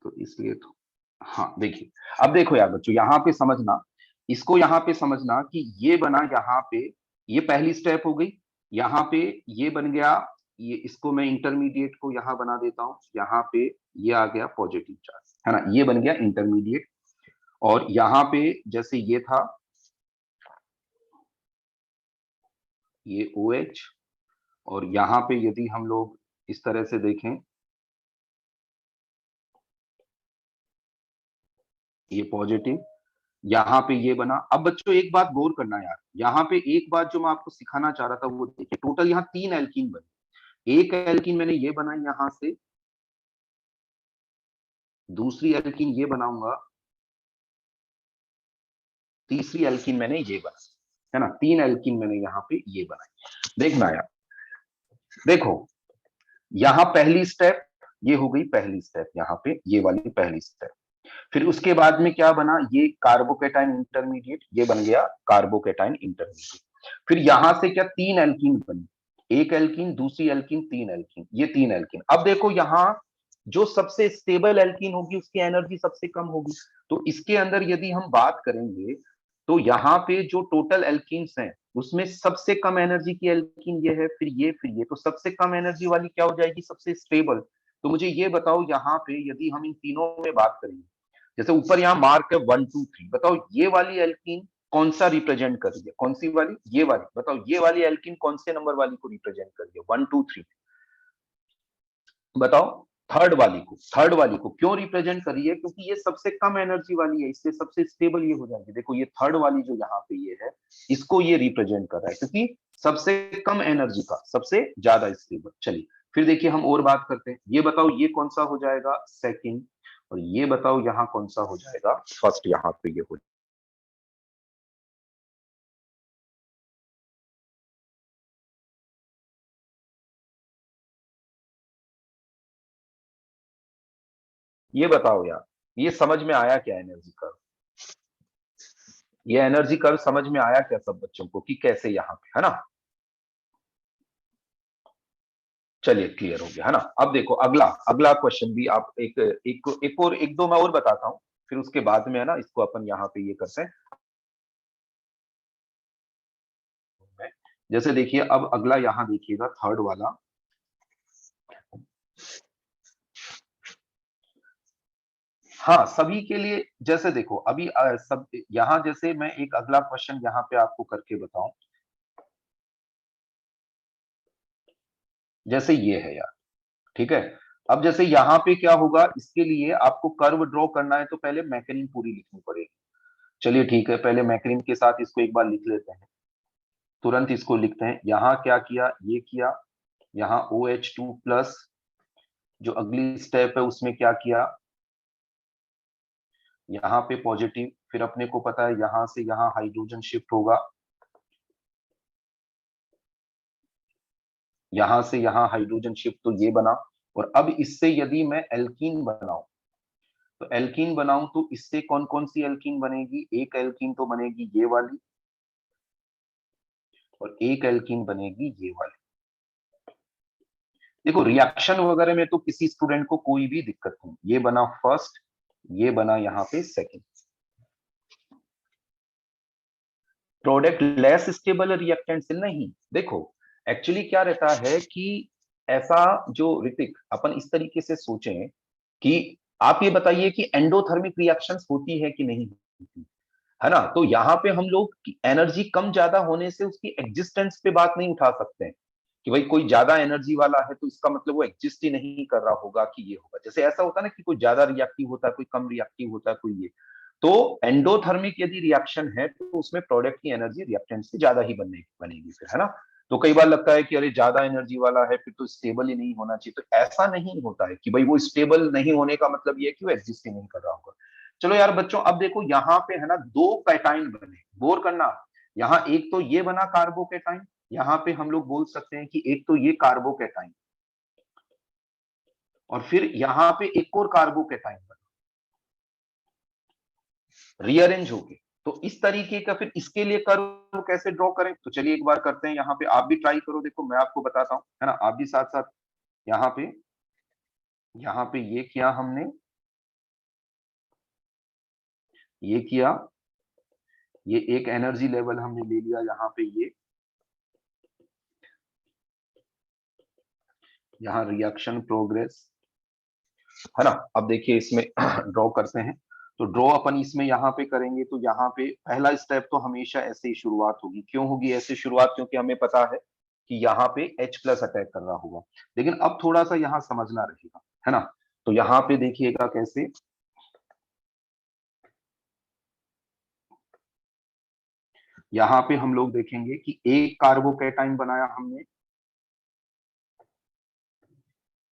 तो इसलिए तो हाँ देखिए, अब देखो यार बच्चों, यहाँ पे समझना, इसको यहाँ पे समझना कि ये बना यहाँ पे, ये पहली स्टेप हो गई, यहाँ पे ये बन गया, ये इसको मैं इंटरमीडिएट को यहाँ बना देता हूँ, यहाँ पे ये आ गया पॉजिटिव चार्ज, है ना, ये बन गया इंटरमीडिएट। और यहाँ पे जैसे ये था, ये OH, और यहाँ पे यदि हम लोग इस तरह से देखें, ये पॉजिटिव, यहाँ पे ये बना। अब बच्चों एक बात गौर करना यार, यहाँ पे एक बात जो मैं आपको सिखाना चाह रहा था वो देखिए, टोटल यहाँ 3 एल्कीन बने, एक एल्कीन मैंने ये बनाई यहाँ से, दूसरी एल्कीन ये बनाऊंगा, तीसरी एल्कीन मैंने ये बनाई, है ना, 3 एल्कीन मैंने यहाँ पे ये बनाई। देखना यार, देखो यहाँ पहली स्टेप ये हो गई, पहली स्टेप यहाँ पे ये वाली पहली स्टेप। फिर उसके बाद में क्या बना, ये कार्बोकेटाइन इंटरमीडिएट, ये बन गया कार्बोकेटाइन इंटरमीडिएट। फिर यहां से क्या 3 एल्कीन बनी, एक एल्कीन, दूसरी एल्कीन, 3 एल्कीन, ये 3 एल्कीन। अब देखो यहाँ जो सबसे स्टेबल एल्कीन होगी उसकी एनर्जी सबसे कम होगी। तो इसके अंदर यदि हम बात करेंगे तो यहाँ पे जो टोटल एल्कीन्स हैं उसमें सबसे कम एनर्जी की एल्कीन ये है, फिर ये, फिर ये। तो सबसे कम एनर्जी वाली क्या हो जाएगी, सबसे स्टेबल। तो मुझे ये बताओ यहाँ पे यदि हम इन तीनों में बात करेंगे, जैसे ऊपर यहाँ मार्क है 1 2 3, बताओ ये वाली एल्कीन कौन सा रिप्रेजेंट कर रही है, कौन सी वाली, ये वाली। बताओ ये वाली एल्कीन कौन से नंबर वाली को रिप्रेजेंट कर रही है, 1 2 3, बताओ। थर्ड वाली को, थर्ड वाली को क्यों रिप्रेजेंट कर रही है, क्योंकि ये सबसे कम एनर्जी वाली है, इससे सबसे स्टेबल ये हो जाएगी। देखो ये थर्ड वाली जो यहाँ पे ये है, इसको ये रिप्रेजेंट कर रहा है, क्योंकि सबसे कम एनर्जी का सबसे ज्यादा स्टेबल। चलिए फिर देखिए हम और बात करते हैं, ये बताओ ये कौन सा हो जाएगा, सेकंड। और ये बताओ यहाँ कौन सा हो जाएगा, फर्स्ट। यहाँ पे ये हो, ये बताओ यार, ये समझ में आया क्या एनर्जी कर्व, ये एनर्जी कर्व समझ में आया क्या सब बच्चों को कि कैसे यहाँ पे, है ना। चलिए क्लियर हो गया, है ना। अब देखो अगला अगला क्वेश्चन भी आप एक और एक दो मैं और बताता हूं, फिर उसके बाद में है ना इसको अपन यहाँ पे ये करते हैं। जैसे देखिए अब अगला यहाँ देखिएगा थर्ड वाला। हाँ सभी के लिए, जैसे देखो अभी सब यहाँ, जैसे मैं एक अगला क्वेश्चन यहाँ पे आपको करके बताऊं, जैसे ये है यार, ठीक है। अब जैसे यहाँ पे क्या होगा, इसके लिए आपको कर्व ड्रॉ करना है तो पहले मैकेनिक पूरी लिखनी पड़ेगी। चलिए ठीक है, पहले मैकेनिक के साथ इसको एक बार लिख लेते हैं, तुरंत इसको लिखते हैं। यहाँ क्या किया, ये किया, यहाँ OH2 प्लस, जो अगली स्टेप है उसमें क्या किया, यहाँ पे पॉजिटिव। फिर अपने को पता है यहाँ से यहाँ हाइड्रोजन शिफ्ट होगा, यहाँ से यहाँ हाइड्रोजन शिफ्ट, तो ये बना। और अब इससे यदि मैं एल्कीन बनाऊं, तो एल्कीन बनाऊं तो इससे कौन कौन सी एल्कीन बनेगी, एक एल्कीन तो बनेगी ये वाली, और एक एल्कीन बनेगी ये वाली। देखो रिएक्शन वगैरह में तो किसी स्टूडेंट को कोई भी दिक्कत नहीं, ये बना फर्स्ट, ये बना यहाँ पे second. Product less stable reactant से नहीं, देखो एक्चुअली क्या रहता है कि ऐसा, जो ऋतिक अपन इस तरीके से सोचें कि आप ये बताइए कि एंडोथर्मिक रिएक्शंस होती है कि नहीं होती, है ना। तो यहाँ पे हम लोग एनर्जी कम ज्यादा होने से उसकी एग्जिस्टेंस पे बात नहीं उठा सकते हैं कि भाई कोई ज्यादा एनर्जी वाला है तो इसका मतलब वो एग्जिस्ट ही नहीं कर रहा होगा कि ये होगा। जैसे ऐसा होता है ना कि कोई ज्यादा रिएक्टिव होता है, कोई कम रिएक्टिव होता है, कोई ये। तो एंडोथर्मिक यदि रिएक्शन है तो उसमें प्रोडक्ट की एनर्जी रिएक्टेंट से ज्यादा ही बनेगी फिर, है ना। तो कई बार लगता है कि अरे ज्यादा एनर्जी वाला है फिर तो स्टेबल ही नहीं होना चाहिए, तो ऐसा नहीं होता है कि भाई वो स्टेबल नहीं होने का मतलब ये है कि वो एग्जिस्ट ही नहीं कर रहा होगा। चलो यार बच्चों, अब देखो यहाँ पे है ना दो कैटाइन बने, गौर करना। यहाँ एक तो ये बना कार्बोकेटाइन, यहाँ पे हम लोग बोल सकते हैं कि एक तो ये कार्बोकेटाइन, और फिर यहाँ पे एक और कार्बोकेटाइन बना रीअरेंज होके। तो इस तरीके का फिर इसके लिए कर्व कैसे ड्रॉ करें, तो चलिए एक बार करते हैं। यहाँ पे आप भी ट्राई करो, देखो मैं आपको बताता हूँ, है ना, आप भी साथ साथ। यहाँ पे ये किया हमने, ये किया, ये एक एनर्जी लेवल हमने ले लिया यहाँ पे, ये यहाँ रिएक्शन प्रोग्रेस, है ना। अब देखिए इसमें ड्रॉ करते हैं, तो ड्रॉ अपन इसमें यहाँ पे करेंगे तो यहाँ पे पहला स्टेप तो हमेशा ऐसे ही शुरुआत होगी। क्यों होगी ऐसे शुरुआत, क्योंकि हमें पता है कि यहाँ पे H प्लस अटैक कर रहा होगा। लेकिन अब थोड़ा सा यहाँ समझना रहेगा, है ना। तो यहाँ पे देखिएगा कैसे, यहाँ पे हम लोग देखेंगे कि एक कार्बोकेटाइन बनाया हमने,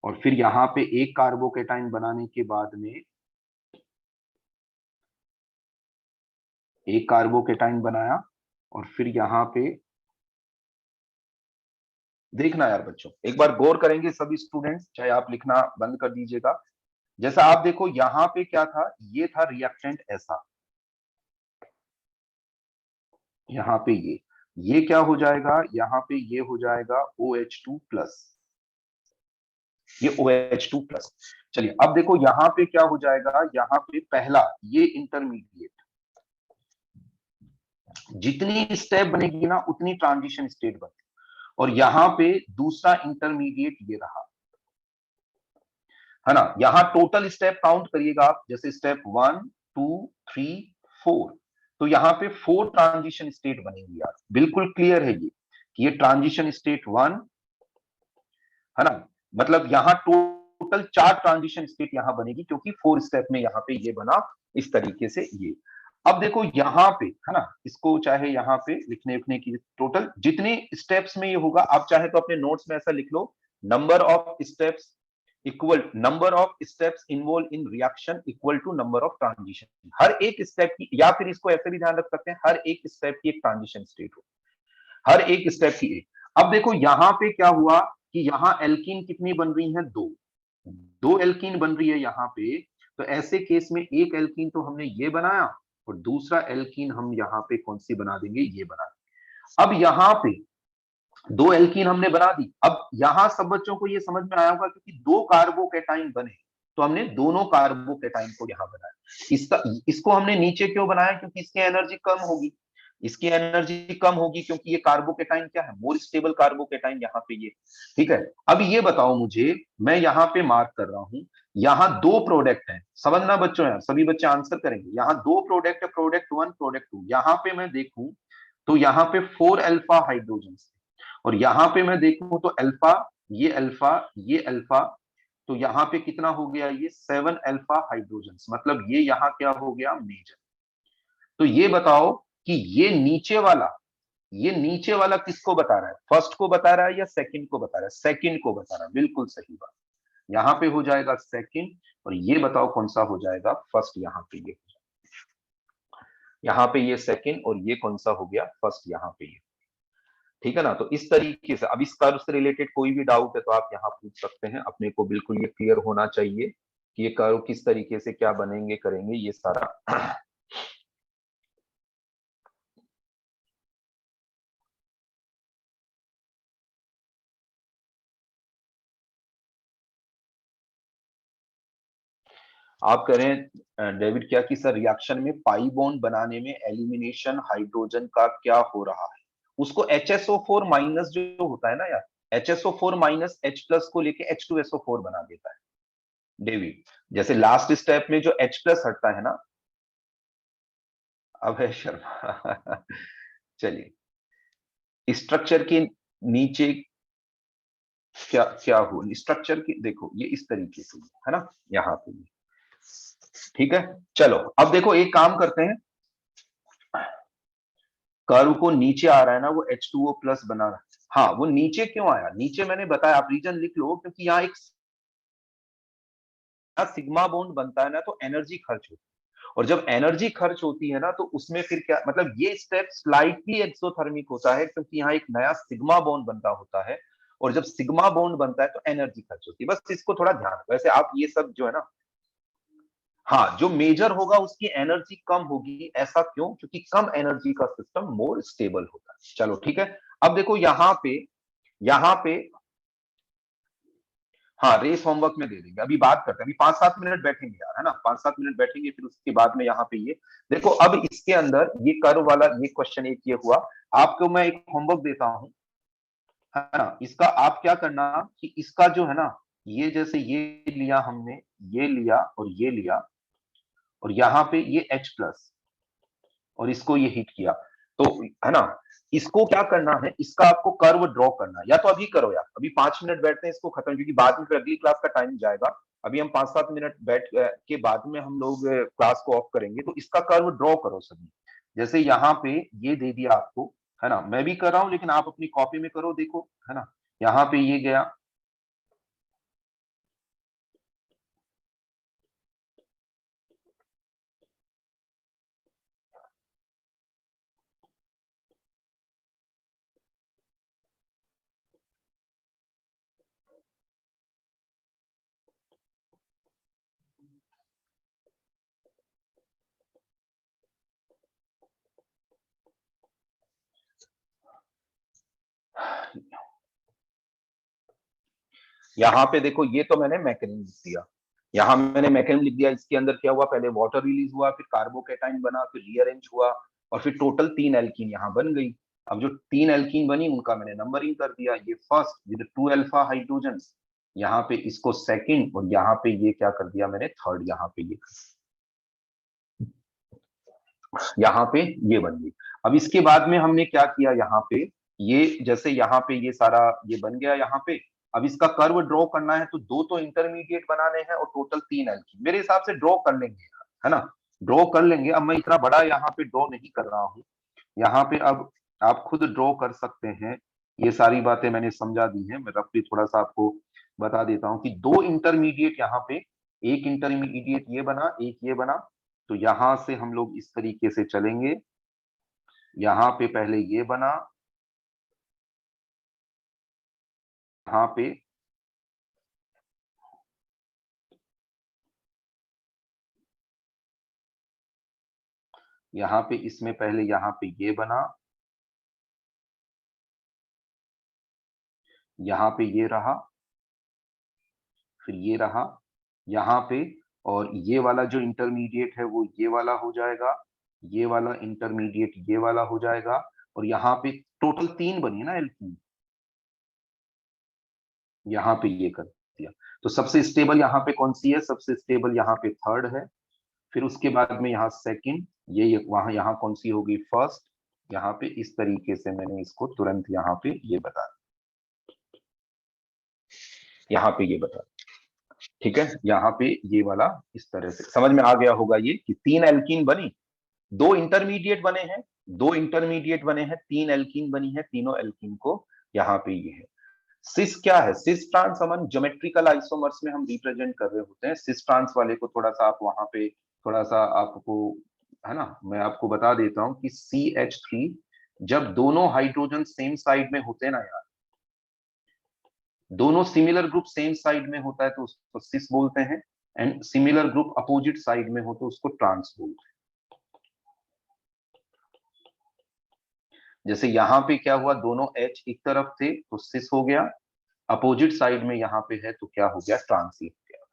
और फिर यहाँ पे एक कार्बोकेटाइन बनाने के बाद में एक कार्बोकेटाइन बनाया और फिर यहाँ पे देखना यार बच्चों, एक बार गौर करेंगे सभी स्टूडेंट्स, चाहे आप लिखना बंद कर दीजिएगा। जैसा आप देखो यहाँ पे क्या था, ये था रिएक्टेंट ऐसा, यहाँ पे ये क्या हो जाएगा, यहाँ पे ये हो जाएगा OH2 प्लस, ये OH2 प्लस। चलिए अब देखो यहाँ पे क्या हो जाएगा, यहाँ पे पहला ये इंटरमीडिएट, जितनी स्टेप बनेगी ना उतनी ट्रांजिशन स्टेट बनेगी, और यहाँ पे दूसरा इंटरमीडिएट ये रहा, है ना। यहाँ टोटल स्टेप काउंट करिएगा आप, जैसे स्टेप 1 2 3 4, तो यहाँ पे 4 ट्रांजिशन स्टेट बनेंगी यार, बिल्कुल क्लियर है ये कि ये ट्रांजिशन स्टेट 1, है ना। मतलब यहाँ टोटल 4 ट्रांजिशन स्टेट यहाँ बनेगी, क्योंकि 4 स्टेप में यहाँ पे ये बना इस तरीके से ये। अब देखो यहाँ पे, है ना, इसको चाहे यहाँ पे लिखने उखने की, टोटल जितने स्टेप्स में ये होगा, आप चाहे तो अपने नोट्स में ऐसा लिख लो, number of steps equal number of steps involve in reaction equal to number of transition. हर एक स्टेप की, या फिर इसको ऐसे भी ध्यान रख सकते हैं, हर एक स्टेप की एक ट्रांजिशन स्टेट हो, हर एक स्टेप की एक। अब देखो यहाँ पे क्या हुआ कि यहाँ एल्कीन कितनी बन रही है, दो एल्कीन बन रही है यहाँ पे। तो ऐसे केस में एक एल्कीन तो हमने ये बनाया, और दूसरा एल्कीन हम यहाँ पे कौन सी बना देंगे, ये बना देंगे। अब यहाँ पे दो एल्कीन हमने बना दी। अब यहां सब बच्चों को ये समझ में आया होगा, क्योंकि दो कार्बोकेटाइन बने तो हमने दोनों कार्बोकेटाइन को यहां बनाया। इसको हमने नीचे क्यों बनाया, क्योंकि इसकी एनर्जी कम होगी, इसकी एनर्जी कम होगी, क्योंकि ये कार्बोकेटाइन क्या है, मोर स्टेबल कार्बोकेटाइन यहाँ पे ये। ठीक है, अब ये बताओ मुझे, मैं यहाँ पे मार्क कर रहा हूं, यहाँ दो प्रोडक्ट है, समझना बच्चों यार, सभी बच्चे आंसर करेंगे। यहाँ दो प्रोडक्ट है, प्रोडक्ट 1 प्रोडक्ट 2। यहाँ पे मैं देखूं तो यहाँ पे 4 अल्फा हाइड्रोजन, और यहां पे मैं देखूं तो अल्फा, ये अल्फा, तो यहां पे कितना हो गया, ये 7 अल्फा हाइड्रोजन, मतलब ये यहां क्या हो गया, मेजर। तो ये बताओ कि ये नीचे वाला किसको बता रहा है, फर्स्ट को बता रहा है या सेकंड को बता रहा है, सेकंड को बता रहा है, बिल्कुल सही बात। यहाँ पे हो जाएगा सेकंड, और ये बताओ कौन सा हो जाएगा फर्स्ट, यहाँ पे ये, यहाँ पे ये सेकंड, और ये कौन सा हो गया फर्स्ट, यहाँ पे ये। ठीक है ना। तो इस तरीके से अब इस कर्व से रिलेटेड कोई भी डाउट है तो आप यहाँ पूछ सकते हैं, अपने को बिल्कुल ये क्लियर होना चाहिए कि ये कर्व किस तरीके से क्या बनेंगे करेंगे ये सारा। आप करें डेविड क्या कि सर रिएक्शन में पाई बॉन्ड बनाने में एलिमिनेशन हाइड्रोजन का क्या हो रहा है, उसको HSO4 माइनस जो होता है ना यार, HSO4 माइनस H प्लस को लेके H2SO4 बना देता है डेविड। जैसे लास्ट स्टेप में जो H प्लस हटता है ना, अभय शर्मा चलिए, स्ट्रक्चर के नीचे क्या क्या हो, स्ट्रक्चर की देखो ये इस तरीके से है ना, यहाँ पे। ठीक है, चलो अब देखो एक काम करते हैं, कर्व को नीचे आ रहा है ना, वो H2O प्लस बना रहा है। हाँ, वो नीचे क्यों आया, नीचे मैंने बताया, आप रीजन लिख लो, क्योंकि यहाँ एक सिग्मा बॉन्ड बनता है ना, तो एनर्जी खर्च होती है, और जब एनर्जी खर्च होती है ना, तो उसमें फिर क्या मतलब, ये स्टेप स्लाइटली एक्सोथर्मिक होता है, क्योंकि यहाँ एक नया सिग्मा बॉन्ड बनता होता है, और जब सिग्मा बॉन्ड बनता है तो एनर्जी खर्च होती है। बस इसको थोड़ा ध्यान रखो, वैसे आप ये सब जो है ना, हाँ, जो मेजर होगा उसकी एनर्जी कम होगी, ऐसा क्यों, क्योंकि कम एनर्जी का सिस्टम मोर स्टेबल होता है। चलो ठीक है, अब देखो यहाँ पे हाँ, रेस होमवर्क में दे देंगे, अभी बात करते हैं, अभी 5-7 मिनट बैठेंगे यार, है ना, 5-7 मिनट बैठेंगे, फिर उसके बाद में यहाँ पे ये देखो, अब इसके अंदर ये कर्व वाला ये क्वेश्चन एक ये हुआ। आपको मैं एक होमवर्क देता हूं, है ना, इसका आप क्या करना कि इसका जो है ना, ये जैसे ये लिया हमने, ये लिया और ये लिया, और यहाँ पे ये H प्लस, और इसको ये हिट किया, तो है ना, इसको क्या करना है, इसका आपको कर्व ड्रॉ करना है, या तो अभी करो यार, अभी 5 मिनट बैठते हैं इसको खत्म, क्योंकि बाद में फिर अगली क्लास का टाइम जाएगा। अभी हम 5-7 मिनट बैठ के बाद में हम लोग क्लास को ऑफ करेंगे, तो इसका कर्व ड्रॉ करो सभी। जैसे यहाँ पे ये दे दिया आपको, है ना, मैं भी कर रहा हूं, लेकिन आप अपनी कॉपी में करो, देखो, है ना, यहाँ पे ये गया, यहाँ पे देखो ये तो मैंने मैकेनिज्म लिख दिया, यहाँ मैंने मैकेनिज्म लिख दिया। इसके अंदर क्या हुआ, पहले वाटर रिलीज हुआ, फिर कार्बोकेटाइन बना, फिर रीअरेंज हुआ, और फिर टोटल 3 एल्कीन यहाँ बन गई। अब जो 3 एल्कीन बनी उनका मैंने नंबरिंग कर दिया, ये फर्स्ट विद 2 अल्फा हाइड्रोजन, यहाँ पे इसको सेकंड, और यहाँ पे ये क्या कर दिया मैंने, थर्ड। यहाँ पे ये यहाँ पे ये बन गई। अब इसके बाद में हमने क्या किया, यहाँ पे ये जैसे यहाँ पे ये सारा ये बन गया यहाँ पे। अब इसका कर्व ड्रॉ करना है तो दो तो इंटरमीडिएट बनाने हैं और टोटल 3 एल्कीन। मेरे हिसाब से ड्रॉ कर लेंगे, है ना, ड्रॉ कर लेंगे। अब मैं इतना बड़ा यहाँ पे ड्रॉ नहीं कर रहा हूँ यहाँ पे, अब आप खुद ड्रॉ कर सकते हैं। ये सारी बातें मैंने समझा दी हैं, मैं रफली थोड़ा सा आपको बता देता हूँ कि दो इंटरमीडिएट यहाँ पे, एक इंटरमीडिएट ये बना, एक ये बना। तो यहां से हम लोग इस तरीके से चलेंगे, यहाँ पे पहले ये बना, यहाँ पे इसमें पहले यहाँ पे ये बना, यहाँ पे ये रहा, फिर ये रहा यहाँ पे, और ये वाला जो इंटरमीडिएट है वो ये वाला हो जाएगा, ये वाला इंटरमीडिएट ये वाला हो जाएगा, और यहाँ पे टोटल 3 बनी ना एल्कीन, यहाँ पे ये कर दिया। तो सबसे स्टेबल यहाँ पे कौन सी है, सबसे स्टेबल यहाँ पे थर्ड है। फिर उसके बाद में यहाँ सेकंड, ये वहां यहाँ कौन सी होगी, फर्स्ट। यहाँ पे इस तरीके से मैंने इसको तुरंत यहाँ पे ये बता, यहाँ पे ये बता, ठीक है। यहाँ पे ये वाला इस तरह से समझ में आ गया होगा ये कि 3 एल्कीन बनी, 2 इंटरमीडिएट बने हैं, 2 इंटरमीडिएट बने हैं, 3 एल्कीन बनी है, तीनों एल्कीन को यहाँ पे ये है। सिस क्या है, सिस ट्रांस अमन ज्योमेट्रिकल आइसोमर्स में हम रिप्रेजेंट कर रहे होते हैं। सिस ट्रांस वाले को थोड़ा सा आप वहां पे थोड़ा सा आपको, है ना, मैं आपको बता देता हूं कि CH3 जब दोनों हाइड्रोजन सेम साइड में होते हैं ना यार, दोनों सिमिलर ग्रुप सेम साइड में होता है तो उसको सिस बोलते हैं, and similar group opposite side में हो तो उसको ट्रांस बोलते हैं। जैसे यहाँ पे क्या हुआ, दोनों H एक तरफ थे तो सिस हो गया, अपोजिट साइड में यहाँ पे है तो क्या हो गया, ट्रांस हो गया।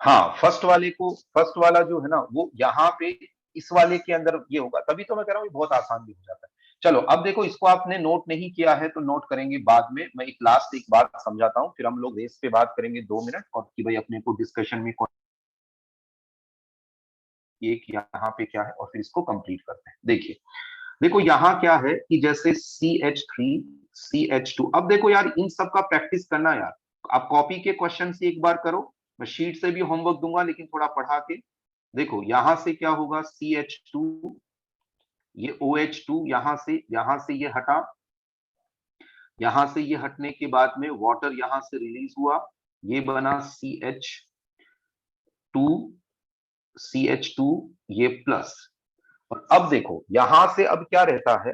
हाँ, फर्स्ट वाले को, फर्स्ट वाला जो है ना वो यहाँ पे इस वाले के अंदर ये होगा, तभी तो मैं कह रहा हूँ बहुत आसान भी हो जाता है। चलो अब देखो, इसको आपने नोट नहीं किया है तो नोट करेंगे बाद में। मैं एक लास्ट एक बात समझाता हूँ, फिर हम लोग रेस पे बात करेंगे 2 मिनट, और कि भाई अपने को डिस्कशन में एक यहाँ पे क्या है, और फिर इसको कंप्लीट करते हैं। देखिए देखो यहाँ क्या है कि जैसे CH3 CH2, अब देखो यार इन सब का प्रैक्टिस करना यार, आप कॉपी के क्वेश्चन से एक बार करो, मैं शीट से भी होमवर्क दूंगा लेकिन थोड़ा पढ़ा के। देखो यहां से क्या होगा, CH2, ये OH2, यहां से ये हटा, यहां से ये हटने के बाद में वाटर यहां से रिलीज हुआ, ये बना CH2 ये प्लस। और अब देखो यहां से अब क्या रहता है,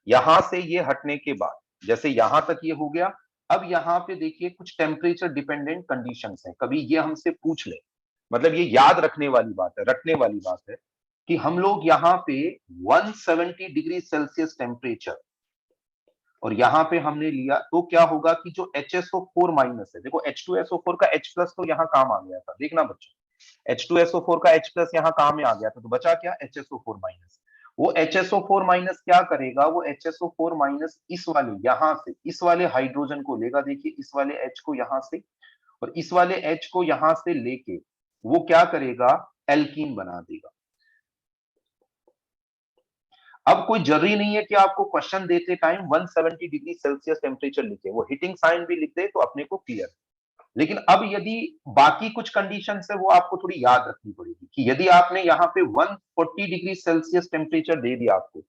यहां से ये हटने के बाद जैसे यहां तक ये हो गया, अब यहाँ पे देखिए कुछ टेम्परेचर डिपेंडेंट कंडीशंस हैं, कभी ये हमसे पूछ ले, मतलब ये याद रखने वाली बात है, रखने वाली बात है कि हम लोग यहाँ पे 170 डिग्री सेल्सियस टेम्परेचर, और यहाँ पे हमने लिया तो क्या होगा कि जो HSO4 माइनस है, देखो H2SO4 का H प्लस तो यहाँ काम आ गया था, देखना बच्चों, H2SO4 का H प्लस यहाँ काम में आ गया था, तो बचा क्या, HSO4 माइनस। वो HSO4 माइनस क्या करेगा, वो HSO4 माइनस इस वाले यहां से इस वाले हाइड्रोजन को लेगा, देखिए इस वाले H को यहां से और इस वाले H को यहां से लेके वो क्या करेगा, एल्कीन बना देगा। अब कोई जरूरी नहीं है कि आपको क्वेश्चन देते टाइम 170 डिग्री सेल्सियस टेम्परेचर लिखे, वो हिटिंग साइन भी लिख दे तो अपने को क्लियर। लेकिन अब यदि बाकी कुछ कंडीशन है वो आपको थोड़ी याद रखनी पड़ेगी कि यदि आपने यहाँ पे 140 डिग्री सेल्सियस टेम्परेचर दे दिया आपको,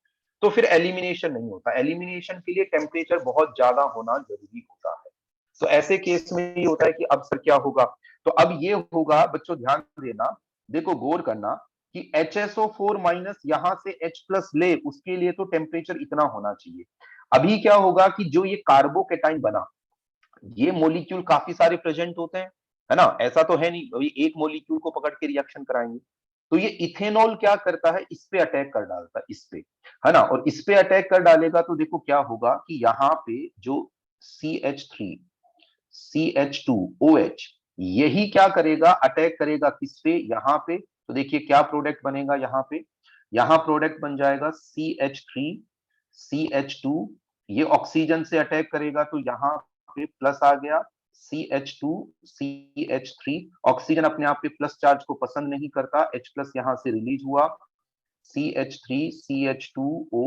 तो फिर एलिमिनेशन नहीं होता, एलिमिनेशन के लिए टेम्परेचर बहुत ज्यादा होना जरूरी होता है। तो ऐसे केस में ये होता है कि अब सर क्या होगा, तो अब ये होगा बच्चों, ध्यान देना, देखो गौर करना कि HSO4 माइनस यहां से H प्लस ले, उसके लिए तो टेम्परेचर इतना होना चाहिए। अभी क्या होगा कि जो ये कार्बोकेटाइन बना, ये मोलिक्यूल काफी सारे प्रेजेंट होते हैं, है ना, ऐसा तो है नहीं एक मोलिक्यूल को पकड़ के रिएक्शन कराएंगे, तो ये इथेनॉल क्या करता है, इस पे अटैक कर डालता है, इस पे, है ना। और इस पे अटैक कर डालेगा तो देखो क्या होगा कि यहाँ पे जो CH3 CH2OH, यही क्या करेगा, अटैक करेगा किस पे, यहाँ पे। तो देखिए क्या प्रोडक्ट बनेगा यहाँ पे, यहाँ प्रोडक्ट बन जाएगा CH3 CH2, ये ऑक्सीजन से अटैक करेगा तो यहाँ पे प्लस आ गया, CH2 CH3, ऑक्सीजन अपने आप पे प्लस चार्ज को पसंद नहीं करता, H प्लस यहां से रिलीज हुआ, CH3 CH2O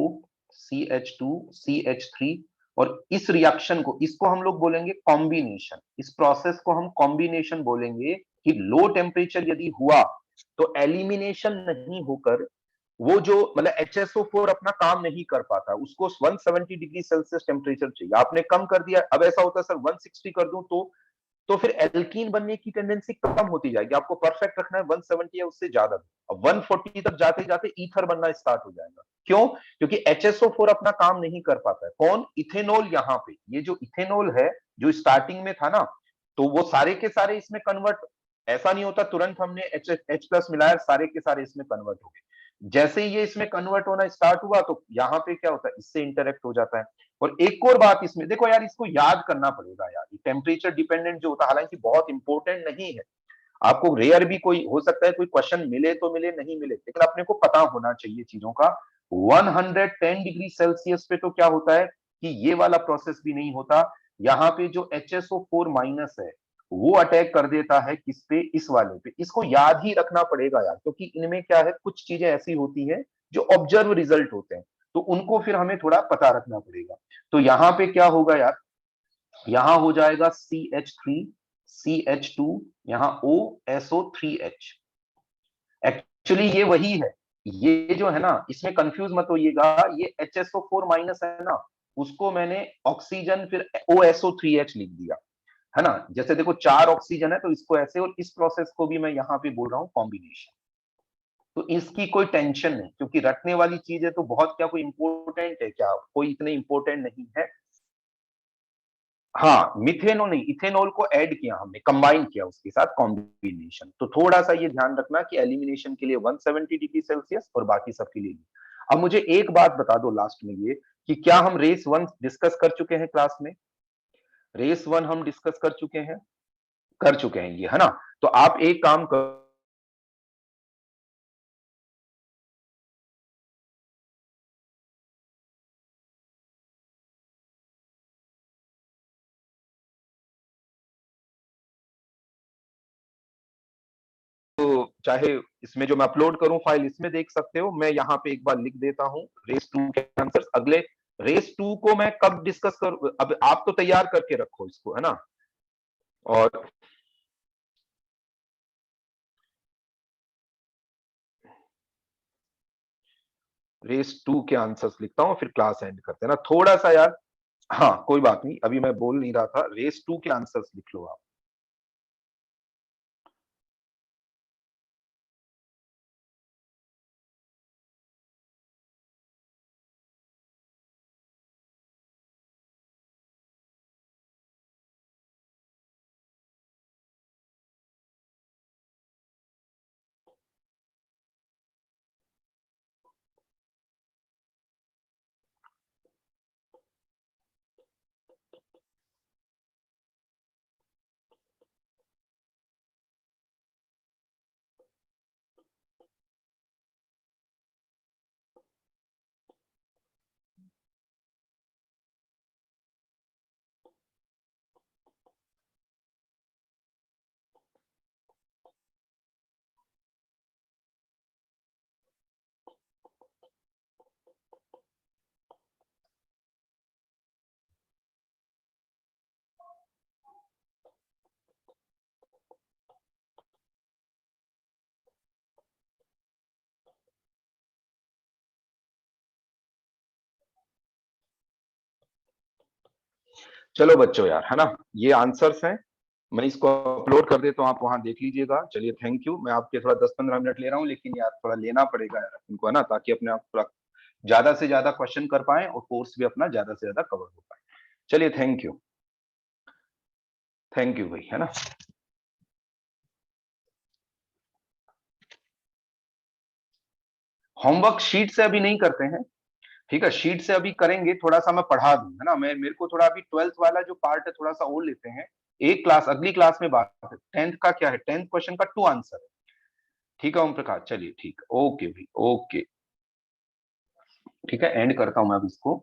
CH2 CH3। और इस रिएक्शन को, इसको हम लोग बोलेंगे कॉम्बिनेशन, इस प्रोसेस को हम कॉम्बिनेशन बोलेंगे कि लो टेम्परेचर यदि हुआ तो एलिमिनेशन नहीं होकर वो जो मतलब HSO4 अपना काम नहीं कर पाता, उसको 170 डिग्री सेल्सियस टेम्परेचर चाहिए, आपने कम कर दिया। अब ऐसा होता है सर 160 कर दूं तो फिर एल्कीन बनने की टेंडेंसी कम होती जाएगी, आपको परफेक्ट रखना है 170 या उससे ज्यादा। अब 140 तक जाते जाते ईथर बनना स्टार्ट हो जाएगा। क्यों? क्योंकि HSO4 अपना काम नहीं कर पाता है। कौन? इथेनॉल। यहाँ पे ये जो इथेनॉल है, जो स्टार्टिंग में था ना, तो वो सारे के सारे इसमें कन्वर्ट, ऐसा नहीं होता तुरंत हमने H प्लस मिलाया सारे के सारे इसमें कन्वर्ट हो गए। जैसे ही ये इसमें कन्वर्ट होना स्टार्ट हुआ तो यहाँ पे क्या होता है, इससे इंटरेक्ट हो जाता है। और एक और बात इसमें देखो यार, इसको याद करना पड़ेगा यार, टेम्परेचर डिपेंडेंट जो होता है, हालांकि बहुत इंपॉर्टेंट नहीं है, आपको रेयर भी कोई हो सकता है, कोई क्वेश्चन मिले तो मिले, नहीं मिले, लेकिन अपने को पता होना चाहिए चीजों का। 110 डिग्री सेल्सियस पे तो क्या होता है कि ये वाला प्रोसेस भी नहीं होता, यहाँ पे जो HSO4 माइनस है वो अटैक कर देता है किस पे, इस वाले पे। इसको याद ही रखना पड़ेगा यार, क्योंकि इनमें क्या है, कुछ चीजें ऐसी होती है जो ऑब्जर्व रिजल्ट होते हैं, तो उनको फिर हमें थोड़ा पता रखना पड़ेगा। तो यहाँ पे क्या होगा यार, यहां हो जाएगा CH3 CH2, यहाँ OSO3H। एक्चुअली ये वही है, ये जो है ना, इसमें कंफ्यूज मत होइएगा, ये HSO4 माइनस है ना, उसको मैंने ऑक्सीजन फिर OSO3H लिख दिया, है ना। जैसे देखो 4 ऑक्सीजन है तो इसको ऐसे, और इस प्रोसेस को भी मैं यहाँ पे बोल रहा हूँ कॉम्बिनेशन। तो इसकी कोई टेंशन नहीं, क्योंकि रटने वाली चीज है तो बहुत क्या कोई इंपॉर्टेंट है क्या, कोई इतने इंपॉर्टेंट नहीं है। हाँ, मिथेनॉल नहीं, इथेनॉल को ऐड किया हमने, कंबाइन किया उसके साथ, कॉम्बिनेशन। तो थोड़ा सा ये ध्यान रखना कि एलिमिनेशन के लिए 170 डिग्री सेल्सियस और बाकी सबके लिए। अब मुझे एक बात बता दो लास्ट में, ये कि क्या हम रेस 1 डिस्कस कर चुके हैं क्लास में? रेस 1 हम डिस्कस कर चुके हैं, कर चुके हैं ये, है ना। तो आप एक काम कर, तो चाहे इसमें जो मैं अपलोड करूं फाइल, इसमें देख सकते हो, मैं यहाँ पे एक बार लिख देता हूं रेस 2 के आंसर्स। अगले रेस 2 को मैं कब डिस्कस करूं, अब आप तो तैयार करके रखो इसको, है ना। और रेस 2 के आंसर्स लिखता हूं, फिर क्लास एंड करते हैं ना, थोड़ा सा यार। हाँ कोई बात नहीं, अभी मैं बोल नहीं रहा था, रेस 2 के आंसर्स लिख लो आप। चलो बच्चों यार, है ना, ये आंसर्स हैं, मैं इसको अपलोड कर देता हूँ, आप वहां देख लीजिएगा। चलिए थैंक यू, मैं आपके थोड़ा 10-15 मिनट ले रहा हूँ, लेकिन यार थोड़ा लेना पड़ेगा यार इनको, है ना, ताकि अपने आप थोड़ा ज्यादा से ज्यादा क्वेश्चन कर पाए और कोर्स भी अपना ज्यादा से ज्यादा कवर हो पाए। चलिए थैंक यू भाई, है ना। होमवर्क शीट से अभी नहीं करते हैं, ठीक है, शीट से अभी करेंगे, थोड़ा सा मैं पढ़ा दूं, है ना, मैं मेरे को थोड़ा अभी 12th वाला जो पार्ट है थोड़ा सा और लेते हैं, एक क्लास अगली क्लास में बात है। 10th का क्या है, 10th क्वेश्चन का 2 आंसर है, ठीक है ओम प्रकाश, चलिए ठीक है, ओके भाई, ओके, ठीक है, एंड करता हूं मैं अब इसको।